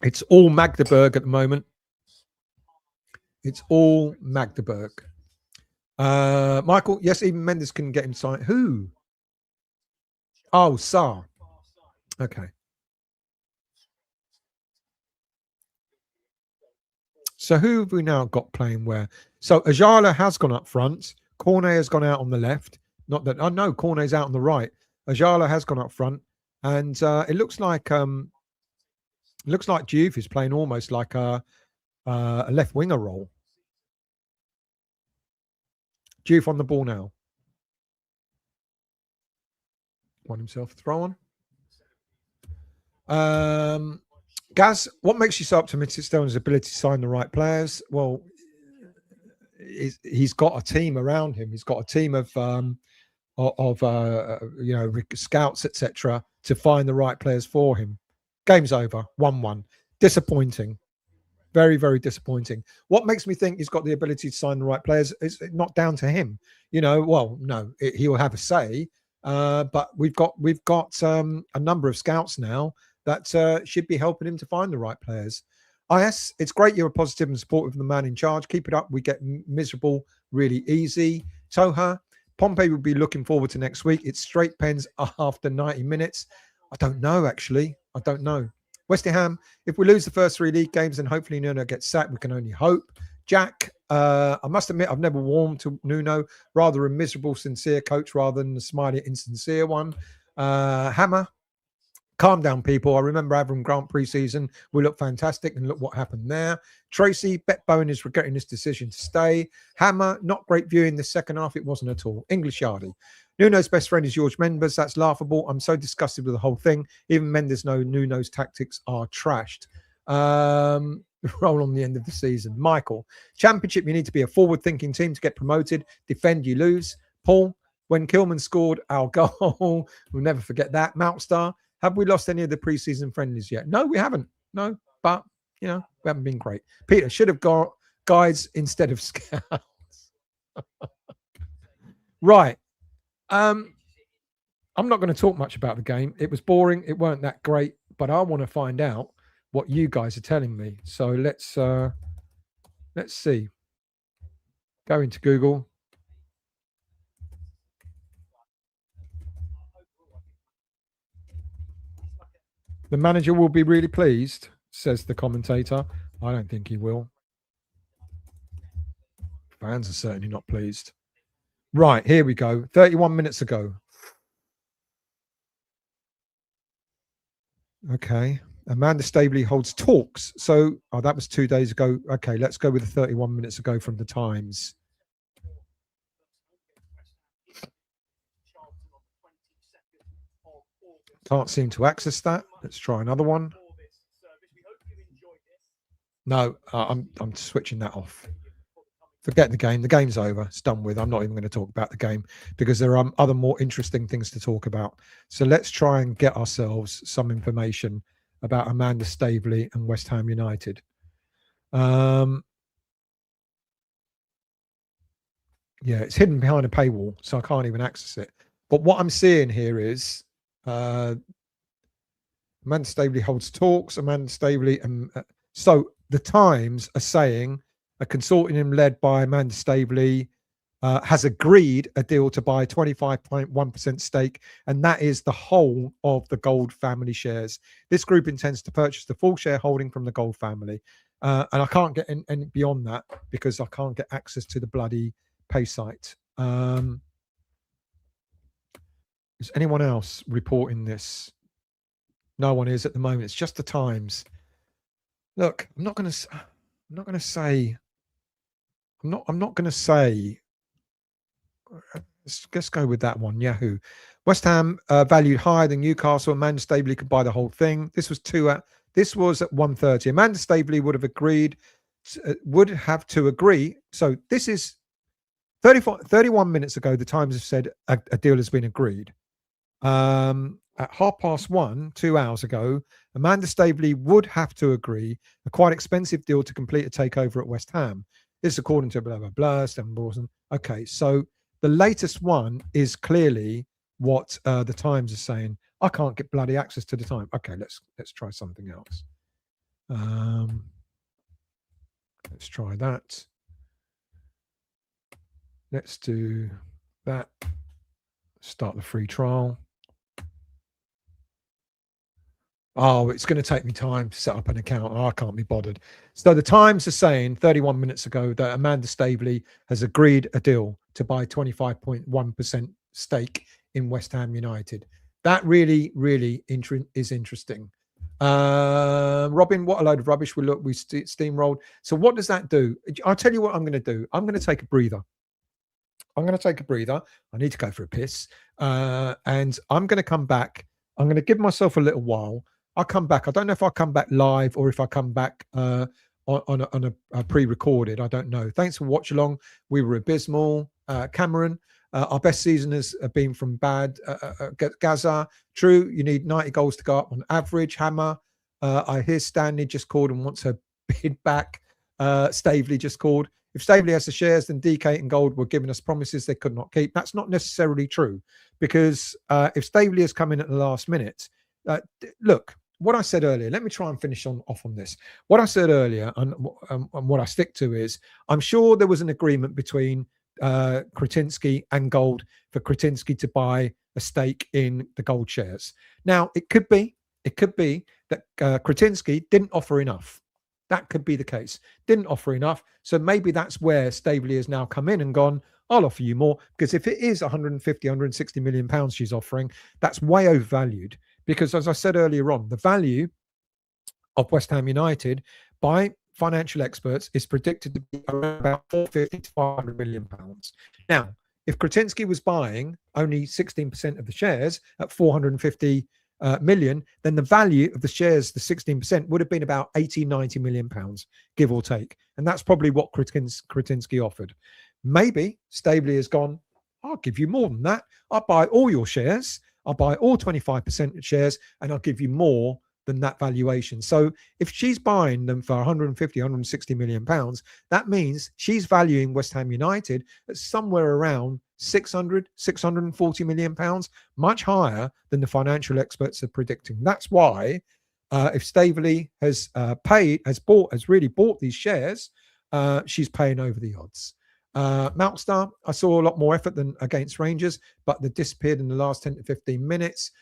It's all Magdeburg at the moment. It's all Magdeburg. Michael, yes, even Mendes can get him signed. Who? Oh, Sarr. Okay. So who have we now got playing where? So Ajala has gone up front. Cornet has gone out on the left. Not that I know Cornet's out on the right. Ajala has gone up front, and it looks like Juve is playing almost like a left winger role. Juve on the ball now. Won himself a throw on. Gaz, what makes you so optimistic still on his ability to sign the right players? Well, he's got a team around him. He's got a team of scouts, etc., to find the right players for him. Game's over, 1-1. Disappointing. Very, very disappointing. What makes me think he's got the ability to sign the right players is not down to him. Well, no, he'll have a say, but we've got a number of scouts now that should be helping him to find the right players. IS, it's great you're positive and supportive of the man in charge. Keep it up. We get miserable really easy. Toha, Pompey will be looking forward to next week. It's straight pens after 90 minutes. I don't know, actually. I don't know. West Ham, if we lose the first 3 league games, then hopefully Nuno gets sacked. We can only hope. Jack, I must admit, I've never warmed to Nuno. Rather a miserable, sincere coach rather than a smiley, insincere one. Hammer, Calm down, people. I remember Avram Grant preseason. We looked fantastic, and look what happened there. Tracy, Bet Bowen is regretting his decision to stay. Hammer, not great viewing the second half. It wasn't at all. English Yardy. Nuno's best friend is George Mendes. That's laughable. I'm so disgusted with the whole thing. Even Mendes know Nuno's tactics are trashed. Roll on the end of the season. Michael, Championship, you need to be a forward-thinking team to get promoted. Defend, you lose. Paul, when Kilman scored our goal, we'll never forget that. Mountstar, have we lost any of the preseason friendlies yet? No, we haven't. No, but, we haven't been great. Peter, should have got guides instead of scouts. Right. I'm not going to talk much about the game. It was boring. It weren't that great, but I want to find out what you guys are telling me. So let's see. Go into Google. The manager will be really pleased, says the commentator. I don't think he will. Fans are certainly not pleased. Right, here we go. 31 minutes ago. Okay. Amanda Staveley holds talks. So, that was 2 days ago. Okay, let's go with the 31 minutes ago from the Times. Can't seem to access that. Let's try another one. No, I'm switching that off. Forget the game. The game's over. It's done with. I'm not even going to talk about the game because there are other more interesting things to talk about. So let's try and get ourselves some information about Amanda Staveley and West Ham United. Yeah, it's hidden behind a paywall, so I can't even access it. But what I'm seeing here is Amanda Staveley holds talks. Amanda Staveley, so the Times are saying a consortium led by Amanda Staveley has agreed a deal to buy 25.1% stake, and that is the whole of the Gold family shares. This group intends to purchase the full shareholding from the Gold family. And I can't get any beyond that because I can't get access to the bloody pay site. Is anyone else reporting this? No one is at the moment. It's just the Times. Look, I'm not going to say. Let's go with that one. Yahoo. West Ham valued higher than Newcastle. Amanda Staveley could buy the whole thing. This was at 1:30. Amanda Staveley would have to agree. So this is 31 minutes ago. The Times have said a deal has been agreed. At 1:30, 2 hours ago, Amanda Staveley would have to agree a quite expensive deal to complete a takeover at West Ham. This according to blah, blah, blah, Stephen Borson. Okay, so the latest one is clearly what the Times is saying. I can't get bloody access to the Times. Okay, let's try something else. Let's try that. Let's do that. Start the free trial. Oh, it's going to take me time to set up an account. Oh, I can't be bothered. So the Times are saying 31 minutes ago that Amanda Staveley has agreed a deal to buy 25.1% stake in West Ham United. That really, really is interesting. Robin, what a load of rubbish. We steamrolled. So what does that do? I'll tell you what I'm going to do. I'm going to take a breather. I need to go for a piss. And I'm going to come back. I'm going to give myself a little while. I'll come back. I don't know if I'll come back live or if I come back on a pre-recorded. I don't know. Thanks for Watchalong. We were abysmal. Cameron, our best season has been from bad. Gaza, true. You need 90 goals to go up on average. Hammer, I hear Stanley just called and wants her bid back. Staveley just called. If Staveley has the shares, then DK and Gold were giving us promises they could not keep. That's not necessarily true because if Staveley has come in at the last minute, look, what I said earlier, let me try and finish off on this. What I said earlier and what I stick to is I'm sure there was an agreement between Kretinsky and Gold for Kretinsky to buy a stake in the Gold shares. Now, it could be that Kretinsky didn't offer enough. That could be the case. Didn't offer enough. So maybe that's where Staveley has now come in and gone, I'll offer you more. Because if it is 150, 160 million pounds she's offering, that's way overvalued. because, as I said earlier on, the value of West Ham United by financial experts is predicted to be around about 450 to 500 million pounds. Now, if Kretinsky was buying only 16% of the shares at 450 million, then the value of the shares, the 16%, would have been about 80, 90 million pounds, give or take. And that's probably what Kretinsky offered. Maybe Staveley has gone, I'll give you more than that. I'll buy all your shares. I'll buy all 25% of shares, and I'll give you more than that valuation. So if she's buying them for 150, 160 million pounds, that means she's valuing West Ham United at somewhere around 600, 640 million pounds, much higher than the financial experts are predicting. That's why if Staveley has really bought these shares, she's paying over the odds. Malkstar, I saw a lot more effort than against Rangers, but they disappeared in the last 10 to 15 minutes.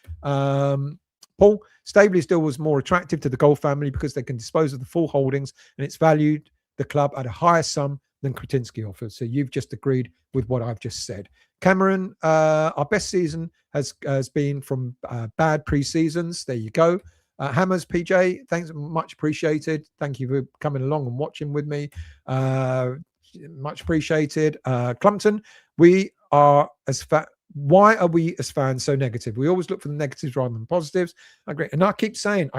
Paul, Staveley still was more attractive to the Gold family because they can dispose of the full holdings, and it's valued the club at a higher sum than Kretinsky offered. So you've just agreed with what I've just said. Cameron, our best season has been from bad pre-seasons. There you go. Hammers, PJ, thanks, much appreciated. Thank you for coming along and watching with me. Much appreciated. Clumpton, we are as fat. Why are we as fans so negative? We always look for the negatives rather than positives. I agree. And I keep saying,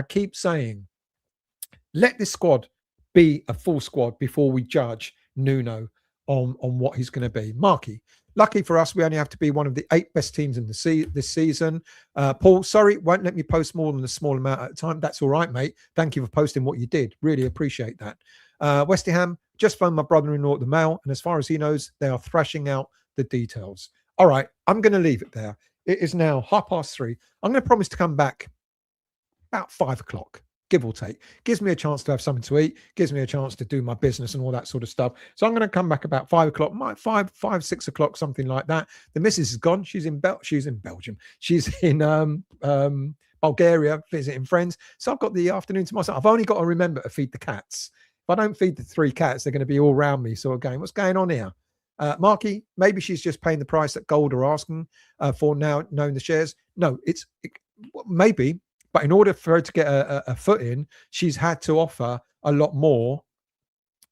let this squad be a full squad before we judge Nuno on what he's going to be. Marky, lucky for us, we only have to be one of the 8 best teams in the this season. Paul, sorry, won't let me post more than a small amount at a time. That's all right, mate. Thank you for posting what you did. Really appreciate that. West Ham, just phoned my brother-in-law at the Mail, and as far as he knows, they are thrashing out the details. All right, I'm going to leave it there. It is now 3:30. I'm going to promise to come back about 5 o'clock, give or take. Gives me a chance to have something to eat, gives me a chance to do my business and all that sort of stuff. So I'm going to come back about 5 o'clock, 6 o'clock, something like that. The missus is gone. She's in Belgium. She's in Bulgaria visiting friends. So I've got the afternoon to myself. I've only got to remember to feed the cats. If I don't feed the 3 cats, they're going to be all around me sort of going, what's going on here? Marky, maybe she's just paying the price that Gold are asking for now, knowing the shares. No, maybe, but in order for her to get a foot in, she's had to offer a lot more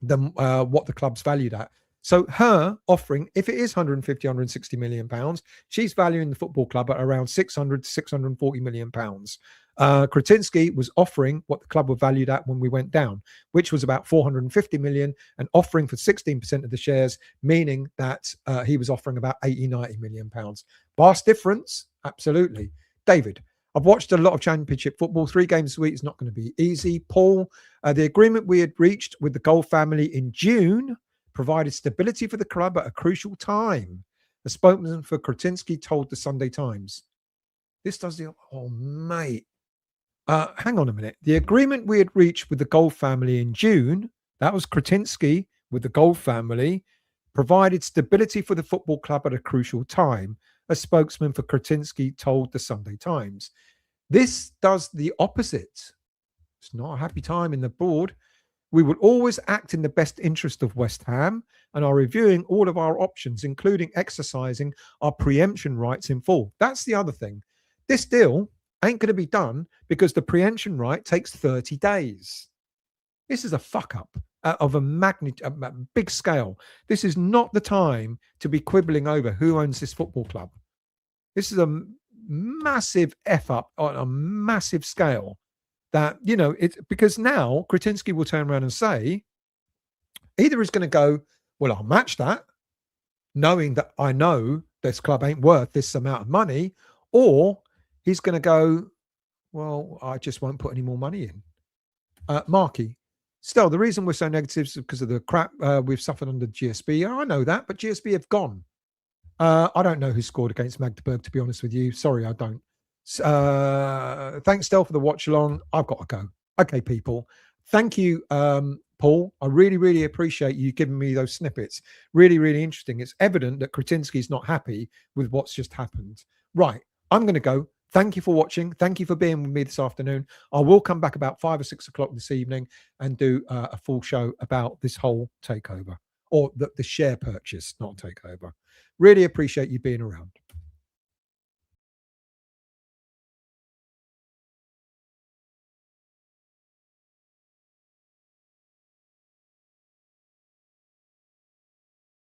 than what the club's valued at. So her offering, if it is 150, 160 million pounds, she's valuing the football club at around 600 to 640 million pounds. Kretinsky was offering what the club were valued at when we went down, which was about 450 million, and offering for 16% of the shares, meaning that he was offering about 80, 90 million pounds. Vast difference, absolutely. David, I've watched a lot of championship football. 3 games a week is not going to be easy. Paul, the agreement we had reached with the Gold family in June provided stability for the club at a crucial time. A spokesman for Kretinsky told the Sunday Times. This does the... Oh, mate. Hang on a minute. The agreement we had reached with the Gold family in June, that was Kretinsky with the Gold family, provided stability for the football club at a crucial time, a spokesman for Kretinsky told the Sunday Times. This does the opposite. It's not a happy time in the board. We will always act in the best interest of West Ham and are reviewing all of our options, including exercising our preemption rights in full. That's the other thing. This deal ain't going to be done because the preemption right takes 30 days. This is a fuck up of a big scale. This is not the time to be quibbling over who owns this football club. This is a massive F up on a massive scale that, you know, it's because now Kretinsky will turn around and say, either he's going to go, well, I'll match that, knowing that I know this club ain't worth this amount of money, or he's going to go, well, I just won't put any more money in. Marky, still, the reason we're so negative is because of the crap we've suffered under GSB. Yeah, I know that, but GSB have gone. I don't know who scored against Magdeburg, to be honest with you. Sorry, I don't. Thanks, Stel, for the watch along. I've got to go. Okay, people. Thank you, Paul. I really, really appreciate you giving me those snippets. Really, really interesting. It's evident that Kretinsky's not happy with what's just happened. Right, I'm going to go. Thank you for watching. Thank you for being with me this afternoon. I will come back about 5 or 6 o'clock this evening and do a full show about this whole takeover, or the share purchase, not takeover. Really appreciate you being around.